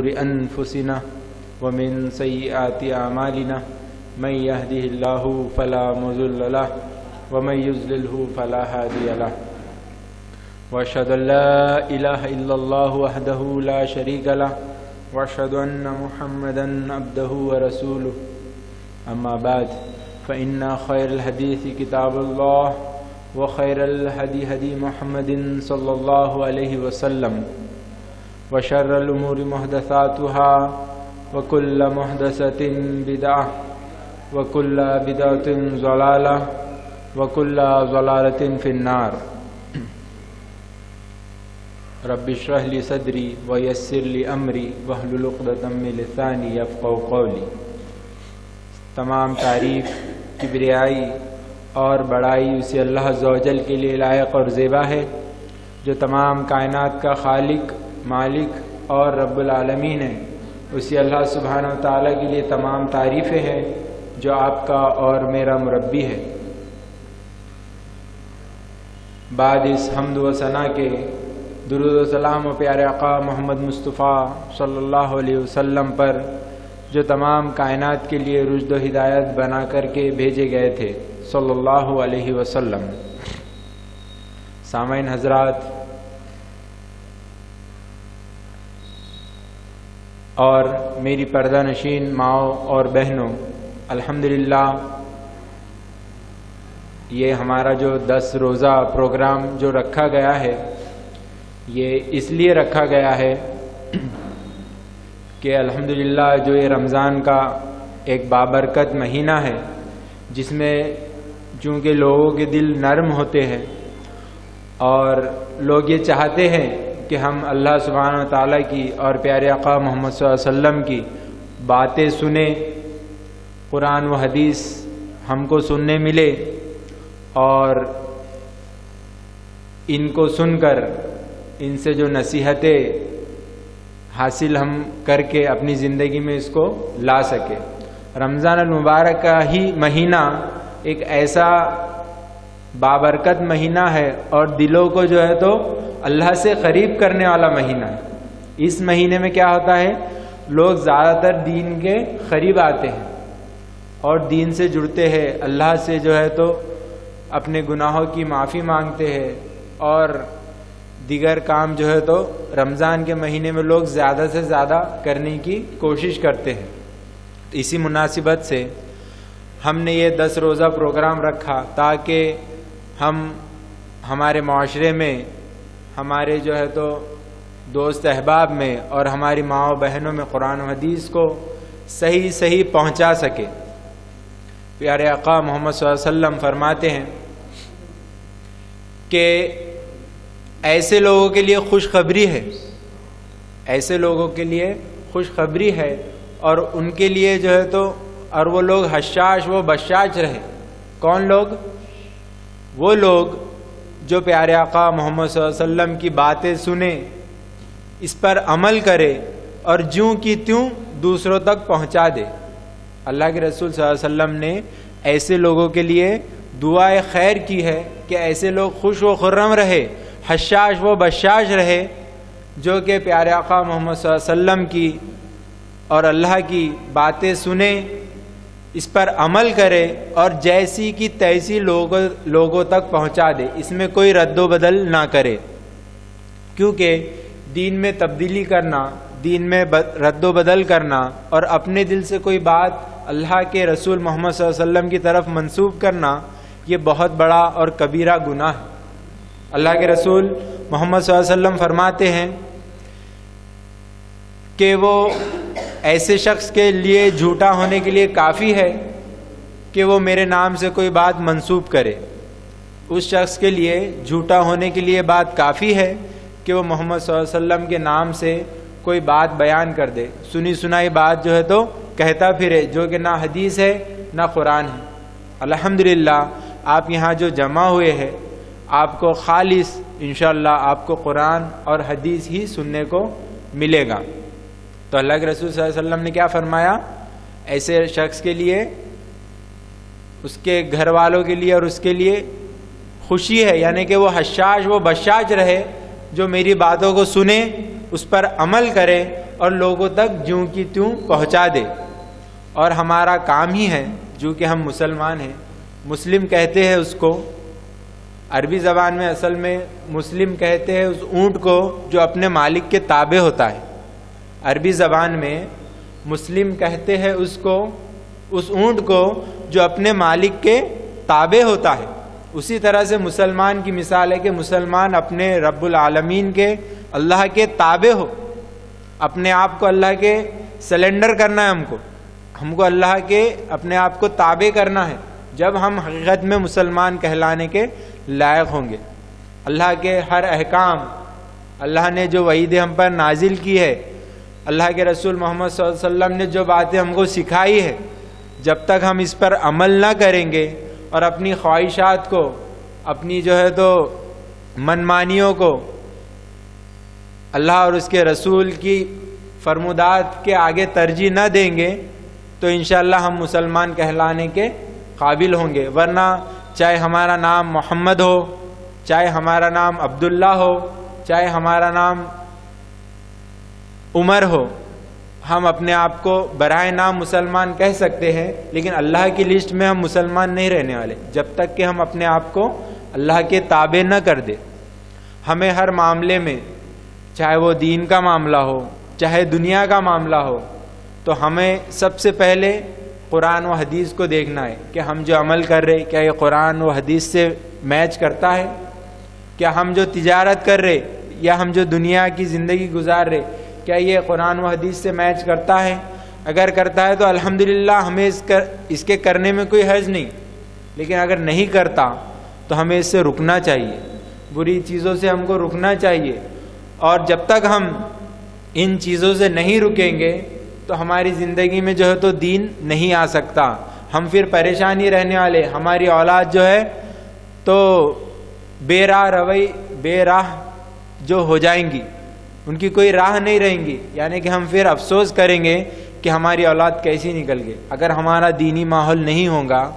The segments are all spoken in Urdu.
شرور أنفسنا ومن سيئات أعمالنا من يهده الله فلا مضل له ومن يضلله فلا هادي له وأشهد أن لا إله إلا الله وحده لا شريك له وأشهد أن محمدا عبده ورسوله أما بعد فإن خير الحديث كتاب الله وخير الهدي هدي محمد صلى الله عليه وسلم وشر الأمور محدثاتها وكل محدثة بدعة وكل بدعة ضلالة وكل ضلالة في النار رب اشرح لي صدري ويسر لي أمري واحلل عقدة من لساني يفقهوا قولي۔ تمام تعریف کبریائی اور بڑائی اسی اللہ عز و جل کے لیے لائق اور زیبا ہے جو تمام کائنات کا خالق، مالک اور رب العالمین ہے۔ اسی اللہ سبحانہ و تعالیٰ کے لیے تمام تعریفیں ہیں جو آپ کا اور میرا مربی ہے۔ بعد اس حمد و ثنا کے درود و سلام و پیارے آقا محمد مصطفیٰ صلی اللہ علیہ وسلم پر جو تمام کائنات کے لیے رشد و ہدایت بنا کر کے بھیجے گئے تھے صلی اللہ علیہ وسلم۔ سامعین حضرات اور میری پردہ نشین ماؤں اور بہنوں، الحمدللہ یہ ہمارا جو 10 روزہ پروگرام جو رکھا گیا ہے یہ اس لیے رکھا گیا ہے کہ الحمدللہ جو یہ رمضان کا ایک بابرکت مہینہ ہے جس میں چونکہ لوگوں کے دل نرم ہوتے ہیں اور لوگ یہ چاہتے ہیں کہ ہم اللہ سبحانہ و تعالیٰ کی اور پیارے آقا محمد صلی اللہ علیہ وسلم کی باتیں سنیں، قرآن و حدیث ہم کو سننے ملے اور ان کو سن کر ان سے جو نصیحتیں حاصل ہم کر کے اپنی زندگی میں اس کو لا سکے۔ رمضان المبارک کا ہی مہینہ ایک ایسا بابرکت مہینہ ہے اور دلوں کو جو ہے تو اللہ سے قریب کرنے والا مہینہ ہے۔ اس مہینے میں کیا ہوتا ہے، لوگ زیادہ تر دین کے قریب آتے ہیں اور دین سے جڑتے ہیں، اللہ سے جو ہے تو اپنے گناہوں کی معافی مانگتے ہیں اور دیگر کام جو ہے تو رمضان کے مہینے میں لوگ زیادہ سے زیادہ کرنے کی کوشش کرتے ہیں۔ اسی مناسبت سے ہم نے یہ 10 روزہ پروگرام رکھا تاکہ ہم ہمارے معاشرے میں، ہمارے جو ہے تو دوست احباب میں اور ہماری ماں و بہنوں میں قرآن و حدیث کو صحیح پہنچا سکے۔ پیارے آقا محمد صلی اللہ علیہ وسلم فرماتے ہیں کہ ایسے لوگوں کے لیے خوشخبری ہے، ایسے لوگوں کے لیے خوشخبری ہے اور ان کے لیے جو ہے تو اور وہ لوگ حشاش و بشاش رہے۔ کون لوگ؟ وہ لوگ جو پیارے آقا محمد صلی اللہ علیہ وسلم کی باتیں سنیں، اس پر عمل کرے اور جوں کی تیوں دوسروں تک پہنچا دے۔ اللہ کے رسول صلی اللہ علیہ وسلم نے ایسے لوگوں کے لیے دعائے خیر کی ہے کہ ایسے لوگ خوش و خرم رہے، حشاش و بشاش رہے، جو کہ پیارے آقا محمد صلی اللہ علیہ وسلم کی اور اللہ کی باتیں سنیں، اس پر عمل کرے اور جیسی کی تیسی لوگوں تک پہنچا دے، اس میں کوئی رد و بدل نہ کرے۔ کیونکہ دین میں تبدیلی کرنا، دین میں رد و بدل کرنا اور اپنے دل سے کوئی بات اللہ کے رسول محمد صلی اللہ علیہ وسلم کی طرف منسوب کرنا یہ بہت بڑا اور کبیرہ گناہ ہے۔ اللہ کے رسول محمد صلی اللہ علیہ وسلم فرماتے ہیں کہ وہ ایسے شخص کے لیے جھوٹا ہونے کے لیے کافی ہے کہ وہ میرے نام سے کوئی بات منسوب کرے۔ اس شخص کے لیے جھوٹا ہونے کے لیے بات کافی ہے کہ وہ محمد صلی اللہ علیہ وسلم کے نام سے کوئی بات بیان کر دے، سنی سنائی بات جو ہے تو کہتا پھرے، جو کہ نہ حدیث ہے نہ قرآن ہے۔ الحمدللہ آپ یہاں جو جمع ہوئے ہیں آپ کو خالص انشاءاللہ آپ کو قرآن اور حدیث ہی سننے کو ملے گا۔ تو اللہ کے رسول صلی اللہ علیہ وسلم نے کیا فرمایا؟ ایسے شخص کے لیے، اس کے گھر والوں کے لیے اور اس کے لیے خوشی ہے، یعنی کہ وہ حشاش و بشاش رہے، جو میری باتوں کو سنے، اس پر عمل کرے اور لوگوں تک جوں کی تیوں پہنچا دے. اور ہمارا کام ہی ہے، جو کہ ہم مسلمان ہیں. مسلم کہتے ہیں اس کو، عربی زبان میں اصل میں مسلم کہتے ہیں اس اونٹ کو جو اپنے مالک کے تابع ہوتا ہے. عربی زبان میں مسلم کہتے ہیں اس کو، اس اونٹ کو جو اپنے مالک کے تابع ہوتا ہے. اسی طرح سے مسلمان کی مثال ہے کہ مسلمان اپنے رب العالمین کے، اللہ کے تابع ہو. اپنے آپ کو اللہ کے سلنڈر کرنا ہے، ہم کو اللہ کے اپنے آپ کو تابع کرنا ہے. جب ہم حقیقت میں مسلمان کہلانے کے لائق ہوں گے. اللہ کے ہر احکام، اللہ نے جو وعید ہم پر نازل کی ہے، اللہ کے رسول محمد صلی اللہ علیہ وسلم نے جو باتیں ہم کو سکھائی ہے، جب تک ہم اس پر عمل نہ کریں گے اور اپنی خواہشات کو، اپنی جو ہے تو منمانیوں کو اللہ اور اس کے رسول کی فرمودات کے آگے ترجیح نہ دیں گے، تو انشاءاللہ ہم مسلمان کہلانے کے قابل ہوں گے. ورنہ چاہے ہمارا نام محمد ہو، چاہے ہمارا نام عبداللہ ہو، چاہے ہمارا نام عمر ہو، ہم اپنے آپ کو برائے نام مسلمان کہہ سکتے ہیں، لیکن اللہ کی لسٹ میں ہم مسلمان نہیں رہنے والے جب تک کہ ہم اپنے آپ کو اللہ کے تابع نہ کر دیں. ہمیں ہر معاملے میں، چاہے وہ دین کا معاملہ ہو، چاہے دنیا کا معاملہ ہو، تو ہمیں سب سے پہلے قرآن و حدیث کو دیکھنا ہے کہ ہم جو عمل کر رہے کیا یہ قرآن و حدیث سے میچ کرتا ہے. کیا ہم جو تجارت کر رہے یا ہم جو دنیا کی زندگی گزار رہے، کیا یہ قرآن و حدیث سے میچ کرتا ہے؟ اگر کرتا ہے تو الحمدللہ ہمیں اس کے کرنے میں کوئی حرج نہیں. لیکن اگر نہیں کرتا تو ہمیں اس سے رکنا چاہیے، بری چیزوں سے ہم کو رکنا چاہیے. اور جب تک ہم ان چیزوں سے نہیں رکیں گے تو ہماری زندگی میں جو ہے تو دین نہیں آ سکتا. ہم پھر پریشان ہی رہنے والے. ہماری اولاد جو ہے تو بے راہ جو ہو جائیں گی، ان کی کوئی راہ نہیں رہیں گی. یعنی کہ ہم پھر افسوس کریں گے کہ ہماری اولاد کیسی نکل گئی. اگر ہمارا دینی ماحول نہیں ہوگا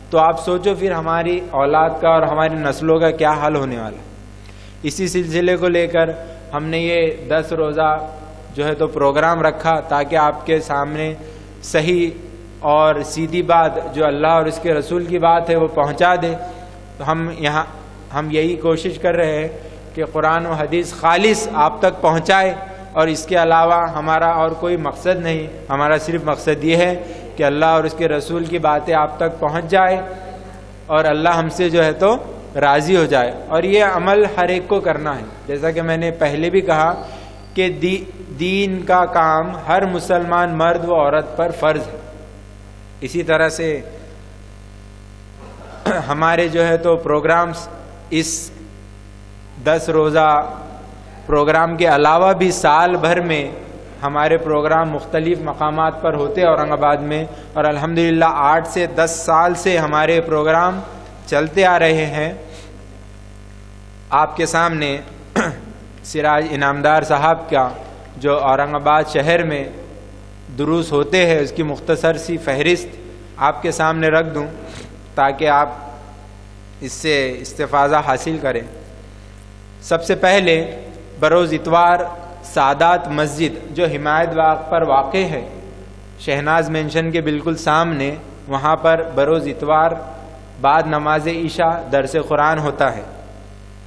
تو آپ سوچو پھر ہماری اولاد کا اور ہماری نسلوں کا کیا حال ہونے والا ہے. اسی سلسلے کو لے کر ہم نے یہ 10 روزہ جو ہے تو پروگرام رکھا تاکہ آپ کے سامنے صحیح اور سیدھی بات جو اللہ اور اس کے رسول کی بات ہے وہ پہنچا دے. تو ہم یہی کوشش کر رہے ہیں کہ قرآن و حدیث خالص آپ تک پہنچائے، اور اس کے علاوہ ہمارا اور کوئی مقصد نہیں. ہمارا صرف مقصد یہ ہے کہ اللہ اور اس کے رسول کی باتیں آپ تک پہنچ جائے اور اللہ ہم سے جو ہے تو راضی ہو جائے. اور یہ عمل ہر ایک کو کرنا ہے. جیسا کہ میں نے پہلے بھی کہا کہ دین کا کام ہر مسلمان مرد و عورت پر فرض ہے. اسی طرح سے ہمارے جو ہے تو پروگرامز اس 10 روزہ پروگرام کے علاوہ بھی سال بھر میں ہمارے پروگرام مختلف مقامات پر ہوتے اورنگ آباد میں. اور الحمدللہ 8 سے 10 سال سے ہمارے پروگرام چلتے آ رہے ہیں. آپ کے سامنے سراج انعامدار صاحب کا جو اورنگ آباد شہر میں دروس ہوتے ہیں اس کی مختصر سی فہرست آپ کے سامنے رکھ دوں تاکہ آپ اس سے استفادہ حاصل کریں. سب سے پہلے بروز اتوار سادات مسجد جو حمایت باغ پر واقع ہے، شہناز مینشن کے بالکل سامنے، وہاں پر بروز اتوار بعد نماز عشاء درس قرآن ہوتا ہے.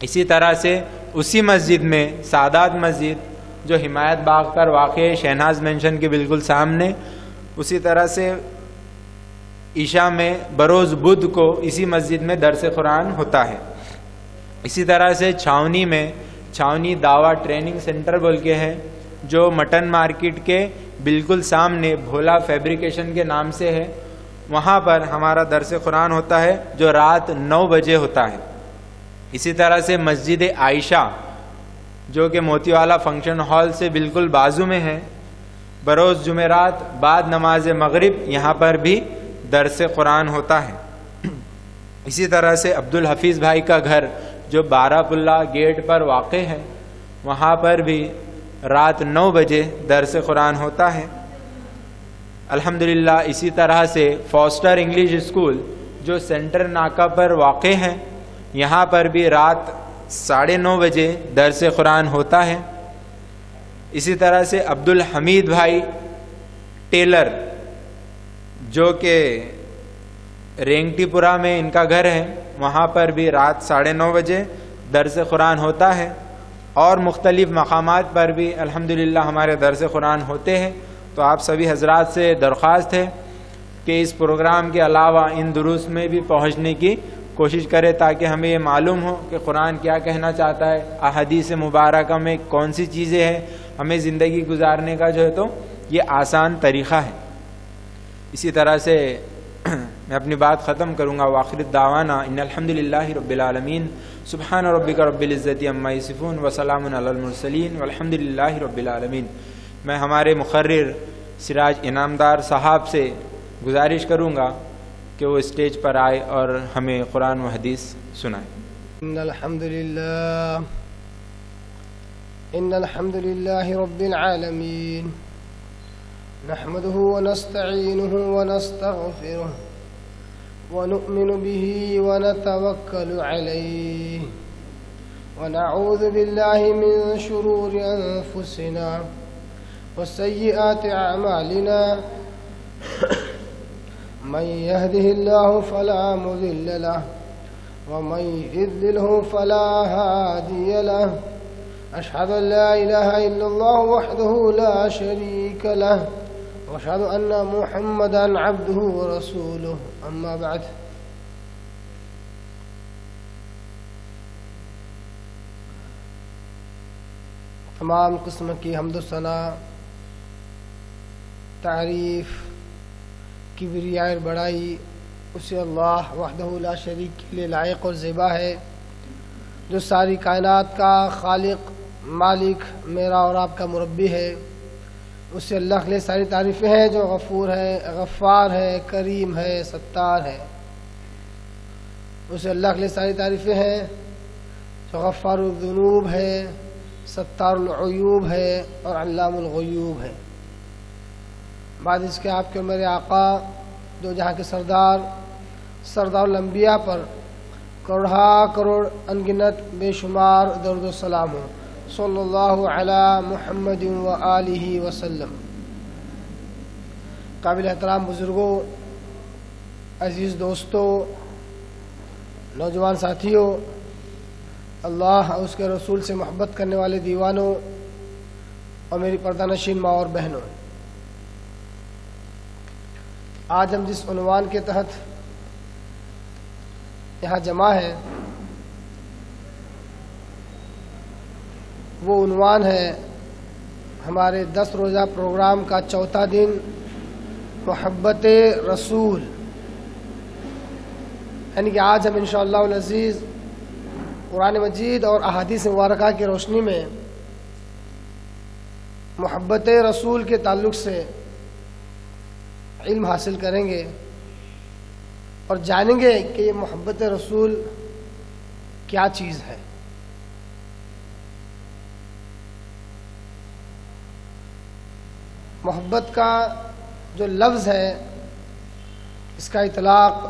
اسی طرح سے اسی مسجد میں سادات مسجد جو حمایت باغ پر واقع ہے، شہناز مینشن کے بالکل سامنے، اسی طرح سے عشاء میں بروز بدھ کو اسی مسجد میں درس قرآن ہوتا ہے. اسی طرح سے چھاونی میں چھاونی دعویٰ ٹریننگ سینٹر بول کے ہے جو مٹن مارکیٹ کے بالکل سامنے بھولا فیبریکیشن کے نام سے ہے، وہاں پر ہمارا درس قرآن ہوتا ہے جو رات 9 بجے ہوتا ہے. اسی طرح سے مسجد عائشہ جو کہ موتی والا فنکشن ہال سے بالکل بازو میں ہے، بروز جمعرات بعد نماز مغرب یہاں پر بھی درس قرآن ہوتا ہے. اسی طرح سے عبدالحفیظ بھائی کا گھر جو 12 پلہ گیٹ پر واقع ہے، وہاں پر بھی رات 9 بجے درس قرآن ہوتا ہے. الحمدللہ اسی طرح سے فاسٹر انگلش اسکول جو سینٹر ناکا پر واقع ہے، یہاں پر بھی رات 9:30 بجے درس قرآن ہوتا ہے. اسی طرح سے عبدالحمید بھائی ٹیلر جو کہ رینگٹی پورہ میں ان کا گھر ہے، وہاں پر بھی رات 9:30 بجے درس قرآن ہوتا ہے، اور مختلف مقامات پر بھی الحمدللہ ہمارے درس قرآن ہوتے ہیں۔ تو آپ سبھی حضرات سے درخواست ہے کہ اس پروگرام کے علاوہ ان دروس میں بھی پہنچنے کی کوشش کرے، تاکہ ہمیں یہ معلوم ہو کہ قرآن کیا کہنا چاہتا ہے، احادیث مبارکہ میں کون سی چیزیں ہیں، ہمیں زندگی گزارنے کا جو ہے تو یہ آسان طریقہ ہے۔ اسی طرح سے میں اپنی بات ختم کروں گا۔ وآخر دعوانا ان الحمدللہ رب العالمین، سبحان ربک رب العزت عما یصفون وسلام علی المرسلین والحمدللہ رب العالمین۔ میں ہمارے مقرر سراج انعامدار صاحب سے گزارش کروں گا کہ وہ اسٹیج پر آئے اور ہمیں قرآن و حدیث سنائیں۔ ان الحمد للہ رب العالمین، نحمده ونستعینه ونستغفره ونؤمن به ونتوکل علیہ ونعوذ باللہ من شرور انفسنا وسیئات اعمالنا، من يهده الله فلا مضل له ومن يضلل فلا هادي له، أشهد أن لا إله إلا الله وحده لا شريك له وأشهد أن محمدا عبده ورسوله، أما بعد۔ تمام قسم کی حمد و ثنا، تعریف، کبریاء اور بڑائی اسے اللہ وحدہ لا شریک کے لیے لائق اور زیبا ہے، جو ساری کائنات کا خالق، مالک، میرا اور آپ کا مربی ہے۔ اسے اللہ کے لیے ساری تعریفیں ہیں، جو غفور ہے، غفار ہے، کریم ہے، ستار ہے۔ اسے اللہ کے لیے ساری تعریفیں ہیں، جو غفار الذنوب ہے، ستار العیوب ہے اور علام الغیوب ہے۔ بعد اس کے آپ کے میرے آقا دو جہاں کے سردار، سردار الانبیاء پر کروڑہا کروڑ انگنت بے شمار درود و سلام ہو، صلی اللہ علی محمد و آلہ وسلم۔ قابل احترام بزرگوں، عزیز دوستوں، نوجوان ساتھیوں، اللہ اور اس کے رسول سے محبت کرنے والے دیوانوں اور میری پردہ نشین ماں اور بہنوں، آج ہم جس عنوان کے تحت یہاں جمع ہیں وہ عنوان ہے ہمارے 10 روزہ پروگرام کا چوتھا دن، محبت رسول۔ یعنی کہ آج ہم انشاءاللہ العزیز قرآن مجید اور احادیث مبارکہ کی روشنی میں محبت رسول کے تعلق سے علم حاصل کریں گے اور جانیں گے کہ یہ محبت رسول کیا چیز ہے۔ محبت کا جو لفظ ہے اس کا اطلاق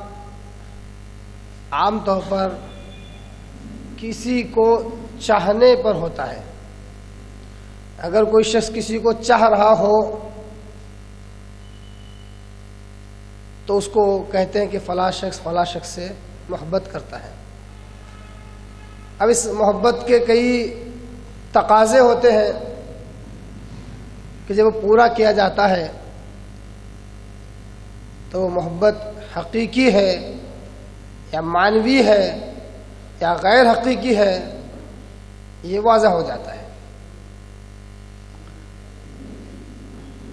عام طور پر کسی کو چاہنے پر ہوتا ہے۔ اگر کوئی شخص کسی کو چاہ رہا ہو تو اس کو کہتے ہیں کہ فلاں شخص سے محبت کرتا ہے۔ اب اس محبت کے کئی تقاضے ہوتے ہیں کہ جب وہ پورا کیا جاتا ہے تو وہ محبت حقیقی ہے یا معنوی ہے یا غیر حقیقی ہے، یہ واضح ہو جاتا ہے۔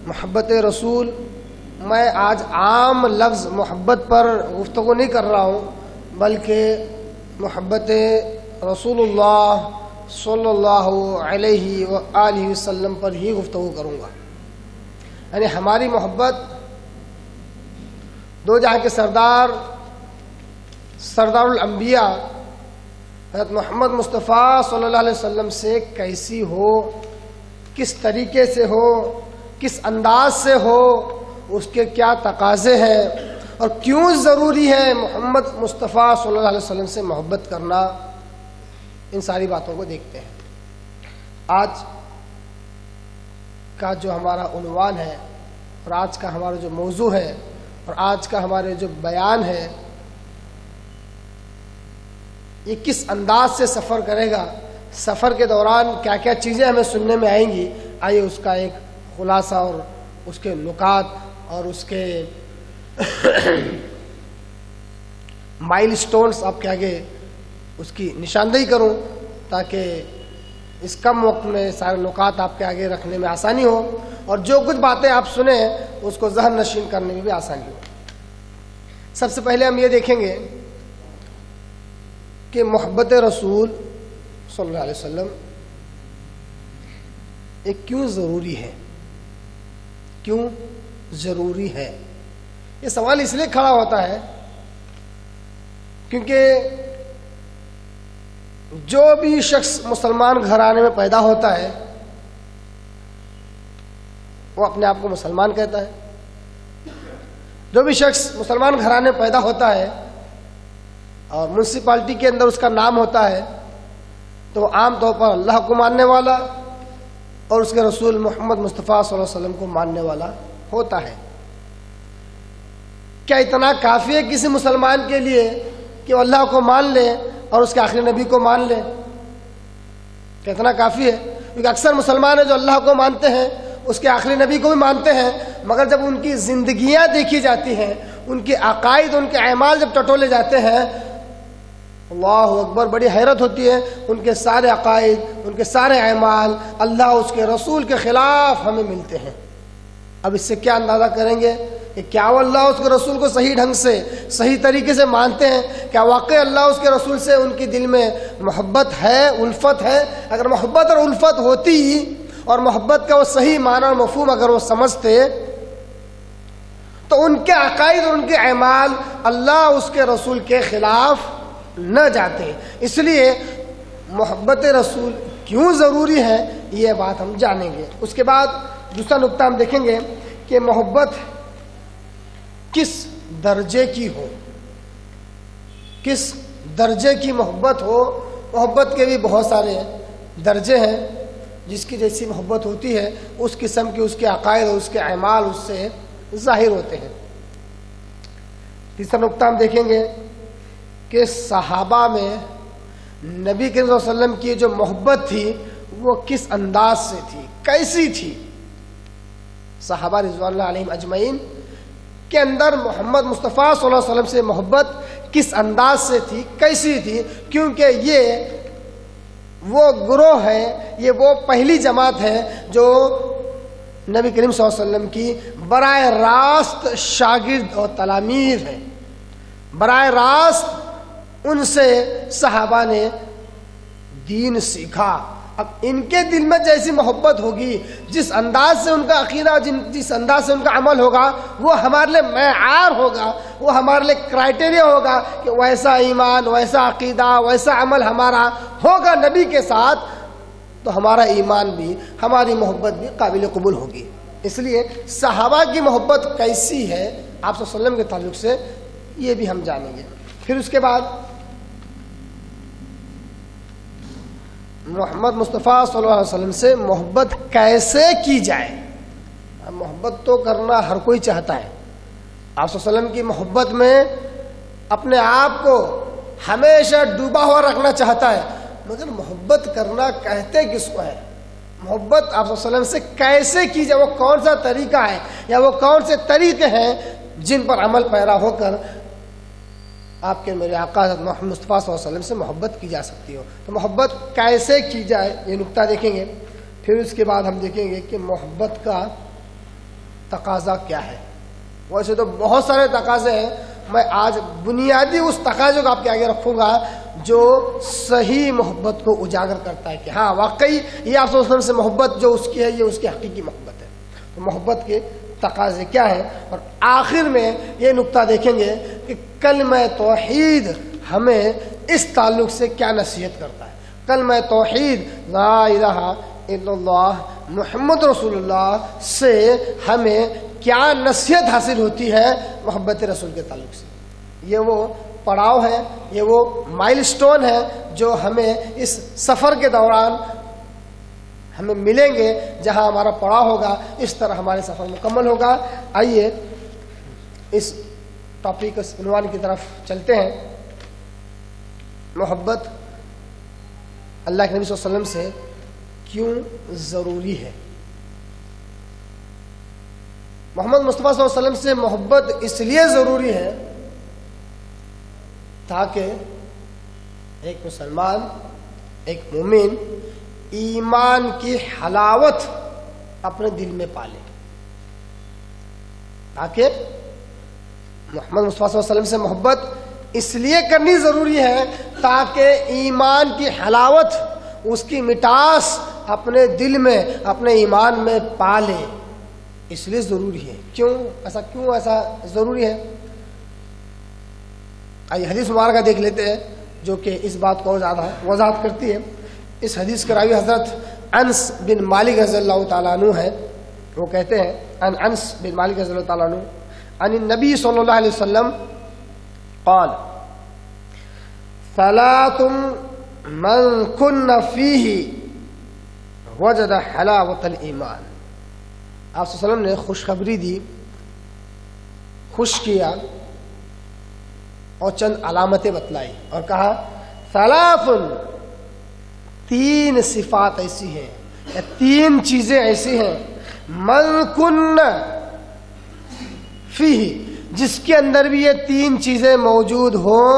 محبت رسول، میں آج عام لفظ محبت پر گفتگو نہیں کر رہا ہوں، بلکہ محبت رسول اللہ صلی اللہ علیہ وآلہ وسلم پر ہی گفتگو کروں گا۔ یعنی ہماری محبت دو جہاں کے سردار الانبیاء حضرت محمد مصطفیٰ صلی اللہ علیہ وسلم سے کیسی ہو، کس طریقے سے ہو، کس انداز سے ہو، اس کے کیا تقاضے ہیں اور کیوں ضروری ہے محمد مصطفیٰ صلی اللہ علیہ وسلم سے محبت کرنا، ان ساری باتوں کو دیکھتے ہیں۔ آج کا جو ہمارا عنوان ہے اور آج کا ہمارا جو موضوع ہے اور آج کا ہمارے جو بیان ہے، یہ کس انداز سے سفر کرے گا، سفر کے دوران کیا کیا چیزیں ہمیں سننے میں آئیں گی، آئیے اس کا ایک خلاصہ اور اس کے نکات اور اس کے مائل سٹونز آپ کے آگے اس کی نشاندہی کروں، تاکہ اس کم وقت میں سارے نکات آپ کے آگے رکھنے میں آسانی ہو اور جو کچھ باتیں آپ سنیں اس کو ذہن نشین کرنے میں بھی آسانی ہو۔ سب سے پہلے ہم یہ دیکھیں گے کہ محبت رسول صلی اللہ علیہ وسلم یہ کیوں ضروری ہے، کیوں ضروری ہے۔ یہ سوال اس لیے کھڑا ہوتا ہے کیونکہ جو بھی شخص مسلمان گھرانے میں پیدا ہوتا ہے وہ اپنے آپ کو مسلمان کہتا ہے۔ جو بھی شخص مسلمان گھرانے میں پیدا ہوتا ہے اور میونسپلٹی کے اندر اس کا نام ہوتا ہے تو وہ عام طور پر اللہ کو ماننے والا اور اس کے رسول محمد مصطفیٰ صلی اللہ علیہ وسلم کو ماننے والا ہوتا ہے۔ کیا اتنا کافی ہے کسی مسلمان کے لیے کہ وہ اللہ کو مان لے اور اس کے آخری نبی کو مان لے؟ کیا اتنا کافی ہے؟ کیونکہ اکثر مسلمان ہیں جو اللہ کو مانتے ہیں، اس کے آخری نبی کو بھی مانتے ہیں، مگر جب ان کی زندگیاں دیکھی جاتی ہیں، ان کے عقائد، ان کے اعمال جب ٹٹولے جاتے ہیں، اللہ اکبر، بڑی حیرت ہوتی ہے۔ ان کے سارے عقائد، ان کے سارے اعمال اللہ اس کے رسول کے خلاف ہمیں ملتے ہیں۔ اب اس سے کیا اندازہ کریں گے کہ کیا وہ اللہ اس کے رسول کو صحیح ڈھنگ سے، صحیح طریقے سے مانتے ہیں؟ کیا واقعی اللہ اس کے رسول سے ان کی دل میں محبت ہے، الفت ہے؟ اگر محبت اور الفت ہوتی اور محبت کا وہ صحیح معنی اور مفہوم اگر وہ سمجھتے تو ان کے عقائد اور ان کے اعمال اللہ اس کے رسول کے خلاف نہ جاتے۔ اس لیے محبت رسول کیوں ضروری ہے یہ بات ہم جانیں گے۔ اس کے بعد دوسرا نقطہ ہم دیکھیں گے کہ محبت کس درجے کی ہو، کس درجے کی محبت ہو۔ محبت کے بھی بہت سارے درجے ہیں، جس کی جیسی محبت ہوتی ہے اس قسم کی اس کے عقائد اور اس کے اعمال اس سے ظاہر ہوتے ہیں۔ تیسرا نقطہ ہم دیکھیں گے کہ صحابہ میں نبی کریم صلی اللہ علیہ وسلم کی جو محبت تھی وہ کس انداز سے تھی، کیسی تھی۔ صحابہ رضوان اللہ علیہم اجمعین کے اندر محمد مصطفیٰ صلی اللہ علیہ وسلم سے محبت کس انداز سے تھی، کیسی تھی، کیونکہ یہ وہ گروہ ہے، یہ وہ پہلی جماعت ہے جو نبی کریم صلی اللہ علیہ وسلم کی براہ راست شاگرد اور تلامیر ہیں۔ براہ راست ان سے صحابہ نے دین سیکھا۔ اب ان کے دل میں جیسی محبت ہوگی، جس انداز سے ان کا عقیدہ، جس انداز سے ان کا عمل ہوگا، وہ ہمارے لیے معیار ہوگا، وہ ہمارے لیے کرائٹیریا ہوگا کہ ویسا ایمان، ویسا عقیدہ، ویسا عمل ہمارا ہوگا نبی کے ساتھ تو ہمارا ایمان بھی، ہماری محبت بھی قابل قبول ہوگی۔ اس لیے صحابہ کی محبت کیسی ہے آپ صلی اللہ علیہ وسلم کے تعلق سے یہ بھی ہم جانیں گے۔ پھر اس کے بعد محمد مصطفیٰ صلی اللہ علیہ وسلم سے محبت کیسے کی جائے۔ محبت تو کرنا ہر کوئی چاہتا ہے، آپ صلی اللہ علیہ وسلم کی محبت میں اپنے آپ کو ہمیشہ ڈوبا ہوا رکھنا چاہتا ہے، مگر محبت کرنا کہتے کس کو ہے؟ محبت آپ صلی اللہ علیہ وسلم سے کیسے کی جائے، وہ کون سا طریقہ ہے یا وہ کون سے طریقے ہیں جن پر عمل پیرا ہو کر آپ کے میرے آقا حضرت محمد مصطفیٰ صلی اللہ علیہ وسلم سے محبت کی جا سکتی ہو۔ تو محبت کیسے کی جائے یہ نقطہ دیکھیں گے۔ پھر اس کے بعد ہم دیکھیں گے کہ محبت کا تقاضا کیا ہے۔ ویسے تو بہت سارے تقاضے ہیں، میں آج بنیادی اس تقاضے کو آپ کے آگے رکھوں گا جو صحیح محبت کو اجاگر کرتا ہے کہ ہاں واقعی یہ آپ صلی اللہ علیہ وسلم سے محبت جو اس کی ہے یہ اس کی حقیقی محبت ہے۔ تو محبت کے تقاضے کیا ہیں، اور آخر میں یہ نقطہ دیکھیں گے کہ کلمہ توحید ہمیں اس تعلق سے کیا نصیحت کرتا ہے۔ کلمہ توحید لا الہ الا اللہ محمد رسول اللہ سے ہمیں کیا نصیحت حاصل ہوتی ہے محبت رسول کے تعلق سے۔ یہ وہ پڑاؤ ہے، یہ وہ مائل سٹون ہے جو ہمیں اس سفر کے دوران ہمیں ملیں گے جہاں ہمارا پڑاؤ ہوگا، اس طرح ہمارے سفر مکمل ہوگا۔ آئیے اس ٹاپک اس عنوان کی طرف چلتے ہیں۔ محبت اللہ کے نبی صلی اللہ علیہ وسلم سے کیوں ضروری ہے؟ محمد مصطفیٰ صلی اللہ علیہ وسلم سے محبت اس لیے ضروری ہے تاکہ ایک مسلمان، ایک مومن ایمان کی حلاوت اپنے دل میں پالے۔ تاکہ محمد مصطفیٰ صلی اللہ علیہ وسلم سے محبت اس لیے کرنی ضروری ہے تاکہ ایمان کی حلاوت، اس کی مٹاس اپنے دل میں، اپنے ایمان میں پالے۔ اس لیے ضروری ہے۔ کیوں ایسا ضروری ہے؟ آئیے حدیث مبارکہ دیکھ لیتے ہیں جو کہ اس بات کو زیادہ وضاحت کرتی ہے۔ اس حدیث کے راوی حضرت انس بن مالک رضی اللہ تعالیٰ عنہ ہے۔ وہ کہتے ہیں انس بن مالک رضی اللہ تعالیٰ عنہ عن النبی صلی اللہ علیہ وسلم قال ثلاث من كن فيه وجد حلاوة الایمان۔ آپ صلی اللہ علیہ وسلم نے خوشخبری دی، خوش کیا اور چند علامتیں بتلائی اور کہا ثلاث، تین صفات ایسی ہیں یا تین چیزیں ایسی ہیں، من کن فیہ، جس کے اندر بھی یہ تین چیزیں موجود ہوں،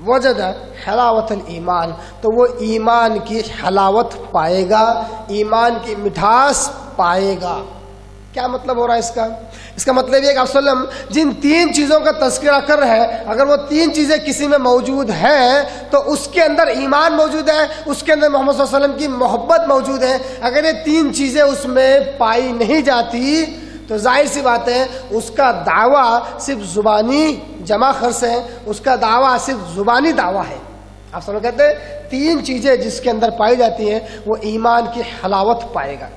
وجد حلاوت الایمان، تو وہ ایمان کی حلاوت پائے گا، ایمان کی مٹھاس پائے گا۔ کیا مطلب ہو رہا ہے اس کا؟ اس کا مطلب یہ کہ آپ صلی اللہ علیہ وسلم جن تین چیزوں کا تذکرہ کر رہے ہیں، اگر وہ تین چیزیں کسی میں موجود ہیں تو اس کے اندر ایمان موجود ہے، اس کے اندر محمد صلی اللہ علیہ وسلم کی محبت موجود ہے۔ اگر یہ تین چیزیں اس میں پائی نہیں جاتی تو ظاہر سی بات ہے اس کا دعویٰ صرف زبانی جمع خرچ ہے، اس کا دعویٰ صرف زبانی دعویٰ ہے۔ آپ سب کہتے ہیں تین چیزیں جس کے اندر پائی جاتی ہیں وہ ایمان کی حلاوت پائے گا۔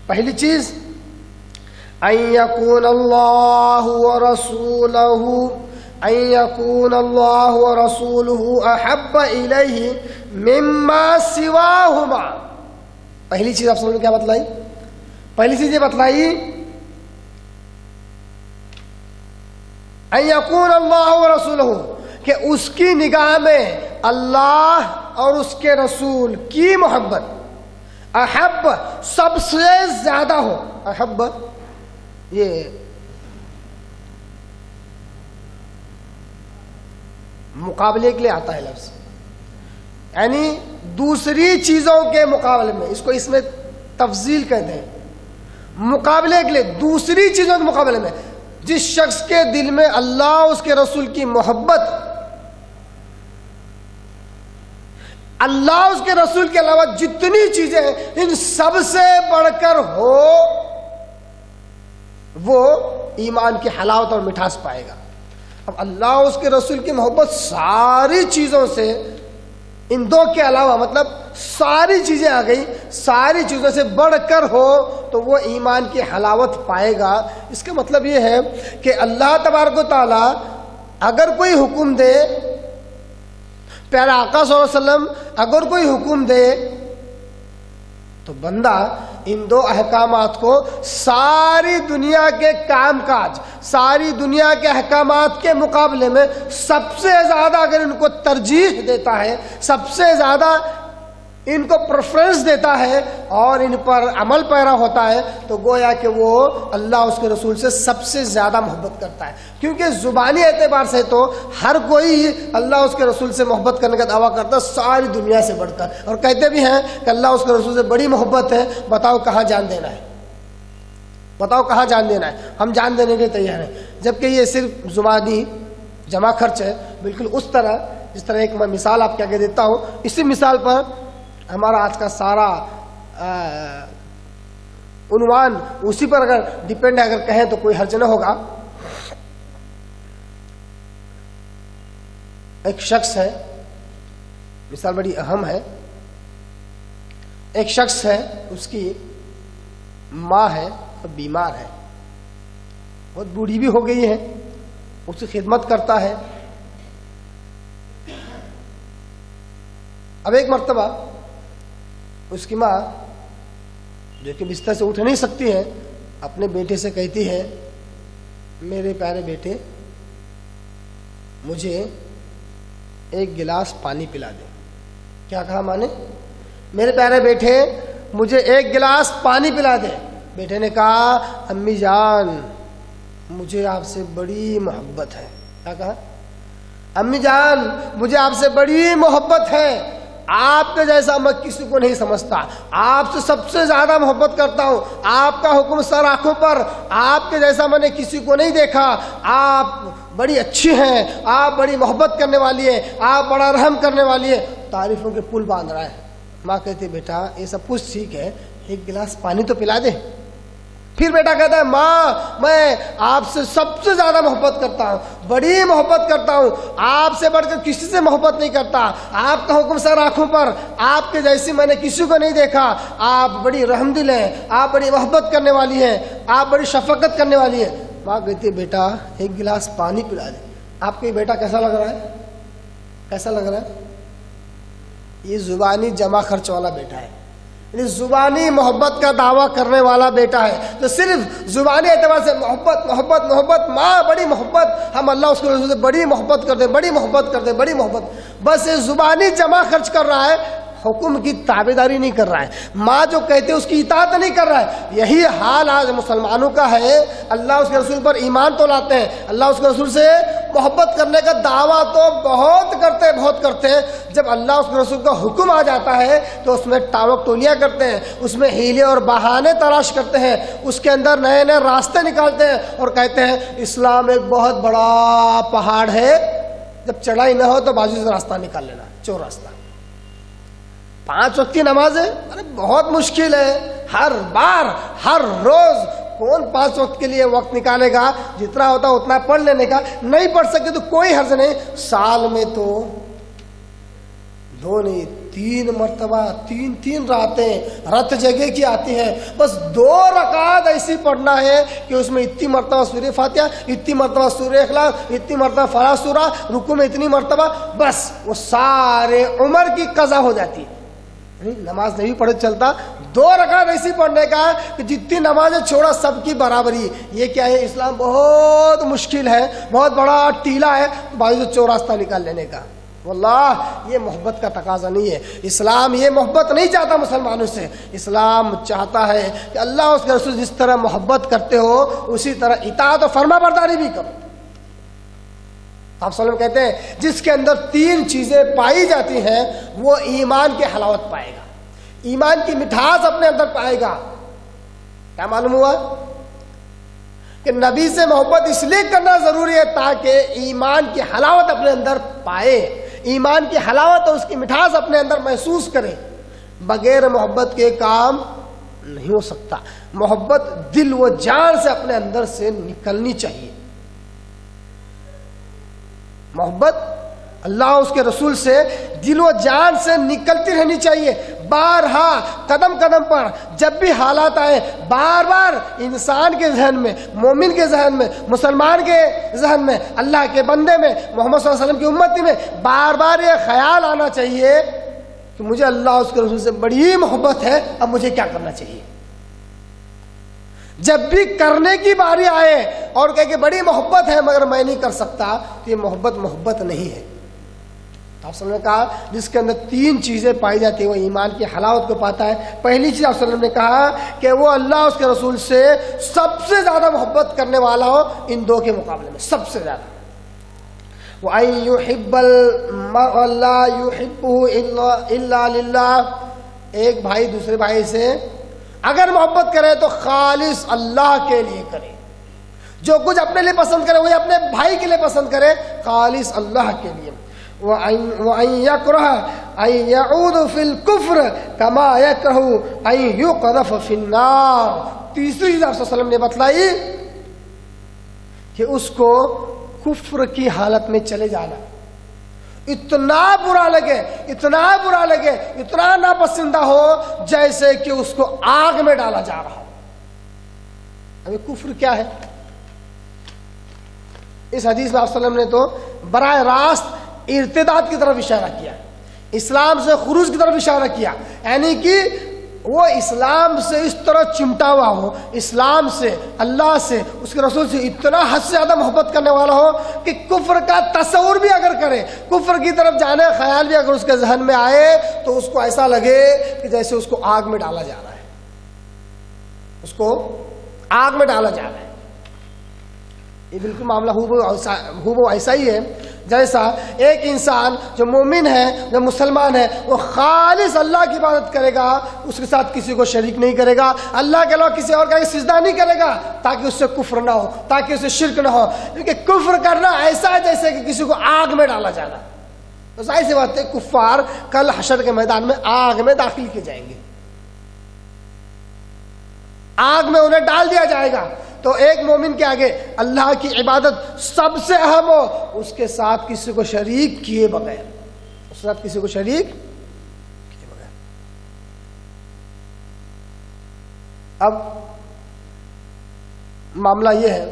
پہلی چیز ان یکون اللہ ورسولہ احب الیہ مما سواہما۔ پہلی چیز آپ سب نے کیا بتلائی؟ پہلی چیز یہ بتلائی ان یکون اللہ ورسولہ، کہ اس کی نگاہ میں اللہ اور اس کے رسول کی محبت احب سب سے زیادہ ہو۔ احب یہ مقابلے کے لیے آتا ہے لفظ، یعنی دوسری چیزوں کے مقابلے میں، اس کو اس میں تفضیل کہتے ہیں، مقابلے کے لیے دوسری چیزوں کے مقابلے میں جس شخص کے دل میں اللہ اس کے رسول کی محبت، اللہ اس کے رسول کے علاوہ جتنی چیزیں ہیں ان سب سے بڑھ کر ہو، وہ ایمان کی حلاوت اور مٹھاس پائے گا۔ اب اللہ اس کے رسول کی محبت ساری چیزوں سے، ان دو کے علاوہ مطلب ساری چیزیں آ گئی، ساری چیزوں سے بڑھ کر ہو تو وہ ایمان کی حلاوت پائے گا۔ اس کا مطلب یہ ہے کہ اللہ تبارک و تعالی اگر کوئی حکم دے، پیارا آقا صلی اللہ علیہ وسلم اگر کوئی حکم دے تو بندہ ان دو احکامات کو ساری دنیا کے کام کاج، ساری دنیا کے احکامات کے مقابلے میں سب سے زیادہ اگر ان کو ترجیح دیتا ہے، سب سے زیادہ ان کو پریفرنس دیتا ہے اور ان پر عمل پیرا ہوتا ہے، تو گویا کہ وہ اللہ اس کے رسول سے سب سے زیادہ محبت کرتا ہے۔ کیونکہ زبانی اعتبار سے تو ہر کوئی اللہ اس کے رسول سے محبت کرنے کا دعویٰ کرتا ہے ساری دنیا سے بڑھ کر، اور کہتے بھی ہیں کہ اللہ اس کے رسول سے بڑی محبت ہے، بتاؤ کہاں جان دینا ہے، بتاؤ کہاں جان دینا ہے، ہم جان دینے کے لیے تیار ہیں۔ جبکہ یہ صرف زبانی جمع خرچ ہے، بالکل اس طرح جس طرح ایک میں مثال آپ کے آگے دیتا ہوں، اسی مثال پر ہمارا آج کا سارا عنوان اسی پر اگر ڈیپینڈ ہے، اگر کہیں تو کوئی حرج نہ ہوگا۔ ایک شخص ہے، مثال بڑی اہم ہے، ایک شخص ہے، اس کی ماں ہے اور بیمار ہے، بہت بوڑھی بھی ہو گئی ہے، اس کی خدمت کرتا ہے۔ اب ایک مرتبہ اس کی ماں جو کہ بستر سے اٹھ نہیں سکتی ہے اپنے بیٹے سے کہتی ہے میرے پیارے بیٹے مجھے ایک گلاس پانی پلا دے. کیا کہا ماں نے؟ میرے پیارے بیٹے مجھے ایک گلاس پانی پلا دے. بیٹے نے کہا امی جان مجھے آپ سے بڑی محبت ہے. کیا کہا؟ امی جان مجھے آپ سے بڑی محبت ہے, آپ کے جیسا میں کسی کو نہیں سمجھتا, آپ سے سب سے زیادہ محبت کرتا ہوں, آپ کا حکم سر آنکھوں پر, آپ کے جیسا میں نے کسی کو نہیں دیکھا, آپ بڑی اچھی ہیں, آپ بڑی محبت کرنے والی ہیں, آپ بڑا رحم کرنے والی ہیں. تعریفوں کے پل باندھ رہا ہے. ماں کہتی بیٹا یہ سب کچھ ٹھیک ہے, ایک گلاس پانی تو پلا دے. پھر بیٹا کہتا ہے ماں میں آپ سے سب سے زیادہ محبت کرتا ہوں, بڑی محبت کرتا ہوں, آپ سے بڑھ کر کسی سے محبت نہیں کرتا, آپ کا حکم سر آنکھوں پر, آپ کے جیسی میں نے کسی کو نہیں دیکھا, آپ بڑی رحم دل ہیں, آپ بڑی محبت کرنے والی ہیں, آپ بڑی شفقت کرنے والی ہیں. ماں کہتی ہے بیٹا ایک گلاس پانی پلا دے. آپ کو یہ بیٹا کیسا لگ رہا ہے؟ کیسا لگ رہا ہے؟ یہ زبانی جمع خرچ والا بیٹا ہے, یعنی زبانی محبت کا دعویٰ کرنے والا بیٹا ہے, تو صرف زبانی اعتبار سے محبت محبت محبت, ماں بڑی محبت, ہم اللہ اس کے رسول سے بڑی محبت کرتے, بڑی محبت کرتے, بڑی محبت, بس یہ زبانی جمع خرچ کر رہا ہے, حکم کی تابعداری نہیں کر رہا ہے, ماں جو کہتے اس کی اطاعت نہیں کر رہا ہے. یہی حال آج مسلمانوں کا ہے. اللہ اس کے رسول پر ایمان تو لاتے ہیں, اللہ اس کے رسول سے محبت کرنے کا دعویٰ تو بہت کرتے ہیں, جب اللہ اس کے رسول کا حکم آ جاتا ہے تو اس میں ٹاوک ٹولیاں کرتے ہیں, اس میں ہیلے اور بہانے تلاش کرتے ہیں, اس کے اندر نئے نئے راستے نکالتے ہیں اور کہتے ہیں اسلام ایک بہت بڑا پہاڑ ہے, جب چڑھائی نہ ہو تو بازو سے راستہ نکال لینا, چور راستہ. 5 وقت کی نماز ہے, ارے بہت مشکل ہے. ہر بار ہر روز کون 5 وقت کے لیے وقت نکالے گا؟ جتنا ہوتا اتنا پڑھ لینے کا. نہیں پڑھ سکتے تو کوئی حرج نہیں, سال میں تو 2 نہیں 3 مرتبہ 3 راتیں رت جگہ کی آتی ہیں, بس 2 رکعت ایسی پڑھنا ہے کہ اس میں اتنی مرتبہ سورہ فاتحہ, اتنی مرتبہ سورہ اخلاص, اتنی مرتبہ فلاح سورہ, رکوع میں اتنی مرتبہ, بس وہ سارے عمر کی قضا ہو جاتی ہے. نماز نہیں پڑھے چلتا, 2 رکعت ایسی پڑھنے کا کہ جتنی نمازیں چھوڑا سب کی برابری. یہ کیا ہے؟ اسلام بہت مشکل ہے, بہت بڑا ٹیلا ہے, بازو سے چور راستہ نکال لینے کا. واللہ یہ محبت کا تقاضا نہیں ہے. اسلام یہ محبت نہیں چاہتا مسلمانوں سے. اسلام چاہتا ہے کہ اللہ اس کے رسول جس طرح محبت کرتے ہو اسی طرح اطاعت و فرما برداری بھی کرو. آپ صلی اللہ علیہ وسلم کہتے ہیں جس کے اندر 3 چیزیں پائی جاتی ہیں وہ ایمان کی حلاوت پائے گا, ایمان کی مٹھاس اپنے اندر پائے گا. کیا معلوم ہوا کہ نبی سے محبت اس لیے کرنا ضروری ہے تاکہ ایمان کی حلاوت اپنے اندر پائے, ایمان کی حلاوت اور اس کی مٹھاس اپنے اندر محسوس کرے. بغیر محبت کے کام نہیں ہو سکتا. محبت دل و جان سے اپنے اندر سے نکلنی چاہیے. محبت اللہ اس کے رسول سے دل و جان سے نکلتی رہنی چاہیے. بارہا قدم قدم پر جب بھی حالات آئے, بار بار انسان کے ذہن میں, مومن کے ذہن میں, مسلمان کے ذہن میں, اللہ کے بندے میں, محمد صلی اللہ علیہ وسلم کی امتی میں بار بار یہ خیال آنا چاہیے کہ مجھے اللہ اس کے رسول سے بڑی محبت ہے, اب مجھے کیا کرنا چاہیے. جب بھی کرنے کی باری آئے اور کہے کہ بڑی محبت ہے مگر میں نہیں کر سکتا, تو یہ محبت نہیں ہے. آپ صلی اللہ علیہ وسلم نے کہا جس کے اندر 3 چیزیں پائی جاتی ہیں وہ ایمان کی حلاوت کو پاتا ہے. پہلی چیز آپ صلی اللہ علیہ وسلم نے کہا کہ وہ اللہ اس کے رسول سے سب سے زیادہ محبت کرنے والا ہو ان 2 کے مقابلے میں, سب سے زیادہ. وَأَن يُحِبَّ الْمَرْءَ لَا يُحِبُّهُ إِلَّا لِلَّهِ, ایک بھائی دوسرے بھائی سے اگر محبت کرے تو خالص اللہ کے لیے کرے. جو کچھ اپنے لیے پسند کرے وہی اپنے بھائی کے لیے پسند کرے, خالص اللہ کے لیے. وَأَن يَكْرَهَ أَن يَعُودُ فِي الْكُفْرِ كَمَا يَكْرَهُ أَن يُقْذَفَ فِي النَّارِ. تیسری چیز آپ صلی اللہ علیہ وسلم نے بتلائی کہ اس کو کفر کی حالت میں چلے جانا اتنا برا لگے, اتنا برا لگے, اتنا ناپسندہ ہو جیسے کہ اس کو آگ میں ڈالا جا رہا ہو. ابھی کفر کیا ہے؟ اس حدیث میں آپ صلی اللہ علیہ وسلم نے تو براہ راست ارتداد کی طرف اشارہ کیا. اسلام سے خروج کی طرف اشارہ کیا، یعنی کہ وہ اسلام سے اس طرح چمٹا ہوا ہو، اسلام سے، اللہ سے، اس کے رسول سے اتنا حد سے زیادہ محبت کرنے والا ہو کہ کفر کا تصور بھی اگر کرے، کفر کی طرف جانے کا خیال بھی اگر اس کے ذہن میں آئے تو اس کو ایسا لگے کہ جیسے اس کو آگ میں ڈالا جا رہا ہے، اس کو آگ میں ڈالا جا رہا ہے۔ یہ بالکل معاملہ ہو ایسا ہی ہے جیسا ایک انسان جو مومن ہے، جو مسلمان ہے، وہ خالص اللہ کی عبادت کرے گا، اس کے ساتھ کسی کو شریک نہیں کرے گا، اللہ کے علاوہ کسی اور کا سجدہ نہیں کرے گا تاکہ اس سے کفر نہ ہو، تاکہ اس سے شرک نہ ہو، کیونکہ کفر کرنا ایسا ہے جیسے کہ کسی کو آگ میں ڈالا جانا۔ تو ظاہر سی بات ہے کفار کل حشر کے میدان میں آگ میں داخل کیے جائیں گے، آگ میں انہیں ڈال دیا جائے گا۔ تو ایک مومن کے آگے اللہ کی عبادت سب سے اہم ہو، اس کے ساتھ کسی کو شریک کیے بغیر، اس کے ساتھ کسی کو شریک کیے بغیر۔ اب معاملہ یہ ہے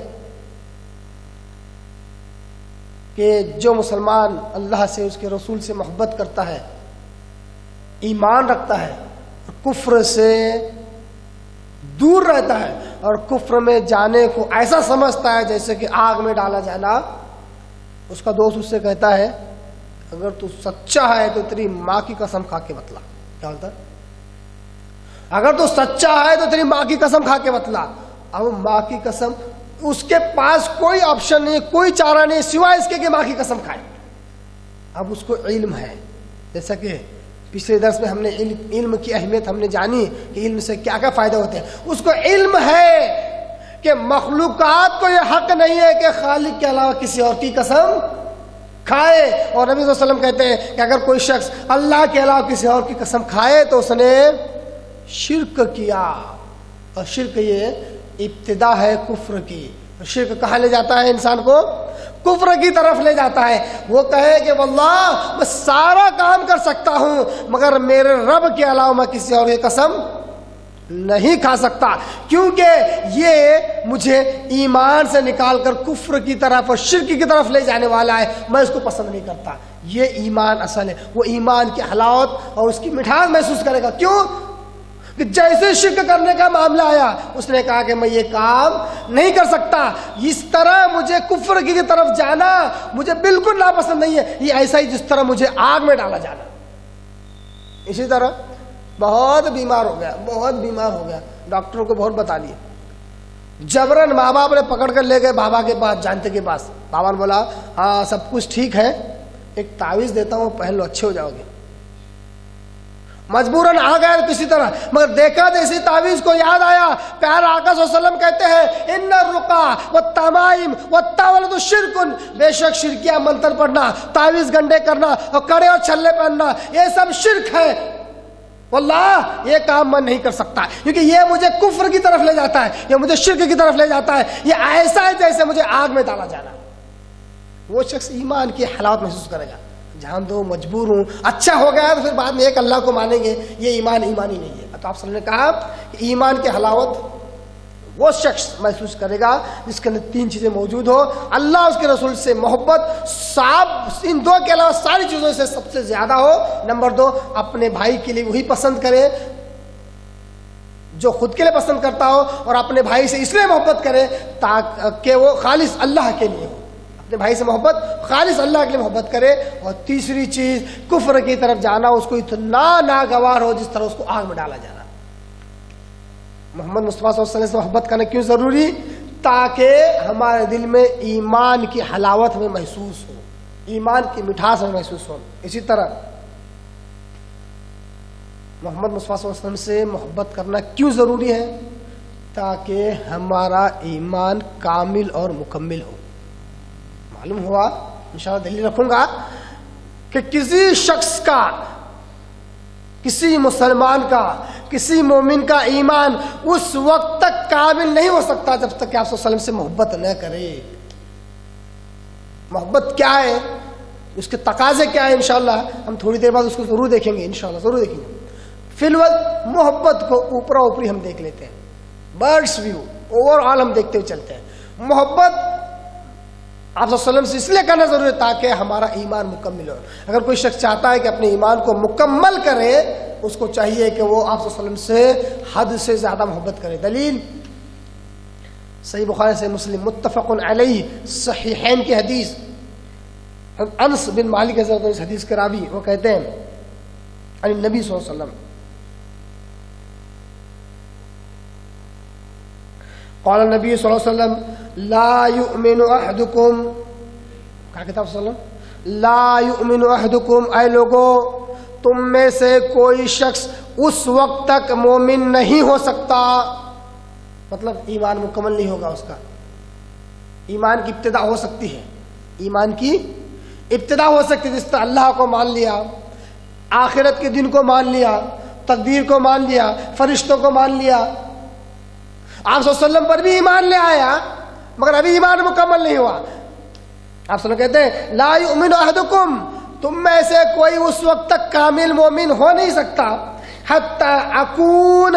کہ جو مسلمان اللہ سے، اس کے رسول سے محبت کرتا ہے، ایمان رکھتا ہے، کفر سے دور رہتا ہے اور کفر میں جانے کو ایسا سمجھتا ہے جیسے کہ آگ میں ڈالا جانا، اس کا دوست اس سے کہتا ہے اگر تو سچا ہے تو تیری ماں کی قسم کھا کے بتلا۔ کیا بولتا ہے؟ اگر تو سچا ہے تو تیری ماں کی قسم کھا کے بتلا۔ اب ماں کی قسم، اس کے پاس کوئی آپشن نہیں، کوئی چارہ نہیں سوائے اس کے کہ ماں کی قسم کھائے۔ اب اس کو علم ہے، جیسا کہ پچھلے درس میں ہم نے علم کی اہمیت ہم نے جانی کہ علم سے کیا کیا فائدہ ہوتے ہیں۔ اس کو علم ہے کہ مخلوقات کو یہ حق نہیں ہے کہ خالق کے علاوہ کسی اور کی قسم کھائے، اور نبی صلی اللہ علیہ وسلم کہتے ہیں کہ اگر کوئی شخص اللہ کے علاوہ کسی اور کی قسم کھائے تو اس نے شرک کیا، اور شرک یہ ابتدا ہے کفر کی۔ شرک کہاں لے جاتا ہے انسان کو؟ کفر کی طرف لے جاتا ہے۔ وہ کہے کہ واللہ میں سارا کام کر سکتا ہوں مگر میرے رب کے علاوہ میں کسی اور کی قسم نہیں کھا سکتا، کیونکہ یہ مجھے ایمان سے نکال کر کفر کی طرف اور شرک کی طرف لے جانے والا ہے، میں اس کو پسند نہیں کرتا۔ یہ ایمان اصل ہے، وہ ایمان کی حلاوت اور اس کی مٹھاس محسوس کرے گا۔ کیوں کہ جیسے شرک کرنے کا معاملہ آیا اس نے کہا کہ میں یہ کام نہیں کر سکتا، اس طرح مجھے کفر کی طرف جانا مجھے بالکل ناپسند نہیں ہے، یہ ایسا ہی جس طرح مجھے آگ میں ڈالا جانا۔ اسی طرح بہت بیمار ہو گیا، ڈاکٹروں کو بہت بتا لیے، جبرن ماں باپ نے پکڑ کر لے گئے بابا کے پاس، جانتے کے پاس۔ بابا نے بولا ہاں سب کچھ ٹھیک ہے، ایک تعویذ دیتا ہوں پہن لو، اچھے ہو جاؤ گے۔ مجبوراً آ گئے کسی طرح، مگر دیکھا جیسی تعویذ کو یاد آیا، پیارا آقا صلی اللہ علیہ وسلم کہتے ہیں ان الرقا والتمائم والتولد شرک، بے شک شرکیہ منتر پڑھنا، تعویذ گنڈے کرنا اور کڑے اور چھلے پہننا یہ سب شرک ہے، واللہ یہ کام میں نہیں کر سکتا کیونکہ یہ مجھے کفر کی طرف لے جاتا ہے، یہ مجھے شرک کی طرف لے جاتا ہے، یہ ایسا ہے جیسے مجھے آگ میں ڈالا جانا۔ وہ شخص ایمان کی حلاوت محسوس کرے گا، جان دو مجبور ہوں، اچھا ہو گیا تو پھر بعد میں ایک اللہ کو مانیں گے، یہ ایمان ایمانی نہیں ہے۔ تو آپ صلی اللہ علیہ وسلم نے کہا کہ ایمان کی حلاوت وہ شخص محسوس کرے گا جس کے اندر تین چیزیں موجود ہو، اللہ اس کے رسول سے محبت، ان دو کے علاوہ ساری چیزوں سے سب سے زیادہ ہو، نمبر دو اپنے بھائی کے لیے وہی پسند کرے جو خود کے لیے پسند کرتا ہو، اور اپنے بھائی سے اس لیے محبت کرے تاکہ وہ خالص اللہ کے لیے ہو، اپنے بھائی سے محبت خالص اللہ کے لیے محبت کرے، اور تیسری چیز کفر کی طرف جانا اس کو اتنا ناگوار ہو جس طرح اس کو آگ میں ڈالا جانا۔ محمد مصطفیٰ صلی اللہ علیہ وسلم سے محبت کرنا کیوں ضروری؟ تاکہ ہمارے دل میں ایمان کی حلاوت میں محسوس ہو، ایمان کی مٹھاس میں محسوس ہو۔ اسی طرح محمد مصطفیٰ صلی اللہ علیہ وسلم سے محبت کرنا کیوں ضروری ہے؟ تاکہ ہمارا ایمان کامل اور مکمل ہو۔ معلوم ہوا، انشاءاللہ دلیل رکھوں گا کہ کسی شخص کا، کسی مسلمان کا، کسی مومن کا ایمان اس وقت تک کامل نہیں ہو سکتا جب تک کہ آپ صلی اللہ علیہ وسلم سے محبت نہ کرے۔ محبت کیا ہے، اس کے تقاضے کیا ہے، انشاءاللہ ہم تھوڑی دیر بعد اس کو ضرور دیکھیں گے، انشاءاللہ ضرور دیکھیں گے۔ فی الوقت محبت کو اوپرا اوپری ہم دیکھ لیتے ہیں، برڈس ویو اوور آل ہم دیکھتے ہوئے چلتے ہیں۔ محبت آپ صلی اللہ علیہ وسلم سے اس لیے کرنا ضروری ہے تاکہ ہمارا ایمان مکمل ہو. اگر کوئی شخص چاہتا ہے کہ اپنے ایمان کو مکمل کرے، اس کو چاہیے کہ وہ آپ صلی اللہ علیہ وسلم سے حد سے زیادہ محبت کرے. دلیل صحیح بخاری سے مسلم متفق علیہ صحیحین کی حدیث. انس بن مالک حضرت اس حدیث کے راوی، وہ کہتے ہیں عن النبی صلی اللہ علیہ وسلم قال النبی صلی اللہ علیہ وسلم لا یؤمن احدکم، کہا کتاب صلی اللہ علیہ وسلم لا یؤمن احدکم، اے لوگوں تم میں سے کوئی شخص اس وقت تک مومن نہیں ہو سکتا، مطلب ایمان مکمل نہیں ہوگا اس کا. ایمان کی ابتدا ہو سکتی ہے، ایمان کی ابتدا ہو سکتی ہے، جس طرح اللہ کو مان لیا، آخرت کے دن کو مان لیا، تقدیر کو مان لیا، فرشتوں کو مان لیا. آپ صلی اللہ علیہ وسلم پر بھی ایمان لے آیا مگر ابھی ایمان مکمل نہیں ہوا. آپ صلی اللہ علیہ وسلم کہتے ہیں لا یؤمن احدکم، تم میں سے کوئی اس وقت تک کامل مومن ہو نہیں سکتا حتی اکون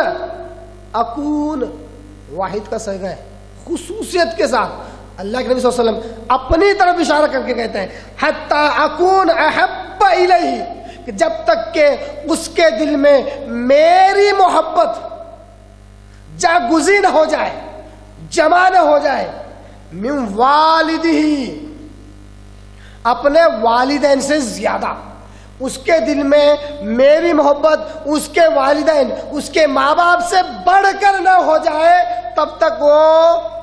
واحد کا صیغہ ہے، خصوصیت کے ساتھ. اللہ کے نبی صلی اللہ علیہ وسلم اپنی طرف اشارہ کر کے کہتے ہیں حتی اکون احب الیہ، کہ جب تک کہ اس کے دل میں میری محبت جاگزین ہو جائے، جمع نہ ہو جائے، من والدہ، اپنے والدین سے زیادہ اس کے دل میں میری محبت اس کے والدین، اس کے ماں باپ سے بڑھ کر نہ ہو جائے، تب تک وہ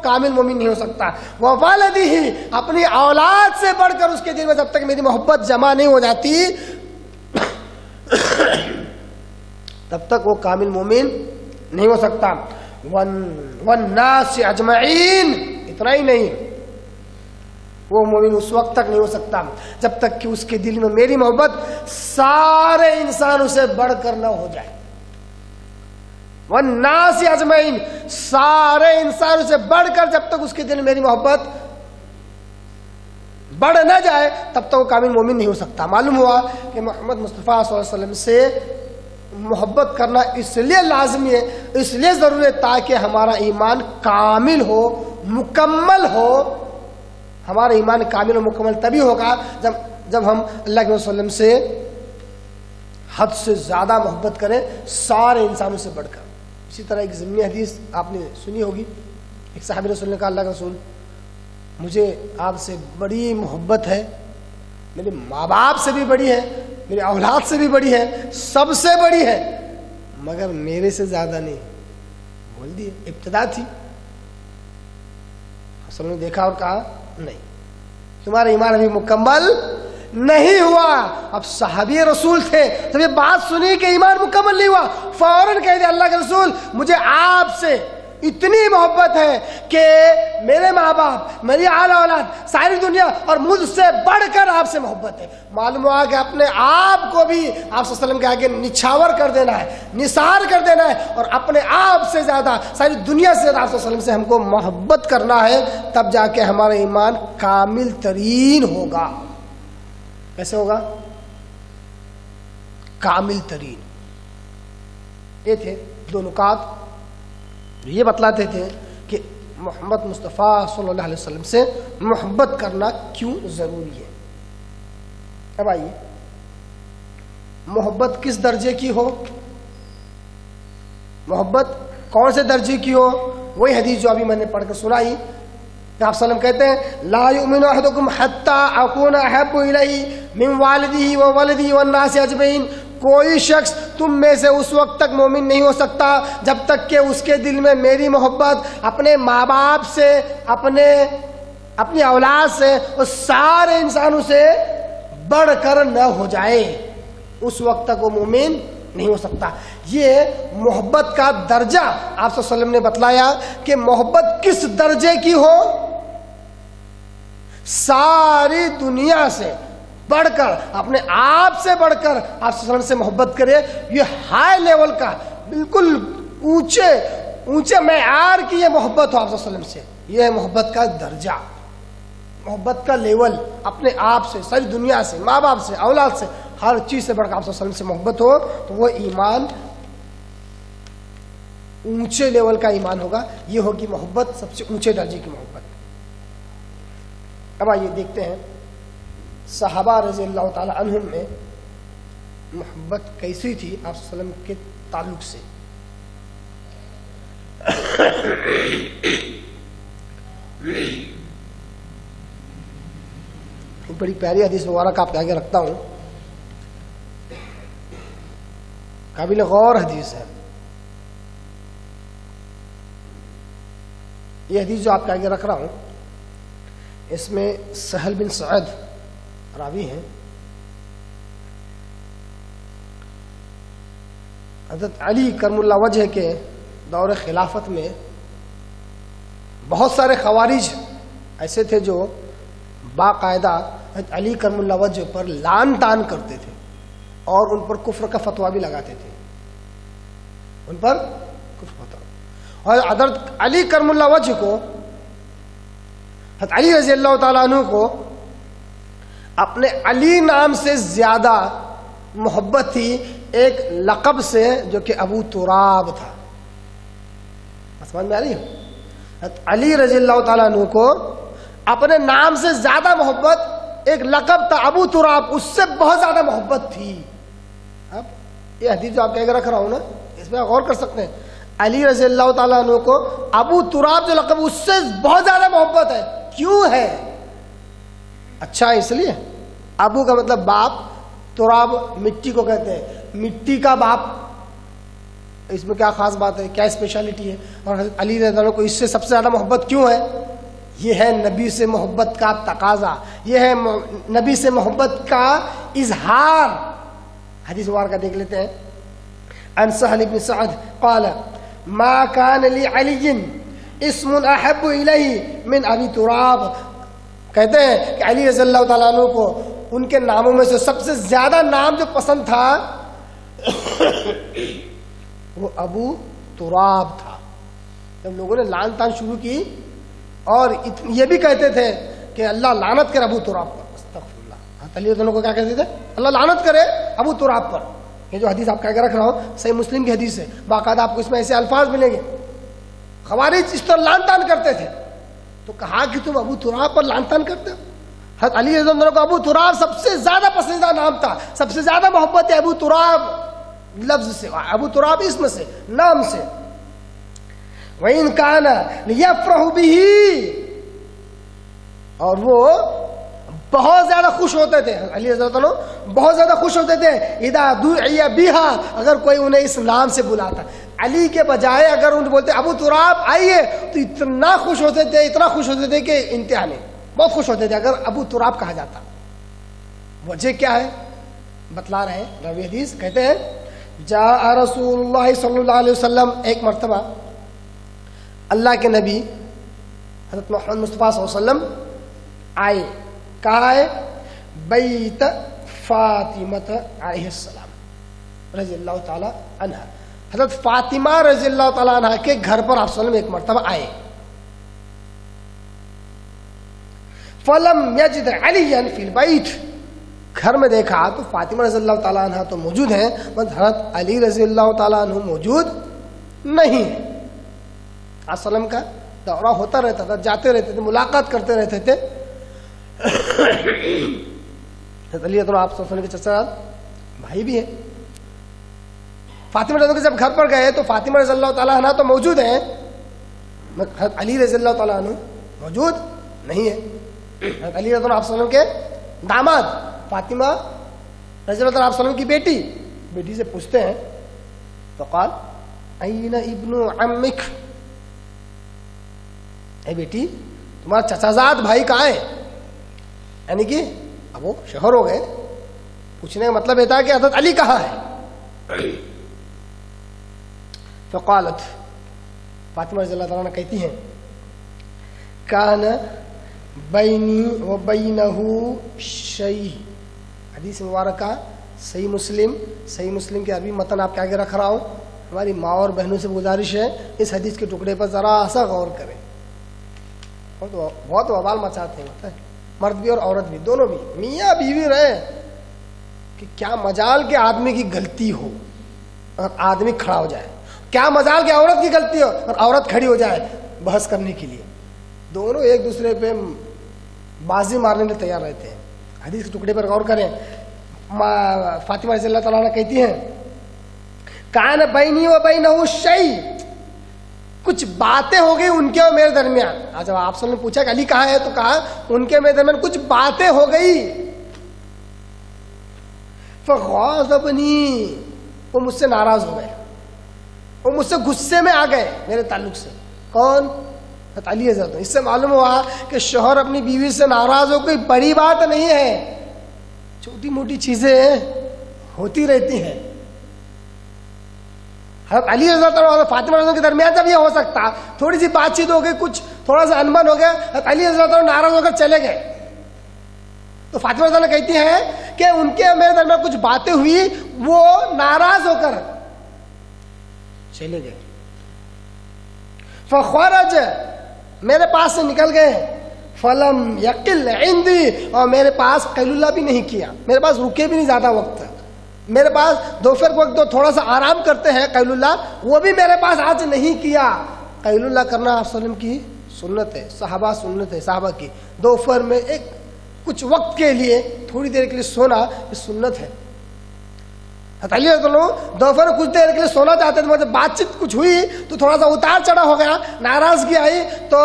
کامل مومن نہیں ہو سکتا. وہ والدہ، اپنی اولاد سے بڑھ کر اس کے دل میں جب تک میری محبت جمع نہیں ہو جاتی تب تک وہ کامل مومن نہیں ہو سکتا. والناس اجمعین، اتنا ہی نہیں، وہ مومن اس وقت تک نہیں ہو سکتا جب تک کہ اس کے دل میں میری محبت سارے انسانوں سے بڑھ کر نہ ہو جائے. والناس اجمعین، سارے انسانوں سے بڑھ کر جب تک اس کے دل میں میری محبت بڑھ نہ جائے تب تک وہ کامل مومن نہیں ہو سکتا. معلوم ہوا کہ محمد مصطفیٰ صلی اللہ علیہ وسلم سے محبت کرنا اس لیے لازمی ہے، اس لیے ضروری ہے تاکہ ہمارا ایمان کامل ہو، مکمل ہو. ہمارا ایمان کامل و مکمل تبھی ہوگا جب ہم اللہ کے وسلم سے حد سے زیادہ محبت کریں، سارے انسانوں سے بڑھ کر. اسی طرح ایک ضمنی حدیث آپ نے سنی ہوگی، ایک صحابی رسول نے کہا اللہ کے رسول مجھے آپ سے بڑی محبت ہے، میرے ماں باپ سے بھی بڑی ہے، میری اولاد سے بھی بڑی ہے، سب سے بڑی ہے، مگر میرے سے زیادہ نہیں. بول دیے، ابتدا تھی. رسول نے دیکھا اور کہا نہیں، تمہارا ایمان ابھی مکمل نہیں ہوا. اب صحابی رسول تھے، جب یہ بات سنی کہ ایمان مکمل نہیں ہوا، فوراً کہہ دیا اللہ کے رسول مجھے آپ سے اتنی محبت ہے کہ میرے ماں باپ، میری اعلی اولاد، ساری دنیا اور مجھ سے بڑھ کر آپ سے محبت ہے. معلوم ہوا کہ اپنے آپ کو بھی آپ صلی اللہ علیہ وسلم کے آگے نچھاور کر دینا ہے، نثار کر دینا ہے، اور اپنے آپ سے زیادہ، ساری دنیا سے زیادہ آپ صلی اللہ علیہ وسلم سے ہم کو محبت کرنا ہے، تب جا کے ہمارا ایمان کامل ترین ہوگا. کیسے ہوگا؟ کامل ترین. یہ تھے دو نکات، یہ بتلاتے تھے کہ محمد مصطفیٰ صلی اللہ علیہ وسلم سے محبت کرنا کیوں ضروری ہے. اب آئیے، محبت کس درجے کی ہو، محبت کون سے درجے کی ہو، وہی حدیث جو ابھی میں نے پڑھ کر سنائی. آپ صلی اللہ علیہ وسلم کہتے ہیں لا یؤمن احدکم حتی اکون احب الیہ من والدہ وولدہ والناس اجمعین، کوئی شخص تم میں سے اس وقت تک مومن نہیں ہو سکتا جب تک کہ اس کے دل میں میری محبت اپنے ماں باپ سے، اپنی اولاد سے اور سارے انسانوں سے بڑھ کر نہ ہو جائے. اس وقت تک وہ مومن نہیں ہو سکتا. یہ محبت کا درجہ آپ صلی اللہ علیہ وسلم نے بتلایا کہ محبت کس درجے کی ہو، ساری دنیا سے بڑھ کر، اپنے آپ سے بڑھ کر آپ صلی اللہ علیہ وسلم سے محبت کرے. یہ ہائی لیول کا، بالکل اونچے معیار کی یہ محبت ہو آپ صلی اللہ علیہ وسلم سے. یہ ہے محبت کا درجہ، محبت کا لیول. اپنے آپ سے، ساری دنیا سے، ماں باپ سے، اولاد سے، ہر چیز سے بڑھ کر آپ صلی اللہ علیہ وسلم سے محبت ہو تو وہ ایمان اونچے لیول کا ایمان ہوگا. یہ ہوگی محبت، سب سے اونچے درجے کی محبت. اب آئیے دیکھتے ہیں صحابہ رضی اللہ تعالی عنہم میں محبت کیسی تھی آپ صلی اللہ علیہ وسلم کے تعلق سے. بڑی پیاری حدیث مبارک آپ کے آگے رکھتا ہوں, قابل غور حدیث ہے. یہ حدیث جو آپ کے آگے رکھ رہا ہوں اس میں سہل بن سعد راوی ہیں. حضرت علی کرم اللہ وجہ کے دور خلافت میں بہت سارے خوارج ایسے تھے جو باقاعدہ حضرت علی کرم اللہ وجہ پر لعن طعن کرتے تھے اور ان پر کفر کا فتویٰ بھی لگاتے تھے. ان پر کفر فتویٰ. اور حضرت علی کرم اللہ وجہ کو, حضرت علی رضی اللہ تعالیٰ عنہ کو اپنے علی نام سے زیادہ محبت تھی ایک لقب سے جو کہ ابو تراب تھا. سمجھ میں آ رہی ہے؟ حضرت علی رضی اللہ تعالیٰ عنہ کو اپنے نام سے زیادہ محبت ایک لقب تھا ابو تراب, اس سے بہت زیادہ محبت تھی. اب یہ حدیث جو آپ کہہ کے رکھ رہا ہوں نا, اس میں غور کر سکتے ہیں. علی رضی اللہ تعالیٰ عنہ کو ابو تراب جو لقب اس سے بہت زیادہ محبت ہے. کیوں ہے؟ اچھا اس لیے ابو کا مطلب باپ, تراب مٹی کو کہتے ہیں, مٹی کا باپ. اس میں کیا خاص بات ہے, کیا اسپیشلٹی ہے؟ اور حضرت علی رضی اللہ عنہ کو اس سے سب سے زیادہ محبت کیوں ہے؟ یہ ہے نبی سے محبت کا تقاضا, یہ ہے نبی سے محبت کا اظہار. حدیث مبارکہ دیکھ لیتے ہیں. عن سہل بن سعد قال ما كان لعلی اسم احب الیہ من ابی تراب. کہتے ہیں کہ علی رضی اللہ تعالیٰ عنہ کو ان کے ناموں میں سے سب سے زیادہ نام جو پسند تھا وہ ابو تراب تھا. جب لوگوں نے لعن طعن شروع کی اور یہ بھی کہتے تھے کہ اللہ لعنت کرے ابو تراب پر, استغفر اللہ. علی رضی اللہ کو کیا کہتے تھے؟ اللہ لعنت کرے ابو تراب پر. یہ جو حدیث آپ کہہ کے رکھ رہا ہوں صحیح مسلم کی حدیث ہے, باقاعدہ آپ کو اس میں ایسے الفاظ ملیں گے. خوارج اس طرح لعن طعن کرتے تھے تو کہا کہ تم ابو تراب پر لعن طعن کرتے ہو. حضرت علی رضی اللہ عنہ کو ابو تراب سب سے زیادہ پسندیدہ نام تھا, سب سے زیادہ محبت ہے ابو تراب لفظ سے, ابو تراب اسم سے, نام سے. وَإِنْ كَانَ لِيَفْرَحُ بِهِ, اور وہ بہت زیادہ خوش ہوتے تھے, علی رضی اللہ عنہ بہت زیادہ خوش ہوتے تھے اذا دعی بها, اگر کوئی انہیں اس نام سے بلاتا. علی کے بجائے اگر انہیں بولتے ابو تراب آئیے تو اتنا خوش ہوتے تھے, اتنا خوش ہوتے تھے کہ انتہا نہیں, بہت خوش ہوتے تھے اگر ابو تراب کہا جاتا. وجہ کیا ہے بتلا رہے ہیں راوی حدیث. کہتے ہیں جاء رسول اللہ صلی اللہ علیہ وسلم, ایک مرتبہ اللہ کے نبی حضرت محمد مصطفیٰ صلی اللہ علیہ وسلم آئے. کہا ہے بیت فاطمہ علیہ السلام رضی اللہ تعالی عنہ, حضرت فاطمہ رضی اللہ تعالی عنہ کے گھر پر آپ صلی اللہ علیہ وسلم ایک مرتبہ آئے. فلم یجد علیا فی البیت, گھر میں دیکھا تو فاطمہ رضی اللہ تعالی عنہ تو موجود ہیں, حضرت علی رضی اللہ تعالی عنہ موجود نہیں ہے. آپ صلی اللہ علیہ وسلم کا دورہ ہوتا رہتا تھا, جاتے رہتے تھے, ملاقات کرتے رہتے تھے. علی تو آپ صلی اللہ علیہ وسلم کے چچا بھائی بھی ہیں. فاطمہ رضی اللہ جب گھر پر گئے تو فاطمہ رضی اللہ تعالیٰ عنہ تو موجود ہیں, علی رضی اللہ تعالیٰ عنہ موجود نہیں ہے. علی رضی اللہ آپ صلی اللہ علیہ وسلم کے داماد فاطمہ رضی اللہ تعالیٰ آپ صلی اللہ علیہ وسلم کی بیٹی سے پوچھتے ہیں فقال این ابن عمک, اے بیٹی تمہارا چچا زاد بھائی کہاں ہے؟ یعنی کہ اب وہ شوہر ہو گئے, پوچھنے کا مطلب یہ تھا کہ حضرت علی کہاں ہے. فقالت, فاطمہ رضی اللہ تعالیٰ کہتی ہیں کان بینی و بینہ شیء. حدیث مبارکہ صحیح مسلم کے عربی متن آپ کے آگے رکھ رہا ہوں. ہماری ماں اور بہنوں سے گزارش ہے اس حدیث کے ٹکڑے پر ذرا سا غور کریں. بہت وبال مچاتے ہیں, ہوتا ہے مرد بھی اور عورت بھی, دونوں بھی, میاں بیوی رہے, کہ کیا مجال کہ آدمی کی غلطی ہو اور آدمی کھڑا ہو جائے, کیا مجال کہ عورت کی غلطی ہو اور عورت کھڑی ہو جائے بحث کرنے کے لیے. دونوں ایک دوسرے پہ بازی مارنے میں تیار رہتے ہیں. حدیث کے ٹکڑے پر غور کریں. فاطمہ رضی اللہ تعالیٰ عنہ کہتی ہیں کان بینی و بینہ شیء، کچھ باتیں ہو گئی ان کے اور میرے درمیان. آج جب آپ صلی اللہ علیہ وسلم نے پوچھا کہ علی کہاں ہے تو کہا ان کے میرے درمیان کچھ باتیں ہو گئی. فغاضبنی، وہ مجھ سے ناراض ہو گئے، وہ مجھ سے غصے میں آ گئے میرے تعلق سے. کون؟ علی حضرت. اس سے معلوم ہوا کہ شوہر اپنی بیوی سے ناراض ہو کوئی بڑی بات نہیں ہے، چھوٹی موٹی چیزیں ہوتی رہتی ہیں. حضرت علی رضی اللہ عنہ اور فاطمہ رضی اللہ کے درمیان جب یہ ہو سکتا، تھوڑی سی بات چیت ہو گئی، کچھ تھوڑا سا انبن ہو گیا، حضرت علی رضی اللہ عنہ ناراض ہو کر چلے گئے. تو فاطمہ رضی اللہ کہتی ہیں کہ ان کے میرے درمیان کچھ باتیں ہوئی، وہ ناراض ہو کر چلے گئے. فخرج، میرے پاس سے نکل گئے. فلم یقل عندی، اور میرے پاس قیلولہ بھی نہیں کیا، میرے پاس رکے بھی نہیں زیادہ وقت. میرے پاس دوپہر کے وقت تھوڑا سا آرام کرتے ہیں قیلولہ، وہ بھی میرے پاس آج نہیں کیا. قیلولہ کرنا آپ وسلم کی سنت ہے، صحابہ سنت ہے صحابہ کی. دوپہر میں ایک کچھ وقت کے لیے تھوڑی دیر کے لیے سونا یہ سنت ہے. علی رضی اللہ عنہ دوپہر کچھ دیر کے لیے سونا چاہتے تھے، مجھے بات چیت کچھ ہوئی تو تھوڑا سا اتار چڑھا ہو گیا، ناراضگی آئی تو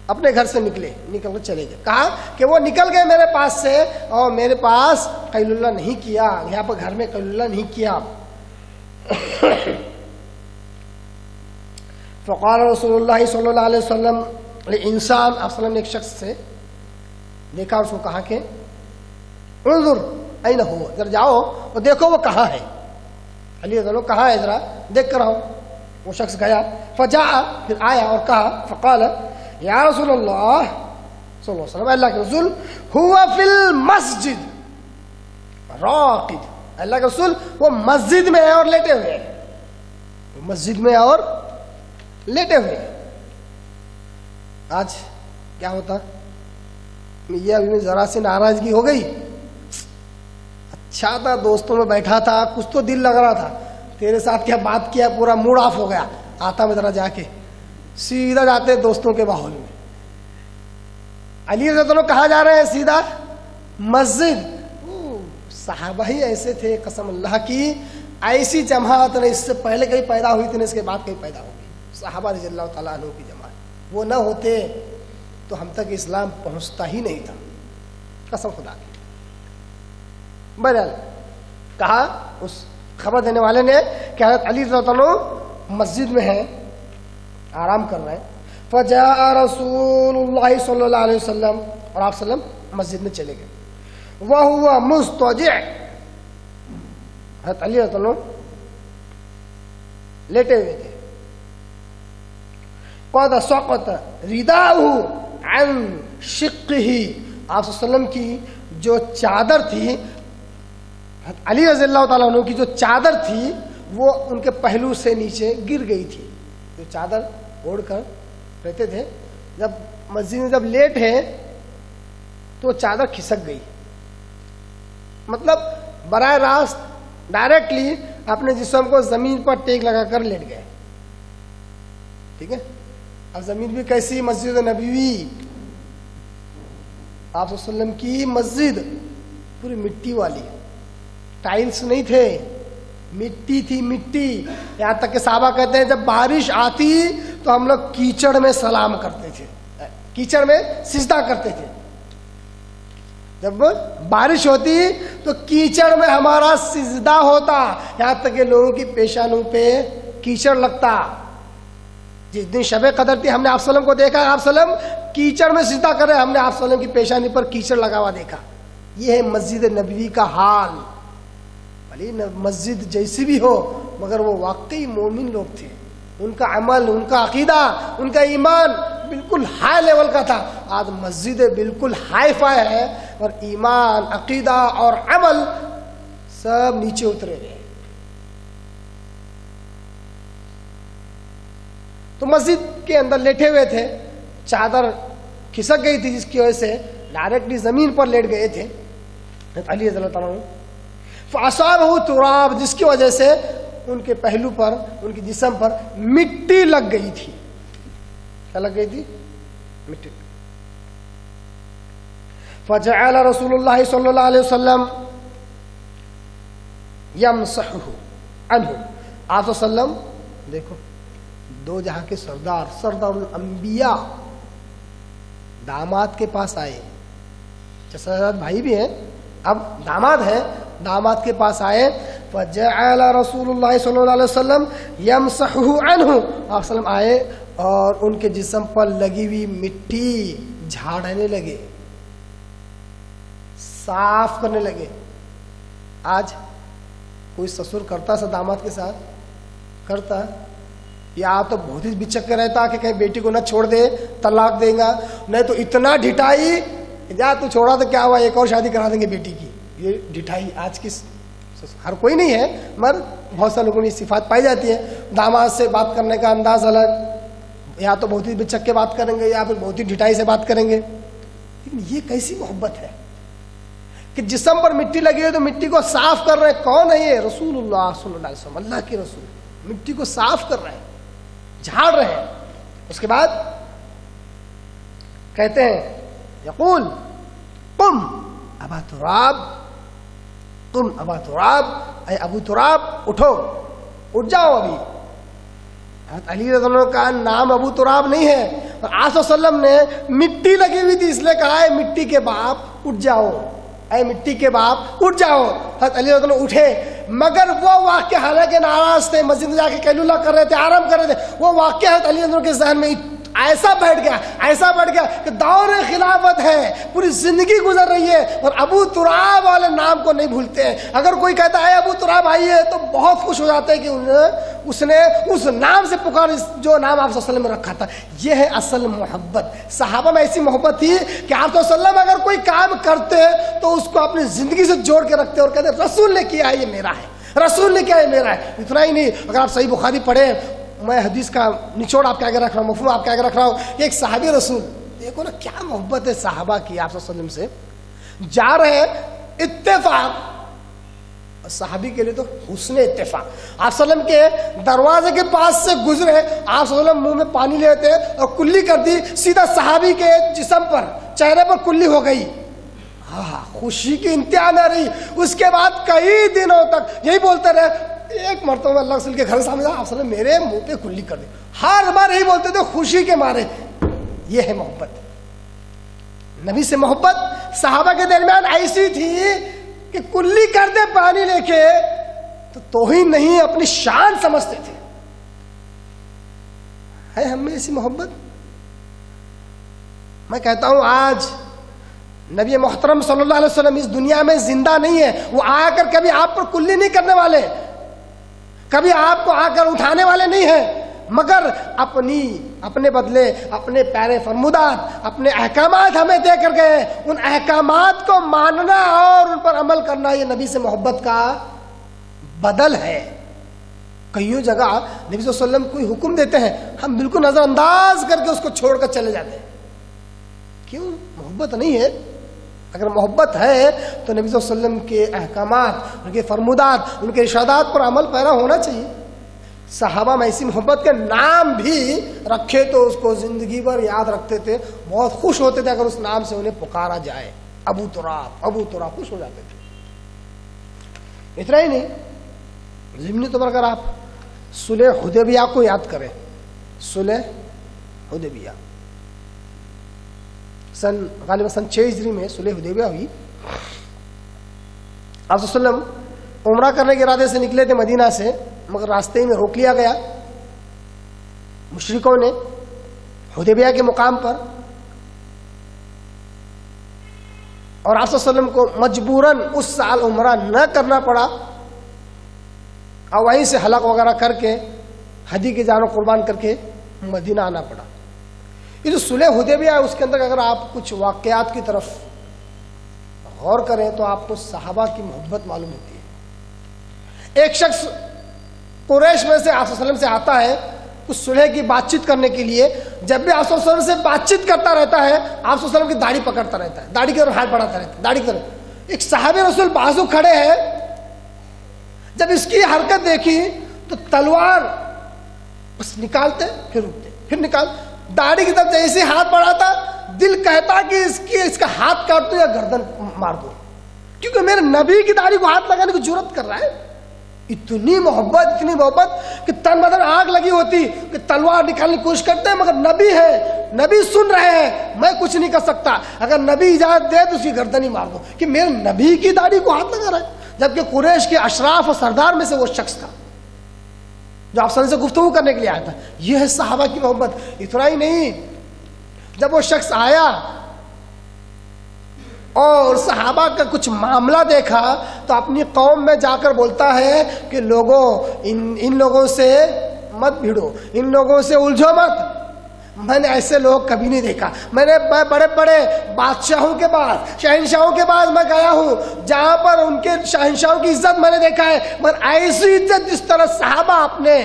اپنے گھر سے نکل کر چلے گئے. کہا کہ وہ نکل گئے میرے پاس سے اور میرے پاس قیلولہ نہیں کیا، یہاں پر گھر میں قیلولہ نہیں کیا. فقال رسول اللہ صلی اللہ علیہ وسلم انسان، آپ وسلم نے ایک شخص سے دیکھا، اس کو کہا کہ انظر این ہو، ذرا جاؤ اور دیکھو وہ کہاں ہے. علی رضی اللہ کہاں ہے ذرا دیکھ کر آؤ. وہ شخص گیا، فجاء، پھر آیا اور کہا، فقال یا رسول اللہ صلی اللہ علیہ وسلم، اللہ کے رسول، ہوا فی المسجد راقد، اللہ کے رسول وہ مسجد میں ہے اور لیٹے ہوئے ہیں، مسجد میں اور لیٹے ہوئے ہیں. آج کیا ہوتا، یہ ابھی میں ذرا سی ناراضگی ہو گئی، اچھا تھا دوستوں میں بیٹھا تھا، کچھ تو دل لگ رہا تھا، تیرے ساتھ کیا بات کیا، پورا موڈ آف ہو گیا، آتا میں ذرا جا کے سیدھا جاتے دوستوں کے ماحول میں. علی رضی اللہ عنہ کہاں جا رہے ہیں؟ سیدھا مسجد. صحابہ ہی ایسے تھے، قسم اللہ کی ایسی جماعت نہ اس سے پہلے کہیں پیدا ہوئی تھی نہ اس کے بعد کہیں پیدا ہوگی. صحابہ رضی اللہ تعالیٰ عنہ کی جماعت، وہ نہ ہوتے تو ہم تک اسلام پہنچتا ہی نہیں تھا، قسم خدا کی. بہرحال کہا اس خبر دینے والے نے کہ حضرت علی رضی اللہ عنہ مسجد میں ہیں، آرام کر رہے ہیں. فجاء رسول اللہ صلی اللہ علیہ وسلم، اور آپ وسلم مسجد میں چلے گئے. وہو مضطجع، حضرت علی رضی اللہ عنہ لیٹے ہوئے تھے. قد سقط رداؤہ عن شقہ، آپ وسلم کی جو چادر تھی، علی رضی اللہ تعالیٰ عنہ کی جو چادر تھی وہ ان کے پہلو سے نیچے گر گئی تھی. جو چادر اوڑھ کر رہتے تھے، جب مسجد میں جب لیٹ ہے تو چادر کھسک گئی، مطلب براہ راست ڈائریکٹلی اپنے جسم کو زمین پر ٹیک لگا کر لیٹ گئے. ٹھیک ہے، اب زمین بھی کیسی؟ مسجد نبوی، آپ صلی اللہ علیہ وسلم کی مسجد پوری مٹی والی، ٹائلز نہیں تھے، مٹی تھی، مٹی. یہاں تک کہ صحابہ کہتے ہیں جب بارش آتی تو ہم لوگ کیچڑ میں سلام کرتے تھے، کیچڑ میں سجدہ کرتے تھے. جب بارش ہوتی تو کیچڑ میں ہمارا سجدہ ہوتا، یہاں تک کہ لوگوں کی پیشانوں پہ کیچڑ لگتا. جس دن شب قدر تھی ہم نے آپ وسلم کو دیکھا، آپ وسلم کیچڑ میں سجدہ کر رہے، ہم نے آپ وسلم کی پیشانی پر کیچڑ لگا ہوا دیکھا. یہ ہے مسجد نبوی کا حال. بھلی مسجد جیسی بھی ہو مگر وہ واقعی مومن لوگ تھے، ان کا عمل، ان کا عقیدہ، ان کا ایمان بالکل ہائی لیول کا تھا. آج مسجد بالکل ہائی فائی ہے اور ایمان، عقیدہ اور عمل سب نیچے اترے ہوئے. تو مسجد کے اندر لیٹے ہوئے تھے، چادر کھسک گئی تھی جس کی وجہ سے ڈائریکٹلی زمین پر لیٹ گئے تھے علی رضی اللہ تعالیٰ عنہ. فاصابہ تراب، جس کی وجہ سے ان کے پہلو پر، ان کے جسم پر مٹی لگ گئی تھی. کیا لگ گئی تھی؟ مٹی. فجعل رسول اللہ صلی اللہ علیہ وسلم یمسحہ عنہ. آپ صلی اللہ علیہ وسلم دیکھو دو جہاں کے سردار الانبیاء داماد کے پاس آئے, جیسا بھائی بھی ہیں اب داماد ہیں, داماد کے پاس آئے. فجعل رسول اللہ صلی اللہ علیہ وسلم یمسحہ عنہ. آپ صلی اللہ علیہ وسلم آئے اور ان کے جسم پر لگی ہوئی مٹی جھاڑنے لگے, صاف کرنے لگے. آج کوئی سسر کرتا سا داماد کے ساتھ کرتا, یا تو بہت ہی بچک کے رہتا کہ کہیں بیٹی کو نہ چھوڑ دے طلاق دے گا, نہیں تو اتنا ڈھٹائی یا تو چھوڑا تو کیا ہوا ایک اور شادی کرا دیں گے بیٹی کی. یہ ڈھٹائی آج کی ہر کوئی نہیں ہے مگر بہت سے لوگوں میں صفات پائی جاتی ہے. داماد سے بات کرنے کا انداز الگ, یا تو بہت ہی بچک کے بات کریں گے یا پھر بہت ہی ڈھٹائی سے بات کریں گے. لیکن یہ کیسی محبت ہے کہ جسم پر مٹی لگی ہے تو مٹی کو صاف کر رہے ہیں. کون ہے یہ؟ رسول اللہ صلی اللہ علیہ وسلم, اللہ کے رسول مٹی کو صاف کر رہے ہیں, جھاڑ رہے ہیں. اس کے بعد کہتے ہیں یقول قم ابا تراب, قم ابا تراب, اے ابو تراب اٹھو, اٹھ جاؤ. ابھی علی رضی اللہ عنہ کا نام ابو تراب نہیں ہے, اور آپ صلی اللہ علیہ وسلم نے مٹی لگی ہوئی تھی اس لیے کہا ہے مٹی کے باپ اٹھ جاؤ, اے مٹی کے باپ اٹھ جاؤ. حضرت علی رضی اللہ عنہ اٹھے, مگر وہ واقعہ حالانکہ ناراض تھے, مسجد میں جا کے قیلولہ کر رہے تھے, آرام کر رہے تھے, وہ واقعہ حضرت علی رضی اللہ عنہ کے ذہن میں ایسا بیٹھ گیا کہ دور خلافت ہے, پوری زندگی گزر رہی ہے اور ابو تراب والے نام کو نہیں بھولتے ہیں. اگر کوئی کہتا ہے ابو تراب آئیے تو بہت خوش ہو جاتے ہیں کہ اس نے اس نام سے پکار جو نام آپ صلی اللہ علیہ وسلم نے رکھا تھا. یہ ہے اصل محبت. صحابہ میں ایسی محبت تھی کہ آپ صلی اللہ علیہ وسلم اگر کوئی کام کرتے تو اس کو اپنی زندگی سے جوڑ کے رکھتے اور کہتے رسول نے کیا ہے یہ میرا ہے, رسول نے کیا ہے میرا ہے. اتنا ہی نہیں, اگر آپ صحیح بخاری پڑھیں, میں حدیث کا نچوڑ آپ کے آگے رکھ رہا ہوں, مفہوم آپ کے آگے رکھ رہا ہوں. ایک صحابی رسول, دیکھو نا کیا محبت ہے صحابہ کی آپ صلی اللہ علیہ وسلم سے. جا رہے ہیں اتفاق, صحابی کے لیے تو حسن اتفاق. آپ صلی اللہ علیہ وسلم کے دروازے کے پاس سے گزرے, آپ صلی اللہ علیہ وسلم منہ میں پانی لیتے اور کلی کر دی, سیدھا صحابی کے جسم پر چہرے پر کلی ہو گئی. خوشی کی انتہا نہ رہی. اس کے بعد کئی دنوں تک یہی بولتے رہے. ایک مرتبہ اللہ رسول کے گھر سامنے آپ صلی اللہ علیہ وسلم میرے منہ پہ کلی کر دی, ہر بار یہی بولتے تھے خوشی کے مارے. یہ ہے محبت. نبی سے محبت صحابہ کے درمیان ایسی تھی کہ کلی کر دے پانی لے کے تو توہین نہیں, اپنی شان سمجھتے تھے. ہے ہم میں ایسی محبت؟ میں کہتا ہوں آج نبی محترم صلی اللہ علیہ وسلم اس دنیا میں زندہ نہیں ہے. وہ آ کر کبھی آپ پر کلی نہیں کرنے والے, کبھی آپ کو آ کر اٹھانے والے نہیں ہیں, مگر اپنے بدلے اپنے پیارے فرمودات, اپنے احکامات ہمیں دے کر گئے. ان احکامات کو ماننا اور ان پر عمل کرنا یہ نبی سے محبت کا بدل ہے. کئیوں جگہ نبی صلی اللہ علیہ وسلم کوئی حکم دیتے ہیں, ہم بالکل نظر انداز کر کے اس کو چھوڑ کر چلے جاتے ہیں. کیوں؟ محبت نہیں ہے. اگر محبت ہے تو نبی صلی اللہ علیہ وسلم کے احکامات, ان کے فرمودات, ان کے ارشادات پر عمل پیرا ہونا چاہیے. صحابہ میں ایسی محبت کے نام بھی رکھے تو اس کو زندگی بھر یاد رکھتے تھے, بہت خوش ہوتے تھے اگر اس نام سے انہیں پکارا جائے. ابو تراب, ابو تراب, خوش ہو جاتے تھے. اتنا ہی نہیں, ضمنی طور پر اگر آپ صلح حدیبیہ کو یاد کریں, صلح حدیبیہ غالباً سن 6 ہجری میں صلح حدیبیہ ہوئی. آپ صلی اللہ علیہ وسلم عمرہ کرنے کے ارادے سے نکلے تھے مدینہ سے, مگر راستے میں روک لیا گیا مشرکوں نے حدیبیہ کے مقام پر, اور آپ صلی اللہ علیہ وسلم کو مجبوراً اس سال عمرہ نہ کرنا پڑا اور وہیں سے حلق وغیرہ کر کے ہدی کی جانوں قربان کر کے مدینہ آنا پڑا. یہ جو صلح حدیبیہ ہے اس کے اندر اگر آپ کچھ واقعات کی طرف غور کریں تو آپ کو صحابہ کی محبت معلوم ہوتی ہے. ایک شخص قریش میں سے آپ صلی اللہ علیہ وسلم سے آتا ہے اس صلح کی بات چیت کرنے کے لیے. جب بھی آپ صلی اللہ علیہ وسلم سے بات چیت کرتا رہتا ہے آپ صلی اللہ علیہ وسلم کی داڑھی پکڑتا رہتا ہے, داڑھی کی طرف ہاتھ بڑھاتا رہتا ہے, داڑھی کی طرف. ایک صحابی رسول بازو کھڑے ہیں, جب اس کی حرکت دیکھی تو تلوار بس نکالتے پھر رکتے, پھر نکال, داڑھی کی طرف جیسے ہاتھ بڑھاتا دل کہتا کہ اس کا ہاتھ کاٹ دو یا گردن مار دو، کیونکہ میرے نبی کی داڑھی کو ہاتھ لگانے کی جرات کر رہا ہے. اتنی محبت کہ تن بدن آگ لگی ہوتی کہ تلوار نکالنے کی کوشش کرتے ہیں، مگر نبی ہے، نبی سن رہے ہیں، میں کچھ نہیں کر سکتا، اگر نبی اجازت دے تو اس کی گردن ہی مار دو، کہ میرے نبی کی داڑھی کو ہاتھ لگا رہا ہے. جبکہ قریش کے اشراف اور سردار میں سے وہ شخص تھا جو آپ سے گفتگو کرنے کے لیے آیا تھا. یہ ہے صحابہ کی محبت. اتنا ہی نہیں، جب وہ شخص آیا اور صحابہ کا کچھ معاملہ دیکھا تو اپنی قوم میں جا کر بولتا ہے کہ لوگوں ان لوگوں سے مت بھیڑو، ان لوگوں سے الجھو مت. میں نے ایسے لوگ کبھی نہیں دیکھا. میں نے بڑے بڑے بادشاہوں کے پاس، شہنشاہوں کے پاس میں گیا ہوں جہاں پر ان کے شہنشاہوں کی عزت میں نے دیکھا ہے، مگر ایسی عزت جس طرح صحابہ اپنے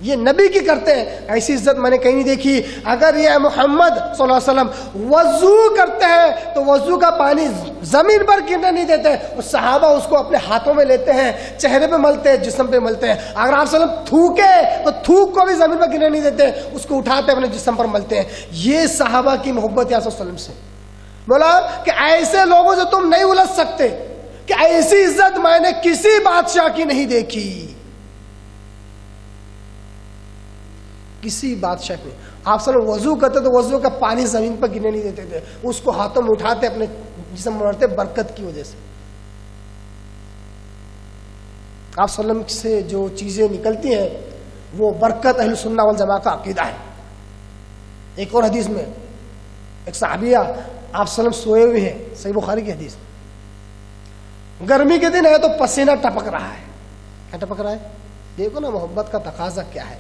یہ نبی کی کرتے ہیں ایسی عزت میں نے کہیں نہیں دیکھی. اگر یہ محمد صلی اللہ علیہ وسلم وضو کرتے ہیں تو وضو کا پانی زمین پر گرنے نہیں دیتے، اور صحابہ اس کو اپنے ہاتھوں میں لیتے ہیں، چہرے پہ ملتے ہیں، جسم پہ ملتے ہیں. اگر آپ صلی اللہ علیہ وسلم تھوکے تو تھوک کو بھی زمین پر گرنے نہیں دیتے، اس کو اٹھاتے اپنے جسم پر ملتے ہیں. یہ صحابہ کی محبت ہے صلی اللہ علیہ وسلم سے. بولا کہ ایسے لوگوں سے تم نہیں الجھ سکتے، کہ ایسی عزت میں نے کسی بادشاہ کی نہیں دیکھی، کسی بادشاہ میں. آپ صلی اللہ علیہ وسلم وضو کرتے تو وضو کا پانی زمین پر گرنے نہیں دیتے تھے، اس کو ہاتھوں میں اٹھاتے اپنے جسم میں مارتے برکت کی وجہ سے. آپ صلی اللہ علیہ وسلم سے جو چیزیں نکلتی ہیں وہ برکت اہل سنہ والجماعہ کا عقیدہ ہے. ایک اور حدیث میں ایک صحابیہ آپ صلی اللہ علیہ وسلم سوئے ہوئے ہیں، صحیح بخاری کی حدیث. گرمی کے دن ہے تو پسینہ ٹپک رہا ہے. کیا ٹپک رہا ہے؟ دیکھو نا محبت کا تقاضا کیا ہے،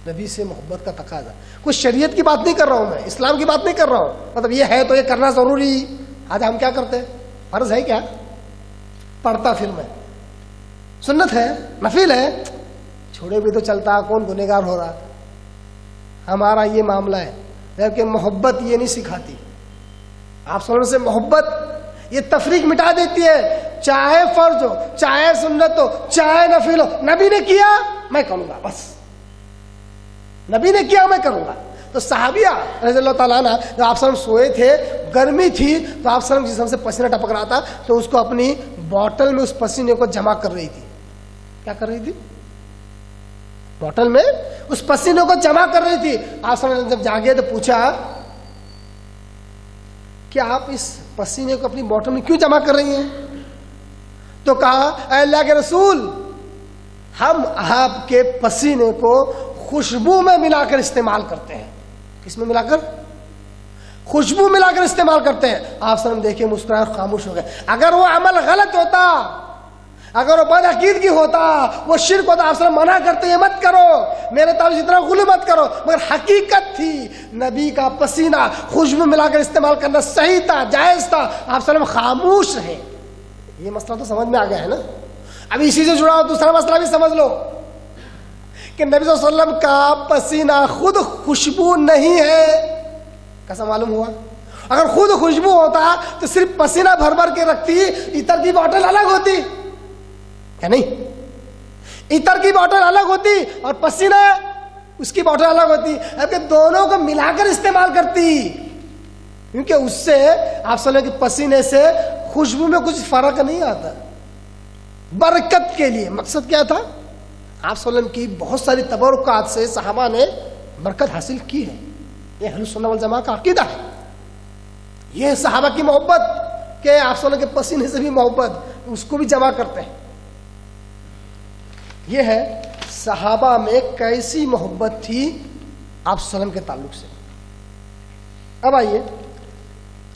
نبی سے محبت کا تقاضا. کوئی شریعت کی بات نہیں کر رہا ہوں، میں اسلام کی بات نہیں کر رہا ہوں، مطلب یہ ہے تو یہ کرنا ضروری. آج ہم کیا کرتے ہیں؟ فرض ہے کیا؟ پڑھتا پھر میں، سنت ہے، نفل ہے، چھوڑے بھی تو چلتا، کون گنہگار ہو رہا. ہمارا یہ معاملہ ہے. جبکہ محبت یہ نہیں سکھاتی. آپ صلی اللہ علیہ وسلم سے محبت یہ تفریق مٹا دیتی ہے، چاہے فرض ہو، چاہے سنت ہو، چاہے نفل ہو. نبی نے کیا میں کروں گا، بس نبی نے کیا میں کروں گا. تو صحابیہ رضی اللہ تعالیٰ عنہ جب آپ صلی اللہ علیہ وسلم سوئے تھے، گرمی تھی تو آپ صلی اللہ علیہ وسلم جسم سے پسینہ ٹپک رہا تھا تو اس کو اپنی بوٹل میں اس پسینے کو جمع کر رہی تھی. کیا کر رہی تھی؟ بوٹل میں اس پسینے کو جمع کر رہی تھی. آپ صلی اللہ علیہ وسلم جب جاگے تو پوچھا کہ آپ اس پسینے کو اپنی بوٹل میں کیوں جمع کر رہی ہیں؟ تو کہا اے اللہ کے رسول، ہم آپ کے پسینے کو خوشبو میں ملا کر استعمال کرتے ہیں. کس میں ملا کر؟ خوشبو ملا کر استعمال کرتے ہیں. آپ صلی اللہ علیہ وسلم دیکھے مسکرائے اور خاموش ہو گئے. اگر وہ عمل غلط ہوتا، اگر وہ بد عقیدگی ہوتا، وہ شرک ہوتا، آپ صلی اللہ علیہ وسلم منع کرتے یہ مت کرو، میرے تعلق اتنا غلو مت کرو. مگر حقیقت تھی نبی کا پسینہ خوشبو ملا کر استعمال کرنا صحیح تھا، جائز تھا. آپ صلی اللہ علیہ وسلم خاموش رہے. یہ مسئلہ تو سمجھ میں آ گیا ہے نا. اب اسی سے جڑا ہو دوسرا مسئلہ بھی سمجھ لو کہ نبی صلی اللہ علیہ وسلم کا پسینہ خود خوشبو نہیں ہے. کیسا معلوم ہوا؟ اگر خود خوشبو ہوتا تو صرف پسینہ بھر بھر کے رکھتی، عطر کی بوٹل الگ ہوتی یا نہیں؟ عطر کی بوٹل الگ ہوتی اور پسینہ اس کی بوٹل الگ ہوتی. اب دونوں کو ملا کر استعمال کرتی، کیونکہ اس سے آپ صلی اللہ علیہ وسلم کے پسینے سے خوشبو میں کچھ فرق نہیں آتا. برکت کے لیے مقصد کیا تھا؟ آپ صلی اللہ علیہ وسلم کی بہت ساری تبرکات سے صحابہ نے برکت حاصل کی ہے. یہ اہل سنہ والجماعہ کا عقیدہ ہے. یہ صحابہ کی محبت کہ آپ صلی اللہ علیہ وسلم کے پسینے سے بھی محبت، اس کو بھی جمع کرتے ہیں. یہ ہے صحابہ میں کیسی محبت تھی آپ صلی اللہ علیہ وسلم کے تعلق سے. اب آئیے،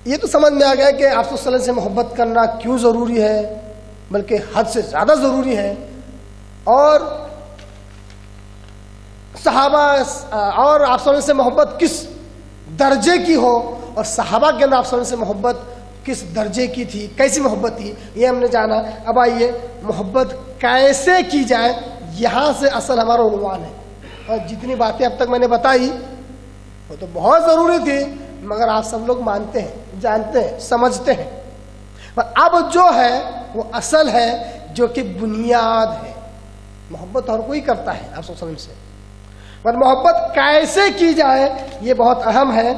یہ تو سمجھ میں آ گیا کہ آپ صلی اللہ علیہ وسلم سے محبت کرنا کیوں ضروری ہے، بلکہ حد سے زیادہ ضروری ہے. اور صحابہ اور آپ صلی اللہ علیہ وسلم سے محبت کس درجے کی ہو، اور صحابہ کے اندر آپ صلی اللہ علیہ وسلم سے محبت کس درجے کی تھی، کیسی محبت تھی، یہ ہم نے جانا. اب آئیے محبت کیسے کی جائے، یہاں سے اصل ہمارا عنوان ہے. اور جتنی باتیں اب تک میں نے بتائی وہ تو بہت ضروری تھی، مگر آپ سب لوگ مانتے ہیں، جانتے ہیں، سمجھتے ہیں. اب جو ہے وہ اصل ہے جو کہ بنیاد ہے. محبت ہر کوئی کرتا ہے آپ صلی اللہ علیہ وسلم سے، پر محبت کیسے کی جائے یہ بہت اہم ہے.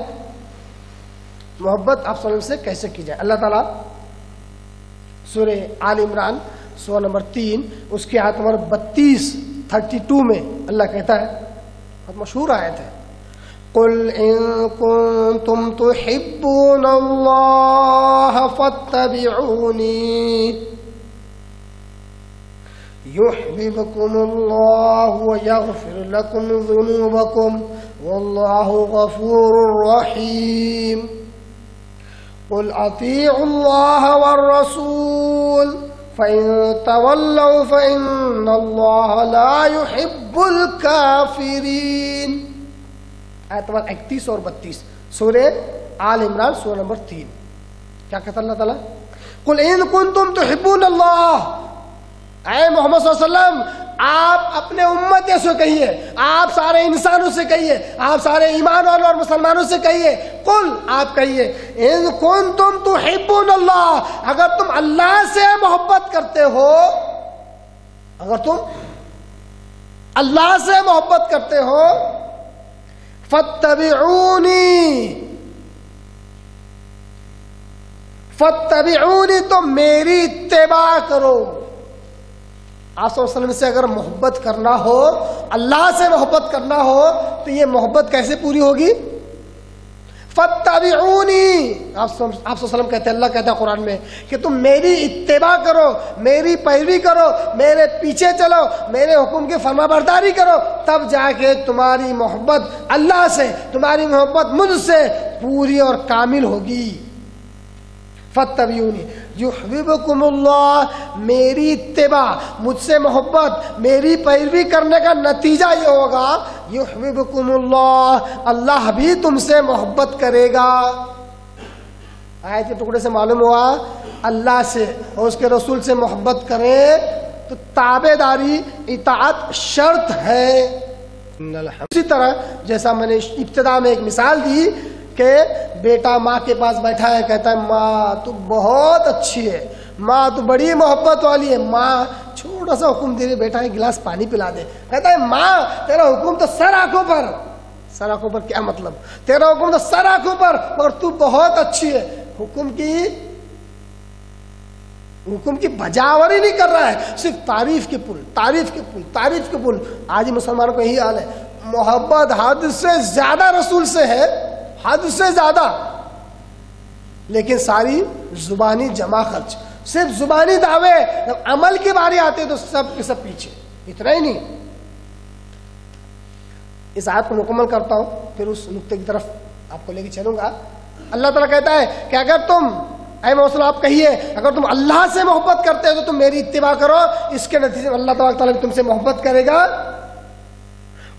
محبت آپ صلی اللہ علیہ وسلم سے کیسے کی جائے. اللہ تعالیٰ سورہ آل عمران سورہ نمبر 3 اس کی آیت نمبر 32 میں اللہ کہتا ہے، بہت مشہور آیت ہے، قُلْ إِن كُنتُمْ تُحِبُّونَ اللَّهَ فَاتَّبِعُونِي يُحْبِبْكُمُ اللَّهُ وَيَغْفِرْ لَكُمْ ذُنُوبَكُمْ وَاللَّهُ غَفُورٌ رَحِيمٌ. قُلْ أَطِيعُوا اللَّهَ وَالرَّسُولَ فَإِن تَوَلَّوْا فَإِنَّ اللَّهَ لَا يُحِبُّ الْكَافِرِينَ. آیت نمبر 31 اور 32 سورہ آل عمران سورہ نمبر 3. کیا کہتا اللہ تعالیٰ؟ قُلْ إِن كُنتُمْ تُحِبُّونَ اللَّهَ، اے محمد صلی اللہ علیہ وسلم آپ اپنے امتیوں سے کہیے، آپ سارے انسانوں سے کہیے، آپ سارے ایمان والوں اور مسلمانوں سے کہیے، قل آپ کہیے، ان کنتم تحبون اللہ، اگر تم اللہ سے محبت کرتے ہو، اگر تم اللہ سے محبت کرتے ہو، فاتبعونی تو میری اتباع کرو. آپ صلی اللہ علیہ وسلم سے اگر محبت کرنا ہو، اللہ سے محبت کرنا ہو، تو یہ محبت کیسے پوری ہوگی؟ فاتبعونی. آپ صلی اللہ علیہ وسلم کہتے ہیں، اللہ کہتا ہے قرآن میں کہ تم میری اتباع کرو، میری پیروی کرو، میرے پیچھے چلو، میرے حکم کی فرما برداری کرو، تب جا کے تمہاری محبت اللہ سے، تمہاری محبت مجھ سے پوری اور کامل ہوگی. فاتبعونی یحببکم اللہ، میری اتباع، مجھ سے محبت، میری پیروی کرنے کا نتیجہ یہ ہوگا، یحببکم اللہ، اللہ بھی تم سے محبت کرے گا. آیت کے ٹکڑے سے معلوم ہوا اللہ سے اور اس کے رسول سے محبت کریں تو تابعداری، اطاعت شرط ہے. اسی طرح جیسا میں نے ابتدا میں ایک مثال دی کہ بیٹا ماں کے پاس بیٹھا ہے، کہتا ہے ماں تو بہت اچھی ہے، ماں تو بڑی محبت والی ہے، ماں چھوٹا سا حکم دے رہی، بیٹا ایک گلاس پانی پلا دے، کہتا ہے ماں تیرا حکم تو سر آنکھوں پر. سر آنکھوں پر کیا مطلب؟ تیرا حکم تو سر آنکھوں پر، مگر تو بہت اچھی ہے. حکم کی بجاوری نہیں کر رہا ہے، صرف تعریف کے پل، تعریف کے پل، تعریف کے پل. آج مسلمانوں کا یہی حال ہے، محبت حد سے زیادہ رسول سے ہے، حد سے زیادہ، لیکن ساری زبانی جمع خرچ، صرف زبانی دعوے، جب عمل کی باری آتی ہے تو سب کے سب پیچھے. اتنا ہی نہیں، اس آیت کو مکمل کرتا ہوں پھر اس نقطے کی طرف آپ کو لے کے چلوں گا. اللہ تعالیٰ کہتا ہے کہ اگر تم، اے محمد آپ کہیے، اگر تم اللہ سے محبت کرتے ہو تو تم میری اتباع کرو، اس کے نتیجے میں اللہ تعالیٰ تم سے محبت کرے گا.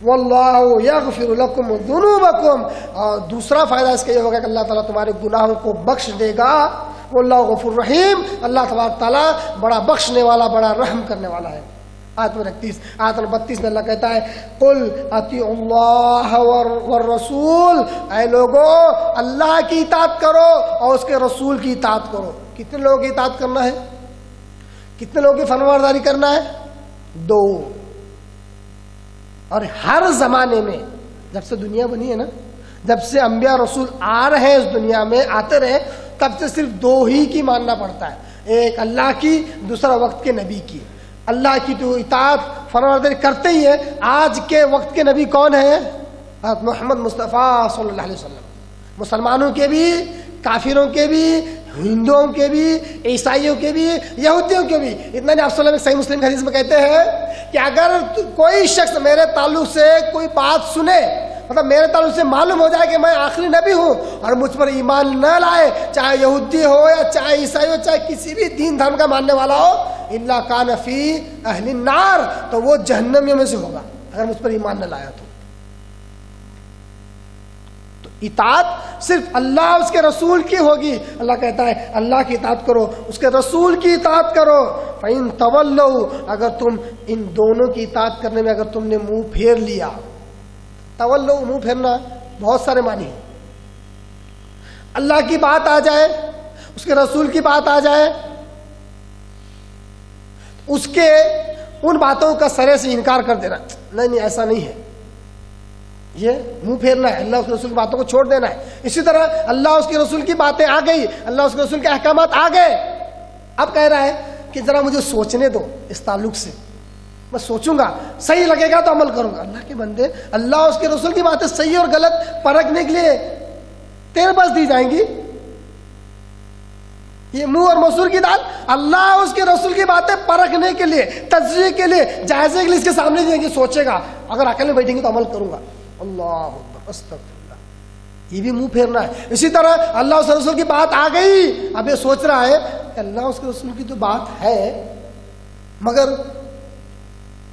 واللہ یغفر لکم ذنوبکم، اور دوسرا فائدہ اس کا یہ ہوگا کہ اللہ تعالیٰ تمہارے گناہوں کو بخش دے گا. واللہ غفور رحیم، اللہ تبارک تعالیٰ بڑا بخشنے والا، بڑا رحم کرنے والا ہے. آیت نمبر 31، آیت نمبر 32 میں اللہ کہتا ہے قل اطیعوا اللہ والرسول، اے لوگو اللہ کی اطاعت کرو اور اس کے رسول کی اطاعت کرو. کتنے لوگوں کی اطاعت کرنا ہے؟ کتنے لوگوں کی فرمانبرداری کرنا ہے؟ 2. اور ہر زمانے میں جب سے دنیا بنی ہے نا، جب سے انبیاء رسول آ رہے ہیں اس دنیا میں، آتے رہے، تب سے صرف 2 ہی کی ماننا پڑتا ہے، ایک اللہ کی، دوسرا وقت کے نبی کی. اللہ کی تو اطاعت فرمانبرداری کرتے ہی ہے. آج کے وقت کے نبی کون ہیں؟ محمد مصطفیٰ صلی اللہ علیہ وسلم. مسلمانوں کے بھی، کافروں کے بھی، ہندوؤں کے بھی، عیسائیوں کے بھی، یہودیوں کے بھی. اتنا نہیں، آپ صلی اللہ علیہ وسلم صحیح مسلم حدیث میں کہتے ہیں کہ اگر کوئی شخص میرے تعلق سے کوئی بات سنے، مطلب میرے تعلق سے معلوم ہو جائے کہ میں آخری نبی ہوں، اور مجھ پر ایمان نہ لائے، چاہے یہودی ہو یا چاہے عیسائی ہو، چاہے کسی بھی دین دھرم کا ماننے والا ہو، الا کان فی اہل النار، تو وہ جہنمیوں میں سے ہوگا اگر مجھ پر ایمان نہ لایا تو. اطاعت صرف اللہ اور اس کے رسول کی ہوگی. اللہ کہتا ہے اللہ کی اطاعت کرو، اس کے رسول کی اطاعت کرو. فَإِن تَوَلَّوْا، اگر تم ان دونوں کی اطاعت کرنے میں اگر تم نے منہ پھیر لیا. تولو، منہ پھیرنا، بہت سارے معنی ہیں. اللہ کی بات آ جائے، اس کے رسول کی بات آ جائے، اس کے ان باتوں کا سرے سے انکار کر دینا، نہیں ایسا نہیں ہے، یہ منہ پھیرنا ہے، اللہ اس کے رسول کی باتوں کو چھوڑ دینا ہے. اسی طرح اللہ اس کے رسول کی باتیں آ گئی، اللہ اس کے رسول کے احکامات آ گئے، اب کہہ رہا ہے کہ ذرا مجھے سوچنے دو اس تعلق سے، میں سوچوں گا، صحیح لگے گا تو عمل کروں گا. اللہ کے بندے، اللہ اس کے رسول کی باتیں صحیح اور غلط پرکھنے کے لیے تیرے پاس دی جائیں گی. یہ منہ اور مسور کی دال اللہ اس کے رسول کی باتیں پرکھنے کے لیے، تجزیے کے لیے، جائزے کے لیے اس کے سامنے دیں گے، سوچے گا، اگر عقل میں بیٹھیں گے تو عمل کروں گا. اللہ اکبر، استغفر اللہ، یہ بھی منہ پھیرنا ہے. اسی طرح اللہ اس رسول کی بات آ گئی، اب یہ سوچ رہا ہے کہ اللہ اس کے رسول کی تو بات ہے، مگر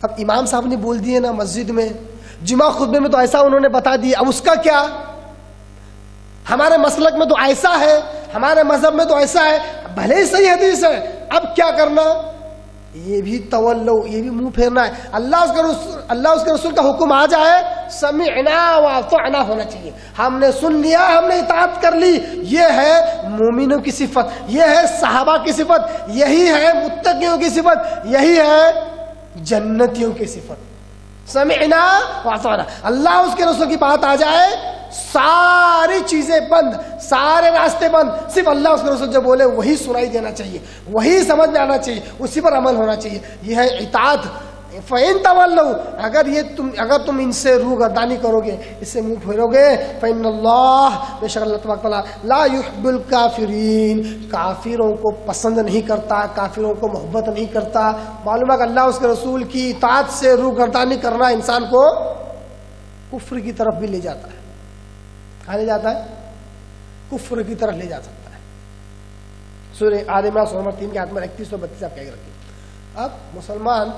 اب امام صاحب نے بول دیے نا مسجد میں، جمعہ خطبے میں تو ایسا انہوں نے بتا دیا، اب اس کا کیا؟ ہمارے مسلک میں تو ایسا ہے، ہمارے مذہب میں تو ایسا ہے، بھلے ہی صحیح حدیث ہے، اب کیا کرنا؟ یہ بھی تولو، یہ بھی منہ پھیرنا ہے. اللہ اس کے رسول کا حکم آ جائے، سمعنا واطعنا ہونا چاہیے، ہم نے سن لیا، ہم نے اطاعت کر لی. یہ ہے مومنوں کی صفت، یہ ہے صحابہ کی صفت، یہی ہے متقیوں کی صفت، یہی ہے جنتیوں کی صفت. سمعنا واطعنا، اللہ اس کے رسول کی بات آ جائے، ساری چیزیں بند، سارے راستے بند، صرف اللہ اس کے رسول جو بولے وہی سنائی دینا چاہیے، وہی سمجھ میں آنا چاہیے، اسی پر عمل ہونا چاہیے. یہ ہے اطاعت. فَإِن تَوَلَّوْا، اگر تم ان سے روح گردانی کرو گے، اس سے منہ پھیرو گے، فَإِنَّ اللَّهَ، بے شک اللہ تبارک و تعالیٰ، لَا يُحِبُّ الْكَافِرِينَ، کافروں کو پسند نہیں کرتا، کافروں کو محبت نہیں کرتا. معلوم ہے کہ اللہ اس کے رسول کی اطاعت سے روح گردانی کرنا انسان کو کفر کی طرف بھی لے جاتا ہے. کہاں لے جاتا ہے؟ کفر کی طرف لے جا سکتا ہے. سورہ آل عمران سورہ نمبر 3 کے آیت نمبر 31 اور 32 آپ کہہ رکھیں. اب مسلمان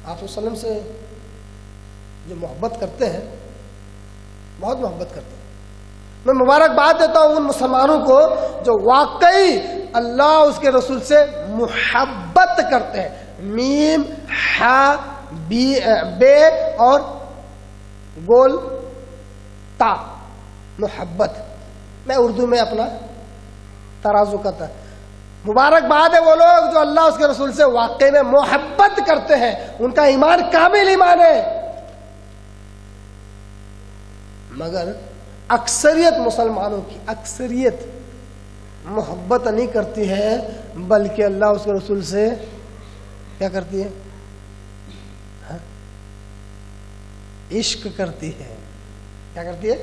آپ وسلم سے جو محبت کرتے ہیں، بہت محبت کرتے ہیں، میں مبارکباد دیتا ہوں ان مسلمانوں کو جو واقعی اللہ اس کے رسول سے محبت کرتے ہیں. میم ہا بے اور گول تا، محبت. میں اردو میں اپنا ترازو کرتا ہے. مبارکباد ہے وہ لوگ جو اللہ اس کے رسول سے واقعی میں محبت کرتے ہیں، ان کا ایمان کامل ایمان ہے. مگر اکثریت مسلمانوں کی اکثریت محبت نہیں کرتی ہے، بلکہ اللہ اس کے رسول سے کیا کرتی ہے؟ عشق کرتی ہے. کیا کرتی ہے؟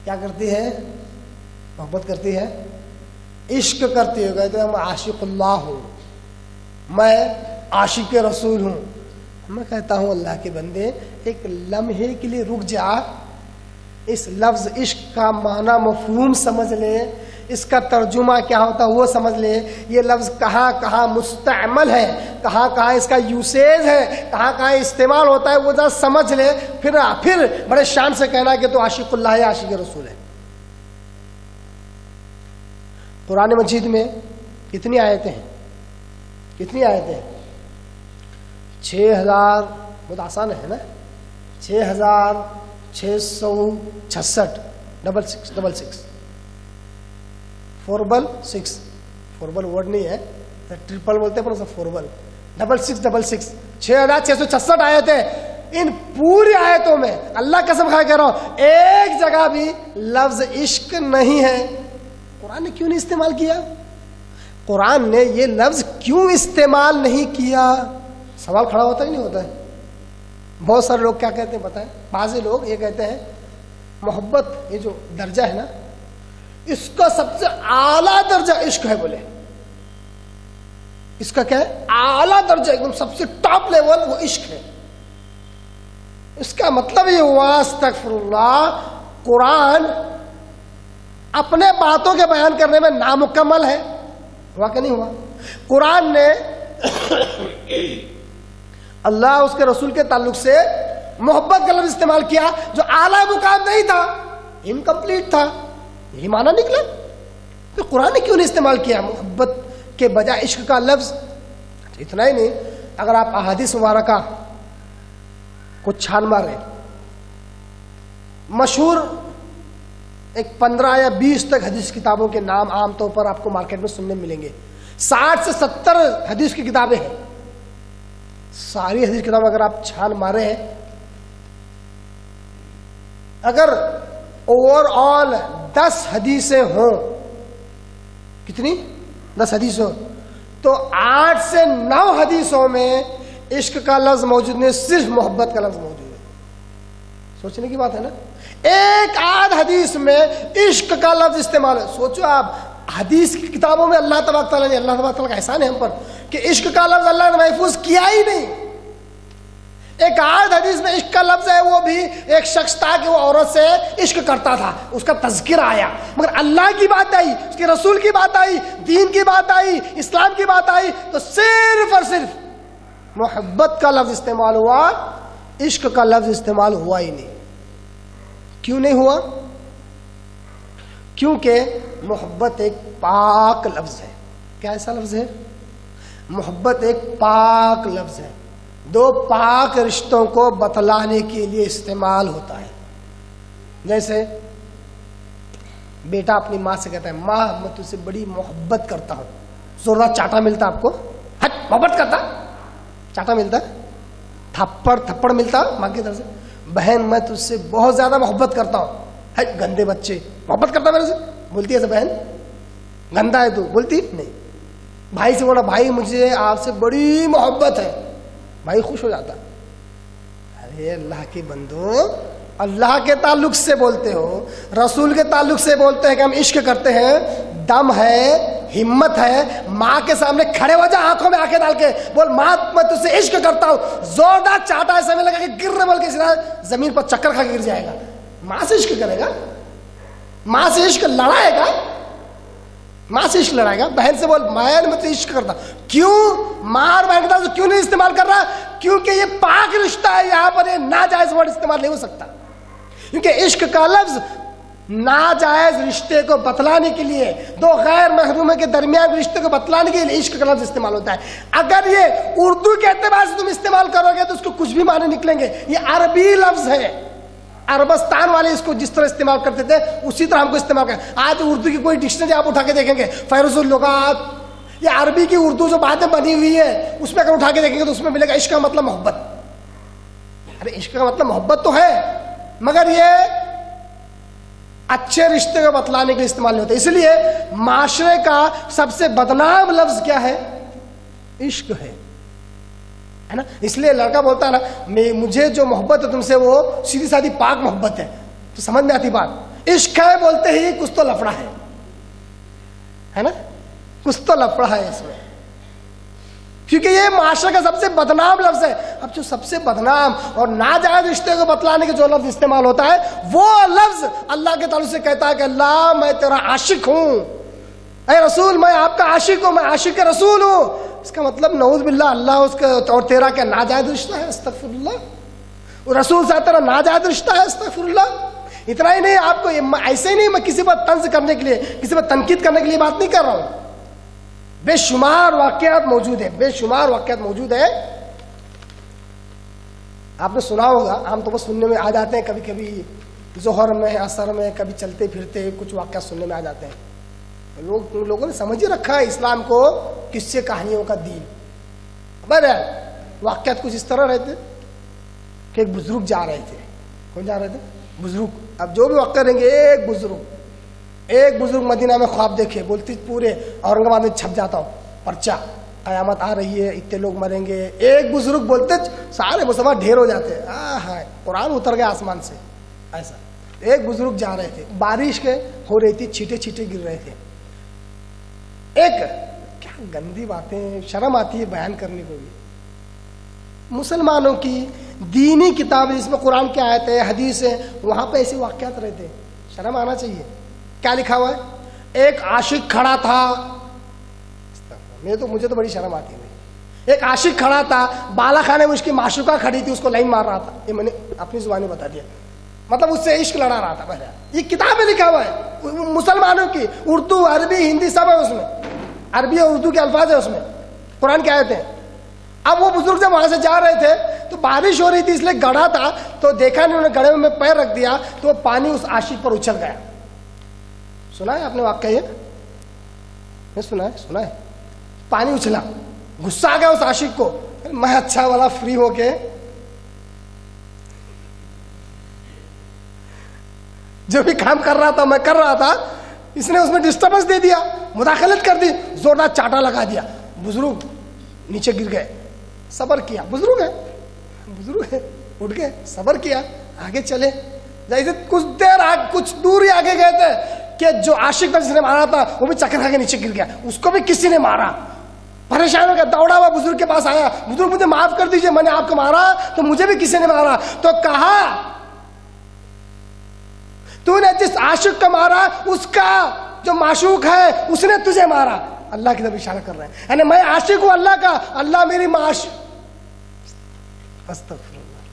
کیا کرتی ہے؟ محبت کرتی ہے، عشق کرتی ہے. کہتے ہیں میں عاشق اللہ ہوں، میں عاشق رسول ہوں. میں کہتا ہوں اللہ کے بندے، ایک لمحے کے لیے رک جا، اس لفظ عشق کا معنی مفہوم سمجھ لے، اس کا ترجمہ کیا ہوتا ہے وہ سمجھ لے. یہ لفظ کہاں کہاں مستعمل ہے، کہاں کہاں اس کا یوسیج ہے، کہاں کہاں استعمال ہوتا ہے، وہ ذرا سمجھ لے. پھر بڑے شان سے کہنا کہ تو عاشق اللہ ہے، عاشق رسول ہے. قرآن مجید میں کتنی آیتیں ہیں؟ کتنی آیتیں ہیں؟ 6000. بہت آسان ہے نا، 6666 6666 فوربل 6. فوربل ورڈ نہیں ہے، ٹرپل بولتے ہیں پر فوربل 6666 6666 آیتیں. ان پوری آیتوں میں اللہ قسم کھا کہہ رہا ہوں ایک جگہ بھی لفظ عشق نہیں ہے. قرآن نے کیوں نہیں استعمال کیا؟ قرآن نے یہ لفظ کیوں استعمال نہیں کیا؟ سوال کھڑا ہوتا ہی نہیں ہوتا ہے. بہت سارے لوگ کیا کہتے ہیں بتائیں؟ بعض لوگ یہ کہتے ہیں محبت یہ جو درجہ ہے نا، اس کا سب سے اعلیٰ درجہ عشق ہے. بولے اس کا کیا ہے؟ اعلیٰ درجہ، ایک دم سب سے ٹاپ لیول وہ عشق ہے. اس کا مطلب یہ ہوا استغفر اللہ، قرآن اپنے باتوں کے بیان کرنے میں نامکمل ہے. ہوا کہ نہیں ہوا؟ قرآن نے اللہ اس کے رسول کے تعلق سے محبت کا لفظ استعمال کیا جو اعلیٰ مقام نہیں تھا، انکمپلیٹ تھا. یہی معنی نکلا. پھر قرآن نے کیوں نہیں استعمال کیا محبت کے بجائے عشق کا لفظ؟ اتنا ہی نہیں، اگر آپ احادیث مبارکہ کو چھان مارے، مشہور ایک 15 یا 20 تک حدیث کتابوں کے نام عام طور پر آپ کو مارکیٹ میں سننے ملیں گے. 60 سے 70 حدیث کی کتابیں ہیں. ساری حدیث کتابیں اگر آپ چھان مارے ہیں اگر اوور آل 10 حدیثیں ہوں، کتنی 10 حدیثیں ہوں، تو 8 سے 9 حدیثوں میں عشق کا لفظ موجود نہیں، صرف محبت کا لفظ موجود ہے. سوچنے کی بات ہے نا. ایک آدھ حدیث میں عشق کا لفظ استعمال ہے. سوچو آپ، حدیث کی کتابوں میں اللہ تبارک تعالیٰ نے، اللہ تبارک تعالیٰ کا احسان ہے ہم پر کہ عشق کا لفظ اللہ نے محفوظ کیا ہی نہیں. ایک آدھ حدیث میں عشق کا لفظ ہے، وہ بھی ایک شخص تھا کہ وہ عورت سے عشق کرتا تھا، اس کا تذکرہ آیا. مگر اللہ کی بات آئی، اس کے رسول کی بات آئی، دین کی بات آئی، اسلام کی بات آئی، تو صرف اور صرف محبت کا لفظ استعمال ہوا، عشق کا لفظ استعمال ہوا ہی نہیں. کیوں نہیں ہوا؟ کیونکہ محبت ایک پاک لفظ ہے. کیا ایسا لفظ ہے؟ محبت ایک پاک لفظ ہے، دو پاک رشتوں کو بتلانے کے لیے استعمال ہوتا ہے. جیسے بیٹا اپنی ماں سے کہتا ہے، ماں میں تجھ سے بڑی محبت کرتا ہوں. زوردار چاٹا ملتا آپ کو؟ محبت کرتا، چاٹا ملتا، تھپڑ ملتا ماں کی طرف سے. بہن میں تجھ سے بہت زیادہ محبت کرتا ہوں. گندے بچے، محبت کرتا میرے سے، بولتی ہے بہن گندا ہے تو؟ بولتی نہیں. بھائی سے بولا، بھائی مجھے آپ سے بڑی محبت ہے. بھائی خوش ہو جاتا. ارے اللہ کے بندو، اللہ کے تعلق سے بولتے ہو، رسول کے تعلق سے بولتے ہیں کہ ہم عشق کرتے ہیں، دم ہے، ہمت ہے، ماں کے سامنے کھڑے ہو جا، آنکھوں میں آنکھیں ڈال کے بول، ماں میں تجھ سے عشق کرتا ہوں. زوردار چاٹا ایسا میں لگا کہ گر بول کے زمین پر چکر کھا کے گر جائے گا. ماں سے عشق کرے گا؟ ماں سے عشق لڑائے گا؟ ماں سے عشق لڑائے گا؟ بہن سے بول، میں تجھے عشق کرتا. کیوں ماں اور بہن کا کیوں نہیں استعمال کر رہا؟ کیونکہ یہ پاک رشتہ ہے، یہاں پر یہ ناجائز ورڈ استعمال نہیں ہو سکتا. کیونکہ عشق کا لفظ ناجائز رشتے کو بتلانے کے لیے، دو غیر محروموں کے درمیان رشتے کو بتلانے کے لیے عشق کا لفظ استعمال ہوتا ہے. اگر یہ اردو کے اعتبار سے تم استعمال کرو گے تو اس کو کچھ بھی معنی نکلیں گے. یہ عربی لفظ ہے، عربستان والے اس کو جس طرح استعمال کرتے تھے اسی طرح ہم کو استعمال کریں. آج اردو کی کوئی ڈکشنری آپ اٹھا کے دیکھیں گے، فہرست اللغات، یہ عربی کی اردو جو باتیں بنی ہوئی ہے اس میں اگر اٹھا کے دیکھیں گے تو اس میں ملے گا عشق کا مطلب محبت. ارے عشق کا مطلب محبت تو ہے، مگر یہ اچھے رشتے کو بتلانے کے لیے استعمال نہیں ہوتا. اس لیے معاشرے کا سب سے بدنام لفظ کیا ہے؟ عشق ہے نا. اس لیے لڑکا بولتا ہے نا، مجھے جو محبت ہے تم سے وہ سیدھی سادھی پاک محبت ہے، تو سمجھ میں آتی بات. عشق ہے بولتے ہی کچھ تو لفڑا ہے نا، کچھ تو لفڑا ہے اس میں، کیونکہ یہ معاشرے کا سب سے بدنام لفظ ہے. اب جو سب سے بدنام اور ناجائز رشتے کو بتلانے کے جو لفظ استعمال ہوتا ہے وہ لفظ اللہ کے تعلق سے کہتا ہے کہ اللہ میں تیرا عاشق ہوں، اے رسول میں آپ کا عاشق ہوں، میں عاشق رسول ہوں. اس کا مطلب نعوذ باللہ اللہ اس کا اور تیرا کیا ناجائز رشتہ ہے؟ استغفر اللہ. رسول صاحب تیرا ناجائز رشتہ ہے؟ استغفر اللہ. اتنا ہی نہیں، آپ کو ایسے ہی نہیں، میں کسی پر طنز کرنے کے لیے، کسی پر تنقید کرنے کے لیے بات نہیں کر رہا ہوں. بے شمار واقعات موجود ہیں، بے شمار واقعات موجود ہیں. آپ نے سنا ہوگا، عام طور پر سننے میں آ جاتے ہیں، کبھی کبھی ظہر میں، عصر میں، کبھی چلتے پھرتے کچھ واقعات سننے میں آ جاتے ہیں. لوگوں نے سمجھ ہی رکھا ہے اسلام کو قصے کہانیوں کا دین. بہرحال واقعات کچھ اس طرح رہتے کہ ایک بزرگ جا رہے تھے. کون جا رہے تھے؟ بزرگ. اب جو بھی واقعہ رہیں گے، ایک بزرگ مدینہ میں خواب دیکھے، بولتی پورے اورنگ آباد میں چھپ جاتا ہوں پرچہ، قیامت آ رہی ہے، اتنے لوگ مریں گے. ایک بزرگ بولتے سارے مسلمان ڈھیر ہو جاتے ہیں، قرآن اتر گیا آسمان سے. ایسا ایک بزرگ جا رہے تھے، بارش کے ہو رہی تھی، چھیٹے چھیٹے گر رہے تھے. ایک کیا گندی باتیں، شرم آتی ہے بیان کرنے کو بھی. مسلمانوں کی دینی کتابیں جس میں قرآن کی آیتیں حدیث ہیں، وہاں پہ ایسے واقعات رہتے ہیں، شرم آنا چاہیے. کیا لکھا ہوا ہے؟ ایک عاشق کھڑا تھا، مجھے تو بڑی شرم آتی ہے. ایک عاشق کھڑا تھا، بالا خانے میں اس کی معشوقہ کھڑی تھی، اس کو لائن مار رہا تھا. یہ میں نے اپنی زبان میں بتا دیا، مطلب اس سے عشق لڑا رہا تھا. پہلے یہ کتاب میں لکھا ہوا ہے مسلمانوں کی، اردو عربی ہندی سب ہے اس میں، عربی اور اردو کے الفاظ ہیں اس میں، قرآن کی آیتیں. اب وہ بزرگ جب وہاں سے جا رہے تھے تو بارش ہو رہی تھی، اس لیے گڑھا تھا، تو دیکھا نہیں انہوں نے، گڑھے میں پیر رکھ دیا تو وہ پانی اس عاشق پر اچھل گیا. سنا ہے آپ نے واقعہ؟ یہ سنا ہے. پانی اچھلا، غصہ آ گیا اس عاشق کو. میں اچھا والا فری ہو کے جو بھی کام کر رہا تھا میں کر رہا تھا, اس نے اس میں ڈسٹربنس دے دیا, مداخلت کر دی, زوردار چاٹا لگا دیا, بزرگ نیچے گر گئے. صبر کیا, بزرگ ہے, اٹھ گئے, صبر کیا, آگے چلے. جیسے کچھ دیر کچھ دور ہی آگے گئے تھے کہ جو عاشق تھا جس نے مارا تھا وہ بھی چکر کھا کے نیچے گر گیا, اس کو بھی کسی نے مارا. پریشان ہو گیا, دوڑا ہوا بزرگ کے پاس آیا, بزرگ مجھے معاف کر دیجئے, میں نے آپ کو مارا تو مجھے بھی کسی نے مارا. تو کہا تو نے جس عاشق کو مارا اس کا جو معشوق ہے اس نے تجھے مارا. اللہ کی طرف اشارہ کر رہے ہیں, یعنی میں عاشق ہوں اللہ کا, اللہ میری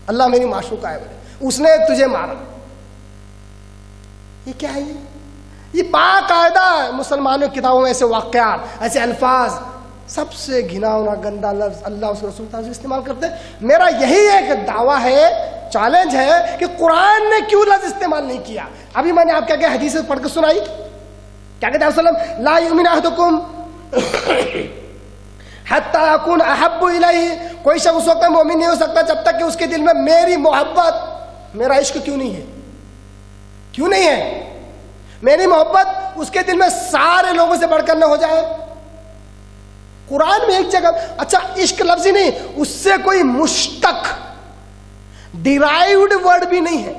اللہ میری معشوقہ ہے, اس نے تجھے مارا. یہ کیا ہے؟ یہ باقاعدہ مسلمانوں کی کتابوں میں ایسے واقعات, ایسے الفاظ, سب سے گھناؤنا گندا لفظ اللہ اس رسول تعالیٰ استعمال کرتے ہیں. میرا یہی ایک دعویٰ ہے, چیلنج ہے کہ قرآن نے کیوں لفظ استعمال نہیں کیا. ابھی میں نے آپ کیا حدیث پڑھ کے سنائی, کیا کہتے ہیں وسلم, لا یؤمن احدکم حتی اکون احب الیہ, کوئی شخص اس وقت مومن نہیں ہو سکتا جب تک کہ اس کے دل میں میری محبت, میرا عشق کیوں نہیں ہے, کیوں نہیں ہے میری محبت اس کے دل میں سارے لوگوں سے بڑھ کر نہ ہو جائے. قرآن میں ایک جگہ, اچھا عشق لفظ ہی نہیں, اس سے کوئی مشتق ڈیرائیوڈ ورڈ بھی نہیں ہے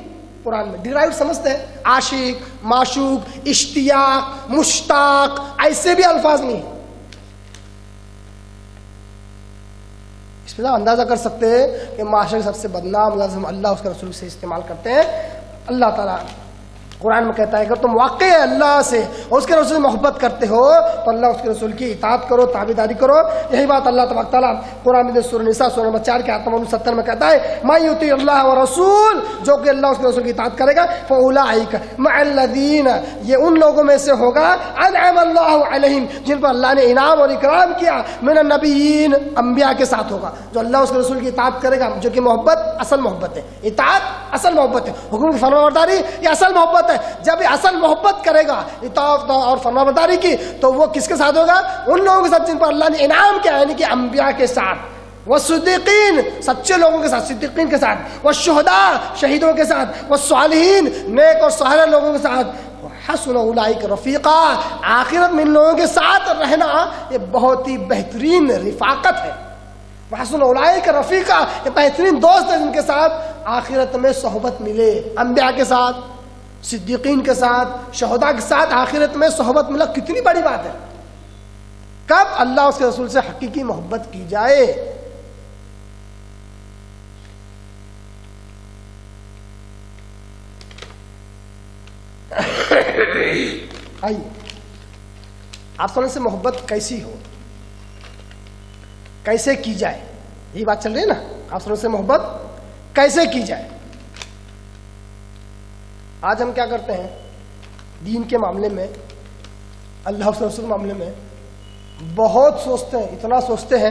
قرآن میں. ڈیرائیوڈ سمجھتے ہیں, عاشق, معشوق, اشتیاق, مشتاق, ایسے بھی الفاظ نہیں ہیں. اس پہ اندازہ کر سکتے ہیں کہ معاشرے سب سے بدنام لفظ ہم اللہ اس کے رسول سے استعمال کرتے ہیں. اللہ تعالیٰ قرآن میں کہتا ہے اگر تم واقعی اللہ سے اور اس کے رسول سے محبت کرتے ہو تو اللہ اس کے رسول کی اطاعت کرو, تابعداری کرو. یہی بات اللہ تبارک تعالیٰ قرآن میں سورہ نساء سورہ نمبر 4 کے آیت نمبر 70 میں کہتا ہے, مَن یُطِیعِ اللَّهَ وَرَسُولَهُ, جو کہ اللہ اس کے رسول کی اطاعت کرے گا, فَأُولَٰئِکَ مَعَ الَّذِينَ, یہ ان لوگوں میں سے ہوگا, أَنْعَمَ اللَّهُ عَلَيْهِمْ, جن پر اللہ نے انعام اور اکرام کیا, مِنَ النَّبِيِّينَ, انبیاء کے ساتھ ہوگا. جو اللہ اس کے رسول کی اطاعت کرے گا, جو کہ محبت اصل محبت ہے, اطاعت اصل محبت ہے, حکم کی فرمانبرداری یہ اصل محبت ہے. جب یہ اصل محبت کرے گا اطاعت اور فرمانبرداری کی, تو وہ کس کے ساتھ ہوگا, ان لوگوں کے ساتھ جن پر اللہ نے انعام کیا, یعنی کہ انبیاء کے ساتھ, والصدیقین, سچے لوگوں کے ساتھ, صدیقین کے ساتھ, والشہداء, شہیدوں کے ساتھ, والصالحین, نیک اور صالح لوگوں کے ساتھ, حسن اولئک رفیقا, آخرت میں ان لوگوں کے ساتھ رہنا یہ بہت ہی بہترین رفاقت ہے. حسن اولئک رفیقا, یہ بہترین دوست ہے جن کے ساتھ آخرت میں صحبت ملے. انبیاء کے ساتھ, صدیقین کے ساتھ, شہداء کے ساتھ آخرت میں صحبت ملا, کتنی بڑی بات ہے. کب اللہ اس کے رسول سے حقیقی محبت کی جائے. آئیے آپ صلی اللہ سے محبت کیسی ہو, کیسے کی جائے, یہی بات چل رہی ہے نا. آپ صلی اللہ سے محبت کیسے کی جائے. آج ہم کیا کرتے ہیں دین کے معاملے میں, اللہ کے رسول کے معاملے میں بہت سوچتے ہیں, اتنا سوچتے ہیں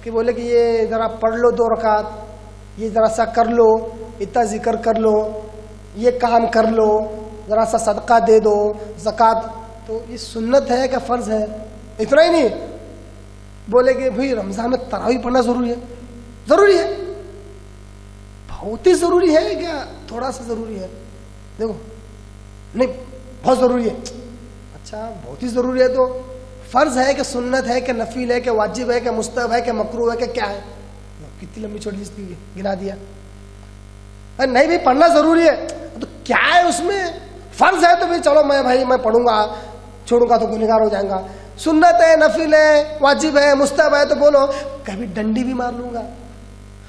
کہ بولے کہ یہ ذرا پڑھ لو 2 رکعت, یہ ذرا سا کر لو, اتنا ذکر کر لو, یہ کام کر لو, ذرا سا صدقہ دے دو, زکوٰۃ. تو یہ سنت ہے کہ فرض ہے. اتنا ہی نہیں, بولے کہ بھئی رمضان میں تراویح پڑھنا ضروری ہے. ضروری ہے, بہت ہی ضروری ہے کیا تھوڑا سا ضروری ہے؟ دیکھو نہیں بہت ضروری ہے. اچھا بہت ہی ضروری ہے تو فرض ہے کہ سنت ہے کہ نفل ہے کہ واجب ہے کہ مستحب ہے کہ مکروہ ہے کہ کیا ہے؟ کتنی لمبی چھوٹی لسٹ گنا دیا. نہیں بھائی پڑھنا ضروری ہے تو کیا ہے اس میں, فرض ہے تو پھر چلو میں پڑھوں گا, چھوڑوں گا تو گنہگار ہو جائیں گا. سنت ہے, نفل ہے, واجب ہے, مستحب ہے تو بولو کبھی ڈنڈی بھی مار لوں گا,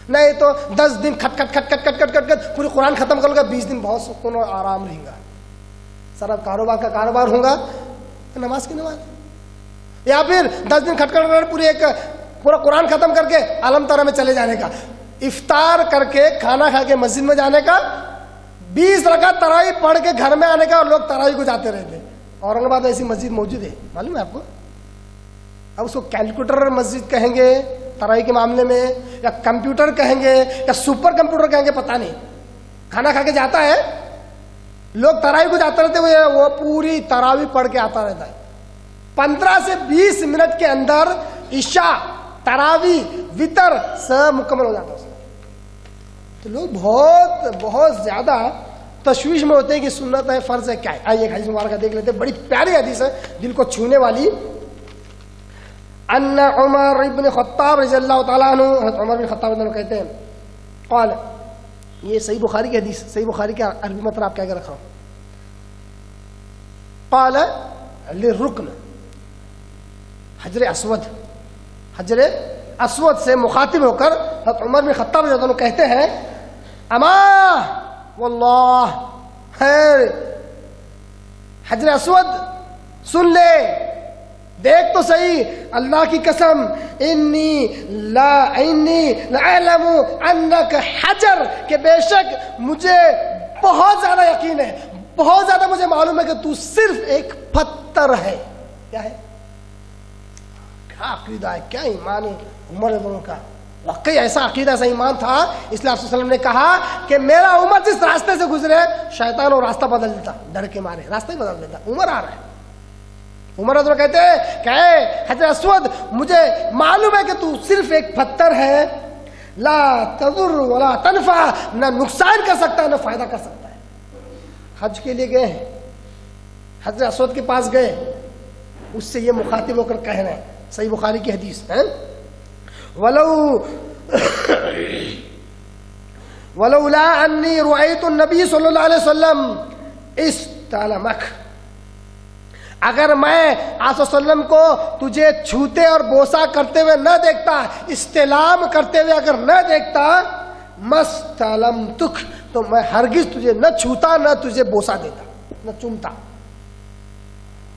نہیں تو 10 دن کھٹ کھٹ کھٹ کھٹ کھٹ کھٹ کھٹ کھٹ پوری قرآن ختم کر لوں گا, 20 دن بہت سکون اور آرام رہیں گا, سارا کاروبار کا کاروبار ہوگا, نماز کی نماز. یا پھر 10 دن کھٹ کھٹ پوری پورا قرآن ختم کر کے عالم طرح میں چلے جانے کا, افطار کر کے کھانا کھا کے مسجد میں جانے کا, 20 رکعت تراویح پڑھ کے گھر میں آنے کا, اور لوگ تراویح کو جاتے رہتے. اورنگ آباد ایسی مسجد موجود ہے, معلوم ہے آپ کو. اب اس کو کیلکولیٹر مسجد کہیں گے تراویح کے معاملے میں, یا کمپیوٹر کہیں گے, یا سپر کمپیوٹر کہیں گے, پتہ نہیں. کھانا کھا کے جاتا ہے, لوگ تراویح کو جاتے رہتے ہوئے, وہ پوری تراویح پڑھ کے آتا رہتا ہے. 15 سے 20 منٹ کے اندر عشاء, تراویح, وتر سب مکمل ہو جاتا ہے. تو لوگ بہت زیادہ تشویش میں ہوتے ہیں کہ سنت ہے فرض ہے کیا ہے. آئیے ایک حدیث مبارکہ دیکھ لیتے ہیں, بڑی پیاری حدیث ہے, دل کو چھونے والی. ان عمر ابن خطاب رضی اللہ تعالیٰ عنہ, حضرت عمر بن خطاب رضی اللہ عنہ کہتے ہیں, قال, یہ صحیح بخاری کی حدیث, صحیح بخاری کا عربی متن آپ کیا کر رکھا ہوں, قال للرکن, حجر اسود, حجر اسود سے مخاطب ہو کر حضرت عمر بن خطاب رضی اللہ عنہ کہتے ہیں, اما واللہ, خیر حجر اسود سن لے, دیکھ تو صحیح, اللہ کی قسم, انی لأعلم انک حجر, کہ بے شک مجھے بہت زیادہ یقین ہے, بہت زیادہ مجھے معلوم ہے کہ تو صرف ایک پتھر ہے. کیا ہے؟ کیا عقیدہ ہے, کیا ایمان ہے عمر رضی اللہ عنہ کا. واقعی ایسا عقیدہ, ایسا ایمان تھا, اس لیے آپ صلی اللہ علیہ وسلم نے کہا کہ میرا امت جس راستے سے گزرے شیطان وہ راستہ بدل دیتا, ڈر کے مارے راستہ ہی بدل دیتا. عمر آ رہا ہے, عمر رضی اللہ عنہ کہتے ہیں کہ اے حجر اسود, مجھے معلوم ہے کہ تو صرف ایک پتھر ہے, لا تضر ولا تنفع, نہ نقصان کر سکتا ہے نہ فائدہ کر سکتا ہے. حج کے لیے گئے ہیں, حجر اسود کے پاس گئے, اس سے یہ مخاطب ہو کر کہہ رہے ہیں, صحیح بخاری کی حدیث ہے, ولولا انی رأیت النبی صلی اللہ علیہ وسلم استلمک, اگر میں آپ صلی اللہ علیہ وسلم کو تجھے چھوتے اور بوسا کرتے ہوئے نہ دیکھتا, استلام کرتے ہوئے اگر نہ دیکھتا, مستلمتک, تو میں ہرگز تجھے نہ چھوتا نہ تجھے بوسا دیتا نہ چومتا.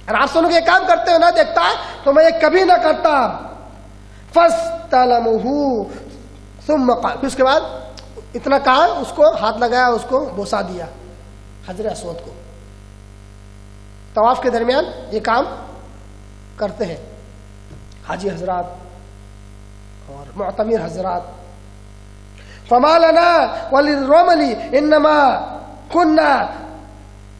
اگر آپ سنو کہ یہ کام کرتے ہوئے نہ دیکھتا تو میں یہ کبھی نہ کرتا. فاستلمہ, ثم قال, پھر اس کے بعد اتنا کہا, اس کو ہاتھ لگایا, اس کو بوسا دیا حجر اسود کو. طواف کے درمیان یہ کام کرتے ہیں حاجی حضرات اور معتمر حضرات. فما لنا وللرمل انما كنا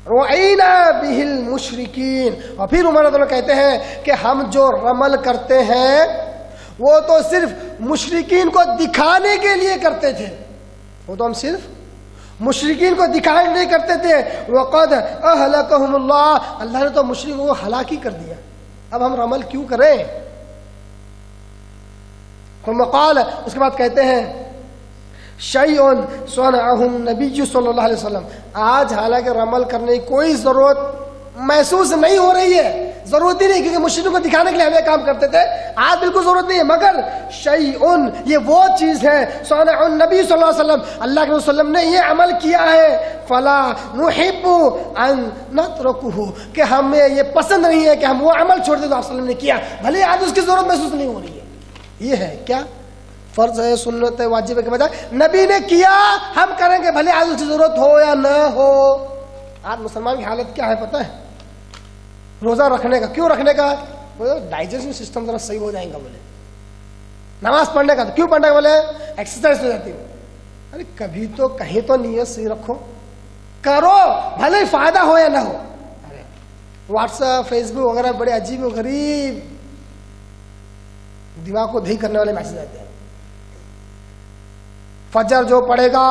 رعینا به المشرکین. اور پھر عمر رضی اللہ عنہ کہتے ہیں کہ ہم جو رمل کرتے ہیں وہ تو صرف مشرکین کو دکھانے کے لیے کرتے تھے, وہ تو ہم صرف مشرکین کو دکھانے نہیں کرتے تھے. وقد اہلکہم اللہ, اللہ نے تو مشرکوں کو ہلاک ہی کر دیا, اب ہم رمل کیوں کریں. ثم قال, اس کے بعد کہتے ہیں, شیء صنعہ النبی صلی اللہ علیہ وسلم, آج حالانکہ رمل کرنے کی کوئی ضرورت محسوس نہیں ہو رہی ہے, ضرورت ہی نہیں, کیونکہ مشرکوں کو دکھانے کے لیے ہم یہ کام کرتے تھے, آج بالکل ضرورت نہیں ہے. مگر شیء, یہ وہ چیز ہے, صنع النبی صلی اللہ علیہ وسلم, اللہ کے وسلم نے یہ عمل کیا ہے, فلا نحب ان نترکہ, کہ ہمیں یہ پسند نہیں ہے کہ ہم وہ عمل چھوڑ دیں جو آپ صلی اللہ علیہ وسلم نے کیا, بھلے آج اس کی ضرورت محسوس نہیں ہو رہی ہے. یہ ہے کیا فرض ہے, سنت ہے, واجب ہے, کے بجائے نبی نے کیا ہم کریں گے, بھلے آج اس کی ضرورت ہو یا نہ ہو. آج مسلمان کی حالت کیا ہے پتہ ہے, روزہ رکھنے کا, کیوں رکھنے کا, ڈائجیشن سسٹم ذرا صحیح ہو جائے گا, بولے نماز پڑھنے کا, کیوں پڑھنے کا, بولے ایکسرسائز ہو جاتی ہے. ارے کبھی تو کہیں تو نیت صحیح رکھو, کرو بھلے فائدہ ہو یا نہ ہو. ارے واٹس ایپ فیس بک وغیرہ بڑے عجیب و غریب دماغ کو دہی کرنے والے میسج آتے ہیں. فجر جو پڑھے گا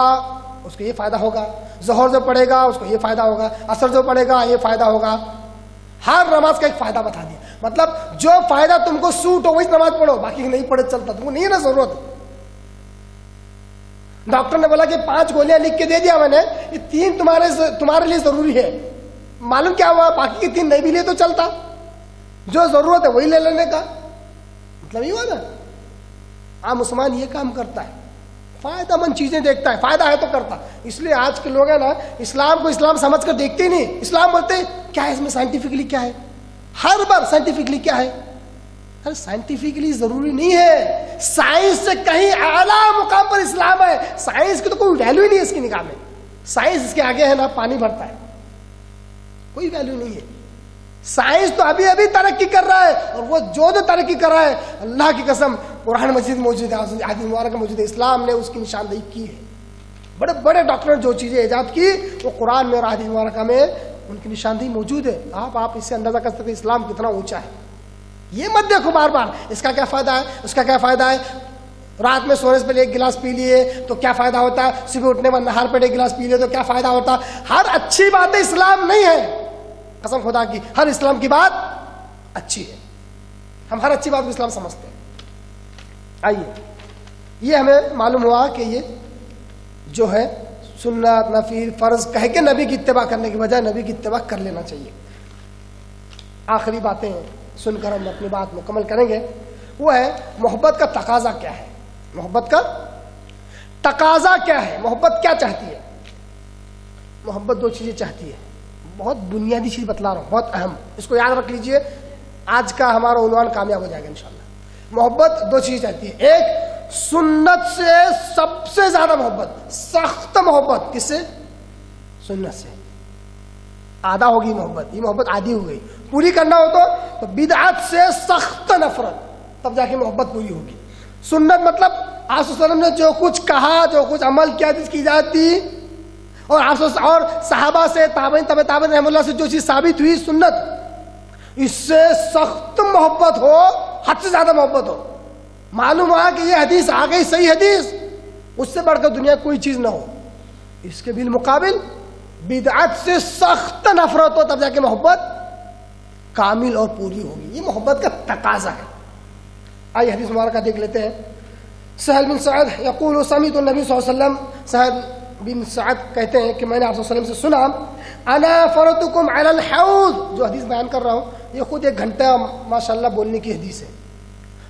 اس کو یہ فائدہ ہوگا, ظہر جو پڑھے گا اس کو یہ فائدہ ہوگا, عصر جو پڑھے گا یہ فائدہ ہوگا. ہر نماز کا ایک فائدہ بتا دیا, مطلب جو فائدہ تم کو سوٹ ہو وہی نماز پڑھو, باقی نہیں پڑھے چلتا, تم کو نہیں ہے نا ضرورت. ڈاکٹر نے بولا کہ 5 گولیاں لکھ کے دے دیا میں نے, یہ 3 تمہارے لیے ضروری ہے, معلوم کیا ہوا, باقی کی 3 نہیں بھی لیے تو چلتا, جو ضرورت ہے وہی لے لینے کا مطلب یہ ہوا نا. عام مسلمان یہ کام کرتا ہے, فائدہ مند چیزیں دیکھتا ہے, فائدہ ہے تو کرتا. اس لیے آج کے لوگ ہیں نا, اسلام کو اسلام سمجھ کر دیکھتے ہی نہیں. اسلام بولتے کیا ہے اس میں سائنٹیفکلی کیا ہے, ہر بار سائنٹیفکلی کیا ہے. ارے سائنٹیفکلی ضروری نہیں ہے, سائنس سے کہیں اعلیٰ مقام پر اسلام ہے. سائنس کی تو کوئی ویلیو ہی نہیں ہے اس کی نگاہ میں. سائنس اس کے آگے ہے نا پانی بھرتا ہے, کوئی ویلیو نہیں ہے. سائنس تو ابھی ابھی ترقی کر رہا ہے, اور وہ جو ترقی کر رہا ہے اللہ کی قسم قرآن مجید موجود ہے, حدیث مبارکہ موجود ہے, اسلام نے اس کی نشاندہی کی ہے. بڑے بڑے ڈاکٹر نے جو چیزیں ایجاد کی وہ قرآن میں اور حدیث مبارکہ میں ان کی نشاندہی موجود ہے. آپ اس سے اندازہ کر سکتے ہیں اسلام کتنا اونچا ہے. یہ مت دیکھو بار بار اس کا کیا فائدہ ہے, اس کا کیا فائدہ ہے. رات میں سونے سے پہلے 1 گلاس پی لیے تو کیا فائدہ ہوتا ہے, صبح اٹھنے بعد نہار پہ 1 گلاس پی لیے تو کیا فائدہ ہوتا ہے. ہر اچھی بات اسلام نہیں ہے, قسم خدا کی ہر اسلام کی بات اچھی ہے, ہم ہر اچھی بات کو اسلام سمجھتے ہیں. آئیے, یہ ہمیں معلوم ہوا کہ یہ جو ہے سنت, نفل, فرض کہہ کے نبی کی اتباع کرنے کی بجائے نبی کی اتباع کر لینا چاہیے. آخری باتیں سن کر ہم اپنی بات مکمل کریں گے, وہ ہے محبت کا تقاضا کیا ہے. محبت کا تقاضا کیا ہے, محبت کیا چاہتی ہے. محبت 2 چیزیں چاہتی ہے, بہت بنیادی چیز بتلا رہا ہوں, بہت اہم, اس کو یاد رکھ لیجئے, آج کا ہمارا عنوان کامیاب ہو جائے گا انشاءاللہ. محبت 2 چیزیں چاہتی ہے, ایک سنت سے سب سے زیادہ محبت, سخت محبت کس سے, سنت سے. آدھا ہوگی محبت, یہ محبت آدھی ہو گئی, پوری کرنا ہو تو بدعت سے سخت نفرت, تب جا کے محبت پوری ہوگی. سنت مطلب آپ صلی اللہ علیہ وسلم نے جو کچھ کہا, جو کچھ عمل کیا جس کی اجازت دی, اور صحابہ سے تابعین تبع تابعین رحمہ اللہ سے جو چیز ثابت ہوئی سنت, اس سے سخت محبت ہو, حد سے زیادہ محبت ہو. معلوم ہوا کہ یہ حدیث آ گئی صحیح حدیث, اس سے بڑھ کر دنیا کوئی چیز نہ ہو. اس کے بالمقابل بدعت سے سخت نفرت ہو, تب جا کے محبت کامل اور پوری ہوگی. یہ محبت کا تقاضا ہے. آئیے حدیث مبارکہ دیکھ لیتے ہیں. سہل بن سعد یقول سمعت النبی صلی اللہ علیہ وسلم, سہل بن سعد کہتے ہیں کہ میں نے آپ صلی اللہ علیہ وسلم سے سنا, انا فرتکم علی الحوض, جو حدیث بیان کر رہا ہوں یہ خود 1 گھنٹہ ماشاءاللہ بولنے کی حدیث ہے.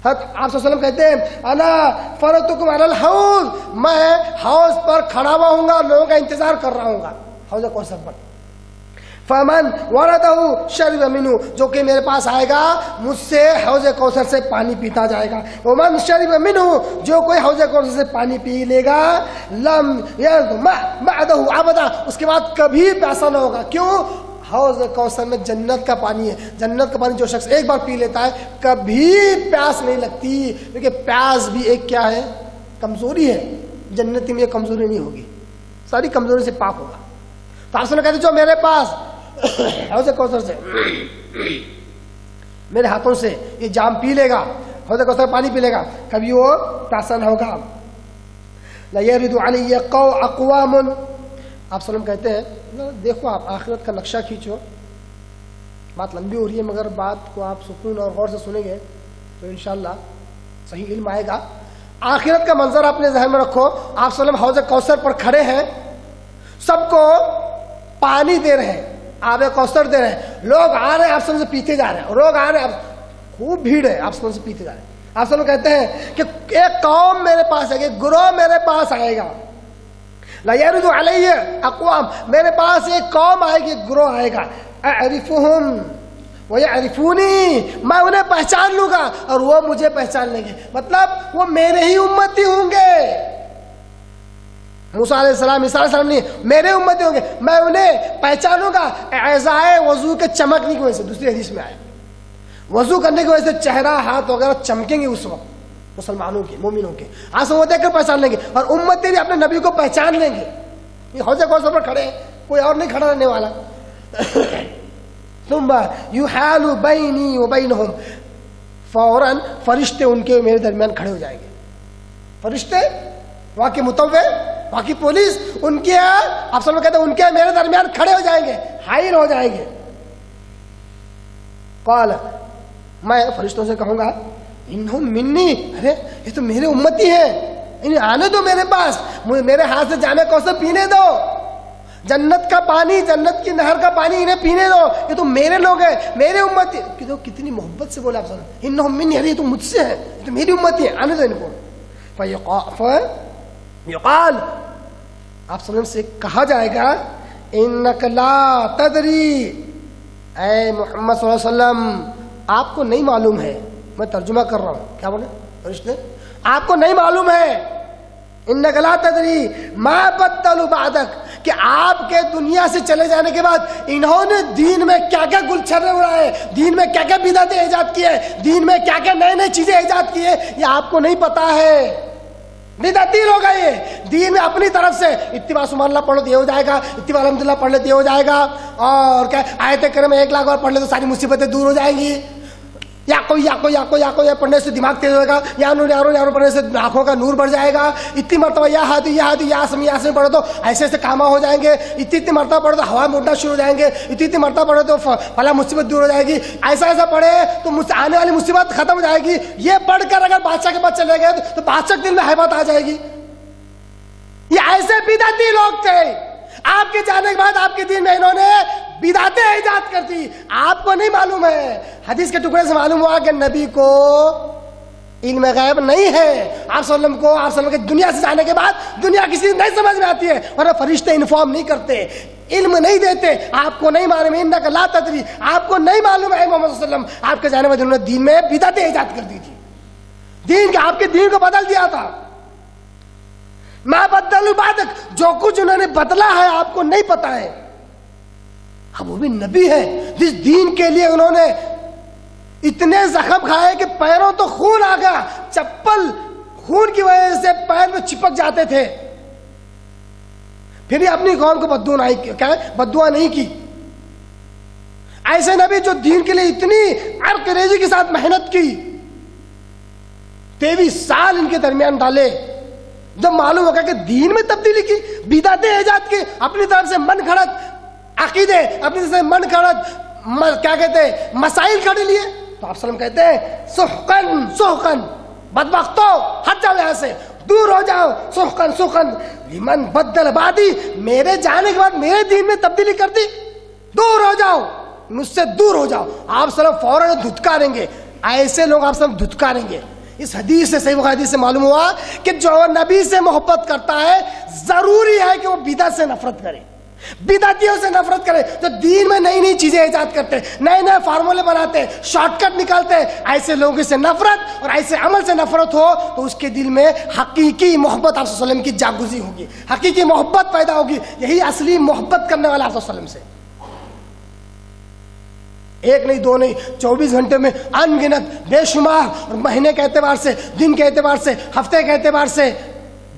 آپ صلی اللہ علیہ وسلم کہتے ہیں انا فرتکم علی الحوض, میں حوض پر کھڑا ہوا ہوں گا, لوگوں کا انتظار کر رہا ہوں گا حوض کوثر پر. فمن وردہ شرب منہ, جو کہ میرے پاس آئے گا مجھ سے حوض کوثر سے پانی پیتا جائے گا. ومن شرب منہ, جو کوئی حوض کوثر سے پانی پی لے گا, لم یظمأ بعدہ ابدا, اس کے بعد کبھی پیاسا نہ ہوگا. کیوں؟ حوض کوثر میں جنت کا پانی ہے. جنت کا پانی جو شخص ایک بار پی لیتا ہے کبھی پیاس نہیں لگتی, کیونکہ پیاس بھی ایک کیا ہے, کمزوری ہے. جنتی میں یہ کمزوری نہیں ہوگی, ساری کمزوری سے پاک ہوگا. تو آپ نے کہتے جو میرے پاس حوض کوثر سے میرے ہاتھوں سے یہ جام پی لے گا, حوض کوثر پانی پی لے گا, کبھی وہ پیاسا نہ ہوگا. لا یرد علی اقوام, آپ سلام کہتے ہیں دیکھو آپ آخرت کا نقشہ کھینچو, بات لمبی ہو رہی ہے مگر بات کو آپ سکون اور غور سے سنیں گے تو انشاءاللہ صحیح علم آئے گا. آخرت کا منظر اپنے ذہن میں رکھو. آپ سلام حوض کوثر پر کھڑے ہیں, سب کو پانی دے رہے ہیں, آب کوثر دے رہے ہیں, لوگ آ رہے ہیں آپ سے پیتے جا رہے ہیں, لوگ آ رہے ہیں, خوب بھیڑ ہے, آپ سے پیتے جا رہے ہیں. آپ سب کہتے ہیں کہ ایک قوم میرے پاس آئے گی, گروہ میرے پاس آئے گا. لا یرد علی اقوام, میرے پاس ایک قوم آئے گی, گروہ آئے گا. اعرفہم ویعرفونی, میں انہیں پہچان لوں گا اور وہ مجھے پہچان لیں گے. مطلب وہ میرے ہی امتی ہوں گے. موسیٰ علیہ السلام, عیسیٰ علیہ السلام نہیں, میرے امتی ہوں گے, میں انہیں پہچانوں گا اعضائے وضو کے چمکنے کی وجہ سے. دوسری حدیث میں آئے وضو کرنے کی وجہ سے چہرہ ہاتھ وغیرہ چمکیں گے اس وقت مسلمانوں کے, مومنوں کے. آنسو وہ دیکھ کر پہچان لیں گے, اور امتی بھی اپنے نبی کو پہچان لیں گے. یہ حوض کوثر پر کھڑے ہیں, کوئی اور نہیں کھڑا رہنے والا. ثم یحال بینی وبینہم, فوراً فرشتے ان کے میرے درمیان کھڑے ہو جائیں گے. فرشتے وہاں کے متوع, وہاں کی پولیس ان کے, آپ سب لوگ کہتے ہیں ان کے میرے درمیان کھڑے ہو جائیں گے, حائر ہو جائیں گے. قال, میں فرشتوں سے کہوں گا انہم منی, ارے یہ تو میرے امتی ہیں, انہیں آنے دو میرے پاس, میرے ہاتھ سے جامع کوثر پینے دو, جنت کا پانی, جنت کی نہر کا پانی انہیں پینے دو, یہ تو میرے لوگ ہیں, میرے امتی. کتنی محبت سے بولے آپ سب, انہم منی, ارے یہ تو مجھ سے ہے, یہ تو میری امتی ہے, آنے دو ان کو. یقال, آپ سلام سے کہا جائے گا انک لا تدری, اے محمد صلی اللہ علیہ وسلم آپ کو نہیں معلوم ہے. میں ترجمہ کر رہا ہوں, کیا بولے فرشتے, آپ کو نہیں معلوم ہے, انک لا تدری ما بدلوا بعدک, کہ آپ کے دنیا سے چلے جانے کے بعد انہوں نے دین میں کیا کیا گل چھرے اڑائے, دین میں کیا کیا بدعتیں ایجاد کیے, دین میں کیا کیا نئے نئے چیزیں ایجاد کیے, یہ آپ کو نہیں پتا ہے. بدعتی لوگ ہیں یہ, دین میں اپنی طرف سے اتباع سبحان اللہ پڑھ لو تو یہ ہو جائے گا, اتباع الحمدللہ پڑھ لے تو یہ ہو جائے گا, اور کیا آیت کریمہ 1 لاکھ اور پڑھ لے تو ساری مصیبتیں دور ہو جائیں گی. یا کوئی پڑھنے سے دماغ تیز ہوگا، یا نور پڑھنے سے آنکھوں کا نور بڑھ جائے گا، اتنی مرتبہ یا ہاتھی یا سمی پڑھو تو ایسے ایسے کام ہو جائیں گے، اتنی مرتبہ پڑھو تو ہوا میں اڑنا شروع ہو جائیں گے، اتنی مرتبہ پڑھو تو فلاں مصیبت دور ہو جائے گی، ایسا پڑھے تو آنے والی مصیبت ختم ہو جائے گی. یہ پڑھ کر اگر بادشاہ کے پاس چلے گئے تو بادشاہ کے دل میں ہیبت آ جائے گی. یہ ایسے بدعتی لوگ تھے. آپ کے جانے کے بعد آپ کے دین میں انہوں نے بدعتیں ایجاد کر دی. آپ کو نہیں معلوم ہے، حدیث کے ٹکڑے سے معلوم ہوا کہ نبی کو علم غیب نہیں ہے. آپ صلی اللہ علیہ وسلم کے دنیا سے جانے کے بعد دنیا کسی نہیں سمجھ میں آتی ہے، ورنہ فرشتے انفارم نہیں کرتے، علم نہیں دیتے. آپ کو نہیں معلوم ہے، انک لا تدری، آپ کو نہیں معلوم ہے محمد صلی اللہ علیہ وسلم آپ کے جانے بعد انہوں نے دین میں بدعتیں ایجاد کر دی تھی. دین کا آپ کے دین کو بدل دیا تھا. ما بدلوا بعدک، جو کچھ انہوں نے بدلا ہے آپ کو نہیں پتا ہے. اب وہ بھی نبی ہے جس دین کے لیے انہوں نے اتنے زخم کھائے کہ پیروں تو خون آ گیا، چپل خون کی وجہ سے پیر میں چپک جاتے تھے، پھر اپنی قوم کو بددعا نہیں کی. ایسے نبی جو دین کے لیے اتنی عرق ریزی کے ساتھ محنت کی، 23 سال ان کے درمیان ڈالے. جب معلوم ہوگا کہ دین میں تبدیلی کی، بدعتیں ایجاد کی، اپنی طرف سے من گھڑت عقیدے، اپنی طرف سے من گھڑت کیا کہتے ہیں مسائل کھڑے لیے، تو آپ وسلم کہتے ہیں سحقن سحقن، بدبختو ہٹ جاؤ یہاں سے، دور ہو جاؤ. سحقن سحقن لمن بدل بعدی، میرے جانے کے بعد میرے دین میں تبدیلی کر دی، دور ہو جاؤ، مجھ سے دور ہو جاؤ. آپ وسلم فوراً دھتکاریں گے. ایسے لوگ آپ وسلم دھتکاریں گے. اس حدیث سے، صحیح حدیث سے معلوم ہوا کہ جو نبی سے محبت کرتا ہے ضروری ہے کہ وہ بدعت سے نفرت کرے، بدعتیوں سے نفرت کرے. جو دین میں نئی نئی چیزیں ایجاد کرتے، نئے نئے فارمولے بناتے، شارٹ کٹ نکالتے، ایسے لوگوں سے نفرت اور ایسے عمل سے نفرت ہو تو اس کے دل میں حقیقی محبت آپ صلی اللہ علیہ وسلم کی جاگزی ہوگی، حقیقی محبت پیدا ہوگی. یہی اصلی محبت کرنے والا آپ صلی اللہ علیہ وسلم سے. ایک نہیں، دو نہیں، 24 گھنٹے میں ان گنت بے شمار، اور مہینے کے اعتبار سے، دن کے اعتبار سے، ہفتے کے اعتبار سے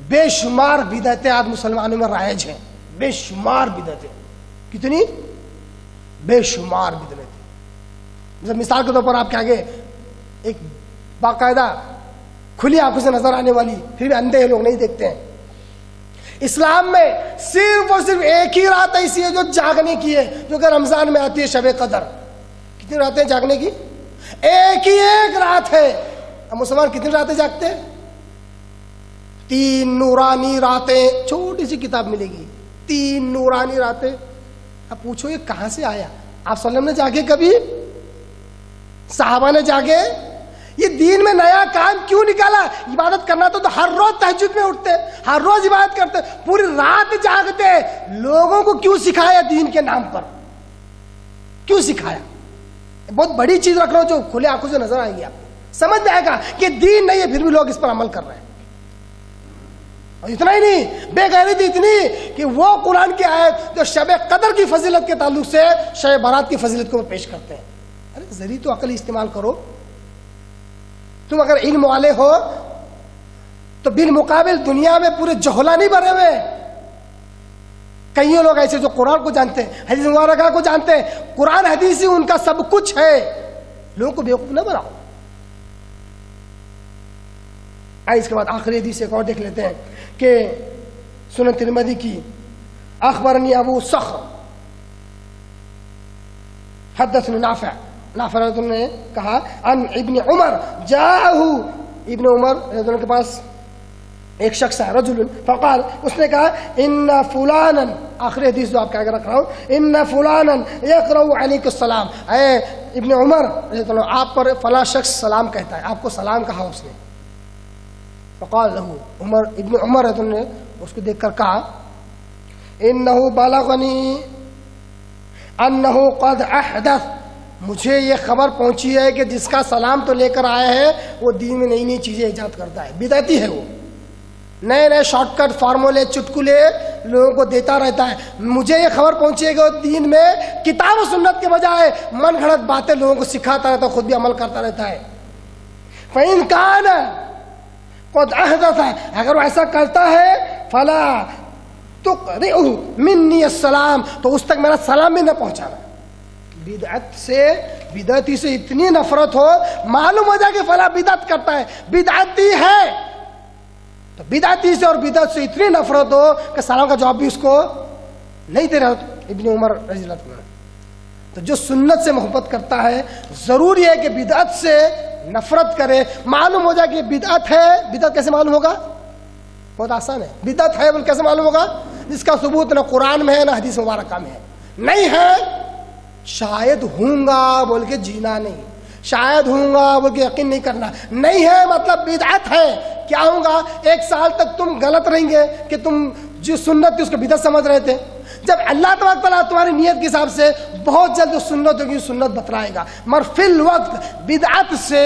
بے شمار بدعتیں آج مسلمانوں میں رائج ہیں. بے شمار بدعتیں، کتنی بے شمار بدعتیں. جب مثال کے طور پر آپ کے آگے ایک باقاعدہ کھلی آنکھوں سے نظر آنے والی، پھر بھی اندھے لوگ نہیں دیکھتے ہیں. اسلام میں صرف اور صرف ایک ہی رات ایسی ہے جو جاگنے کی ہے، جو کہ رمضان میں آتی ہے، شب قدر. کتنی راتیں جاگنے کی؟ ایک ہی ایک رات ہے. اب مسلمان کتنی راتیں جاگتے ہیں؟ 3 نورانی راتیں. چھوٹی سی کتاب ملے گی، 3 نورانی راتیں. اب پوچھو یہ کہاں سے آیا؟ آپ صلی اللہ علیہ وسلم نے جاگے کبھی؟ صحابہ نے جاگے؟ یہ دین میں نیا کام کیوں نکالا؟ عبادت کرنا تو ہر روز تہجد میں اٹھتے، ہر روز عبادت کرتے، پوری رات جاگتے. لوگوں کو کیوں سکھایا دین کے نام پر؟ کیوں سکھایا؟ بہت بڑی چیز رکھ رہا ہوں جو کھلے آنکھوں سے نظر آئے گی، آپ کو سمجھ میں آئے گا کہ دین نہیں ہے، پھر بھی لوگ اس پر عمل کر رہے ہیں. اور اتنا ہی نہیں، بے غیرتی اتنی کہ وہ قرآن کی آیت جو شب قدر کی فضیلت کے تعلق سے شب برات کی فضیلت کو پیش کرتے ہیں. ارے ذری تو عقل استعمال کرو. تم اگر علم والے ہو تو بالمقابل دنیا میں پورے جہلا نہیں بھرے ہوئے. کئی لوگ ایسے جو قرآن کو جانتے ہیں، حدیث مبارکہ کو جانتے ہیں، قرآن حدیث ہی ان کا سب کچھ ہے. لوگوں کو بیوقوف نہ بناؤ. اس کے بعد آخری حدیث ایک اور دیکھ لیتے ہیں کہ سنن ترمذی کی، اخبرنی ابو صخر حدثني نافع نے کہا ان ابن عمر جاءه، ابن عمر رضی اللہ کے پاس ایک شخص ہے، رجل فقال، اس نے کہا ان فلانا، آخری حدیث جو آپ کے آگے رکھ رہا ہوں، ان فلانا یقرأ علیک السلام، اے ابن عمر رضی اللہ عنہ، آپ پر فلاں شخص سلام کہتا ہے، آپ کو سلام کہا اس نے. فقال له عمر، ابن عمر رضی اللہ عنہ نے اس کو دیکھ کر کہا انه بلغنی انه قد احدث، مجھے یہ خبر پہنچی ہے کہ جس کا سلام تو لے کر آیا ہے وہ دین میں نئی نئی چیزیں ایجاد کرتا ہے، بدعتی ہے. وہ نئے نئے شارٹ کٹ فارمولے چٹکلے لوگوں کو دیتا رہتا ہے. مجھے یہ خبر پہنچی ہے کہ وہ دین میں کتاب و سنت کے بجائے من گھڑت باتیں لوگوں کو سکھاتا رہتا ہے، خود بھی عمل کرتا رہتا ہے. فَإِنْ كَانَ قَدْ أَحْدَثَ، اگر وہ ایسا کرتا ہے فَلَا تُقْرِئُهُ مِنِّي السَّلَامَ، تو اس تک میرا سلام بھی نہ پہنچانا. بدعت سے بدعتی سے اتنی نفرت ہو، معلوم ہو جائے کہ فلاں بدعت کرتا ہے، بدعتی ہے، تو بدعتی سے اور بدعت سے اتنی نفرت ہو کہ سلام کا جواب بھی اس کو نہیں دے رہا۔ ابن عمر رضی اللہ عنہ، تو جو سنت سے محبت کرتا ہے ضروری ہے کہ بدعت سے نفرت کرے۔ معلوم ہو جائے کہ بدعت ہے، بدعت کیسے معلوم ہوگا؟ بہت آسان ہے، بدعت ہے بول کیسے معلوم ہوگا؟ جس کا ثبوت نہ قرآن میں ہے نہ حدیث مبارکہ میں ہے۔ نہیں ہے، شاید ہوں گا بول کے جینا نہیں، شاید ہوں گا بول کے یقین نہیں کرنا، نہیں ہے مطلب بدعت ہے۔ کیا ہوں گا؟ 1 سال تک تم غلط رہیں گے کہ تم جو سنت تھی اس کو بدعت سمجھ رہے تھے، جب اللہ تبارک تعالیٰ تمہاری نیت کے حساب سے بہت جلد سنت ہوگی، سنت بتلائے گا، مگر فی الوقت بدعت سے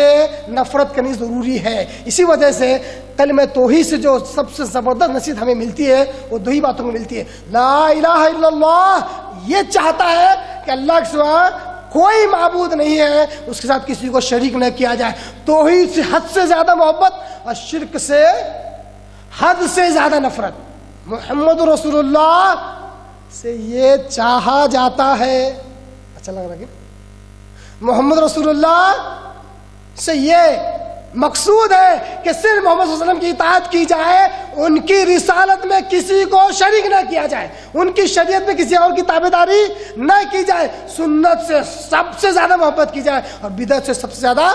نفرت کرنی ضروری ہے۔ اسی وجہ سے کلمہ توحید سے جو سب سے زبردست نصیحت ہمیں ملتی ہے وہ 2 ہی باتوں کو ملتی ہے، لا الہ الا اللہ، یہ چاہتا ہے کہ اللہ کے سوا کوئی معبود نہیں ہے، اس کے ساتھ کسی کو شریک نہ کیا جائے، توحید سے حد سے زیادہ محبت اور شرک سے حد سے زیادہ نفرت۔ محمد رسول اللہ سے یہ چاہا جاتا ہے، اچھا لگ رہا ہے کہ محمد رسول اللہ سے یہ مقصود ہے کہ صرف محمد صلی اللہ علیہ وسلم کی اطاعت کی جائے، ان کی رسالت میں کسی کو شریک نہ کیا جائے، ان کی شریعت میں کسی اور کی تابعداری نہ کی جائے، سنت سے سب سے زیادہ محبت کی جائے اور بدعت سے سب سے زیادہ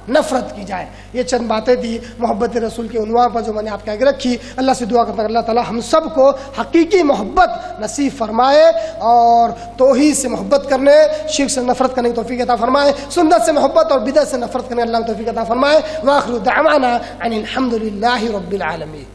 نفرت کی جائے۔ یہ چند باتیں تھی محبت رسول کے عنوان پر جو میں نے آپ کے آگے رکھی۔ اللہ سے دعا کرتا ہوں اللہ تعالیٰ ہم سب کو حقیقی محبت نصیب فرمائے اور توحید سے محبت کرنے، شرک سے نفرت کرنے کی توفیق عطا فرمائے، سنت سے محبت اور بدعت سے نفرت کرنے اللہ توفیق عطا فرمائے۔ وآخر دعوانا ان الحمد للہ رب العالمین۔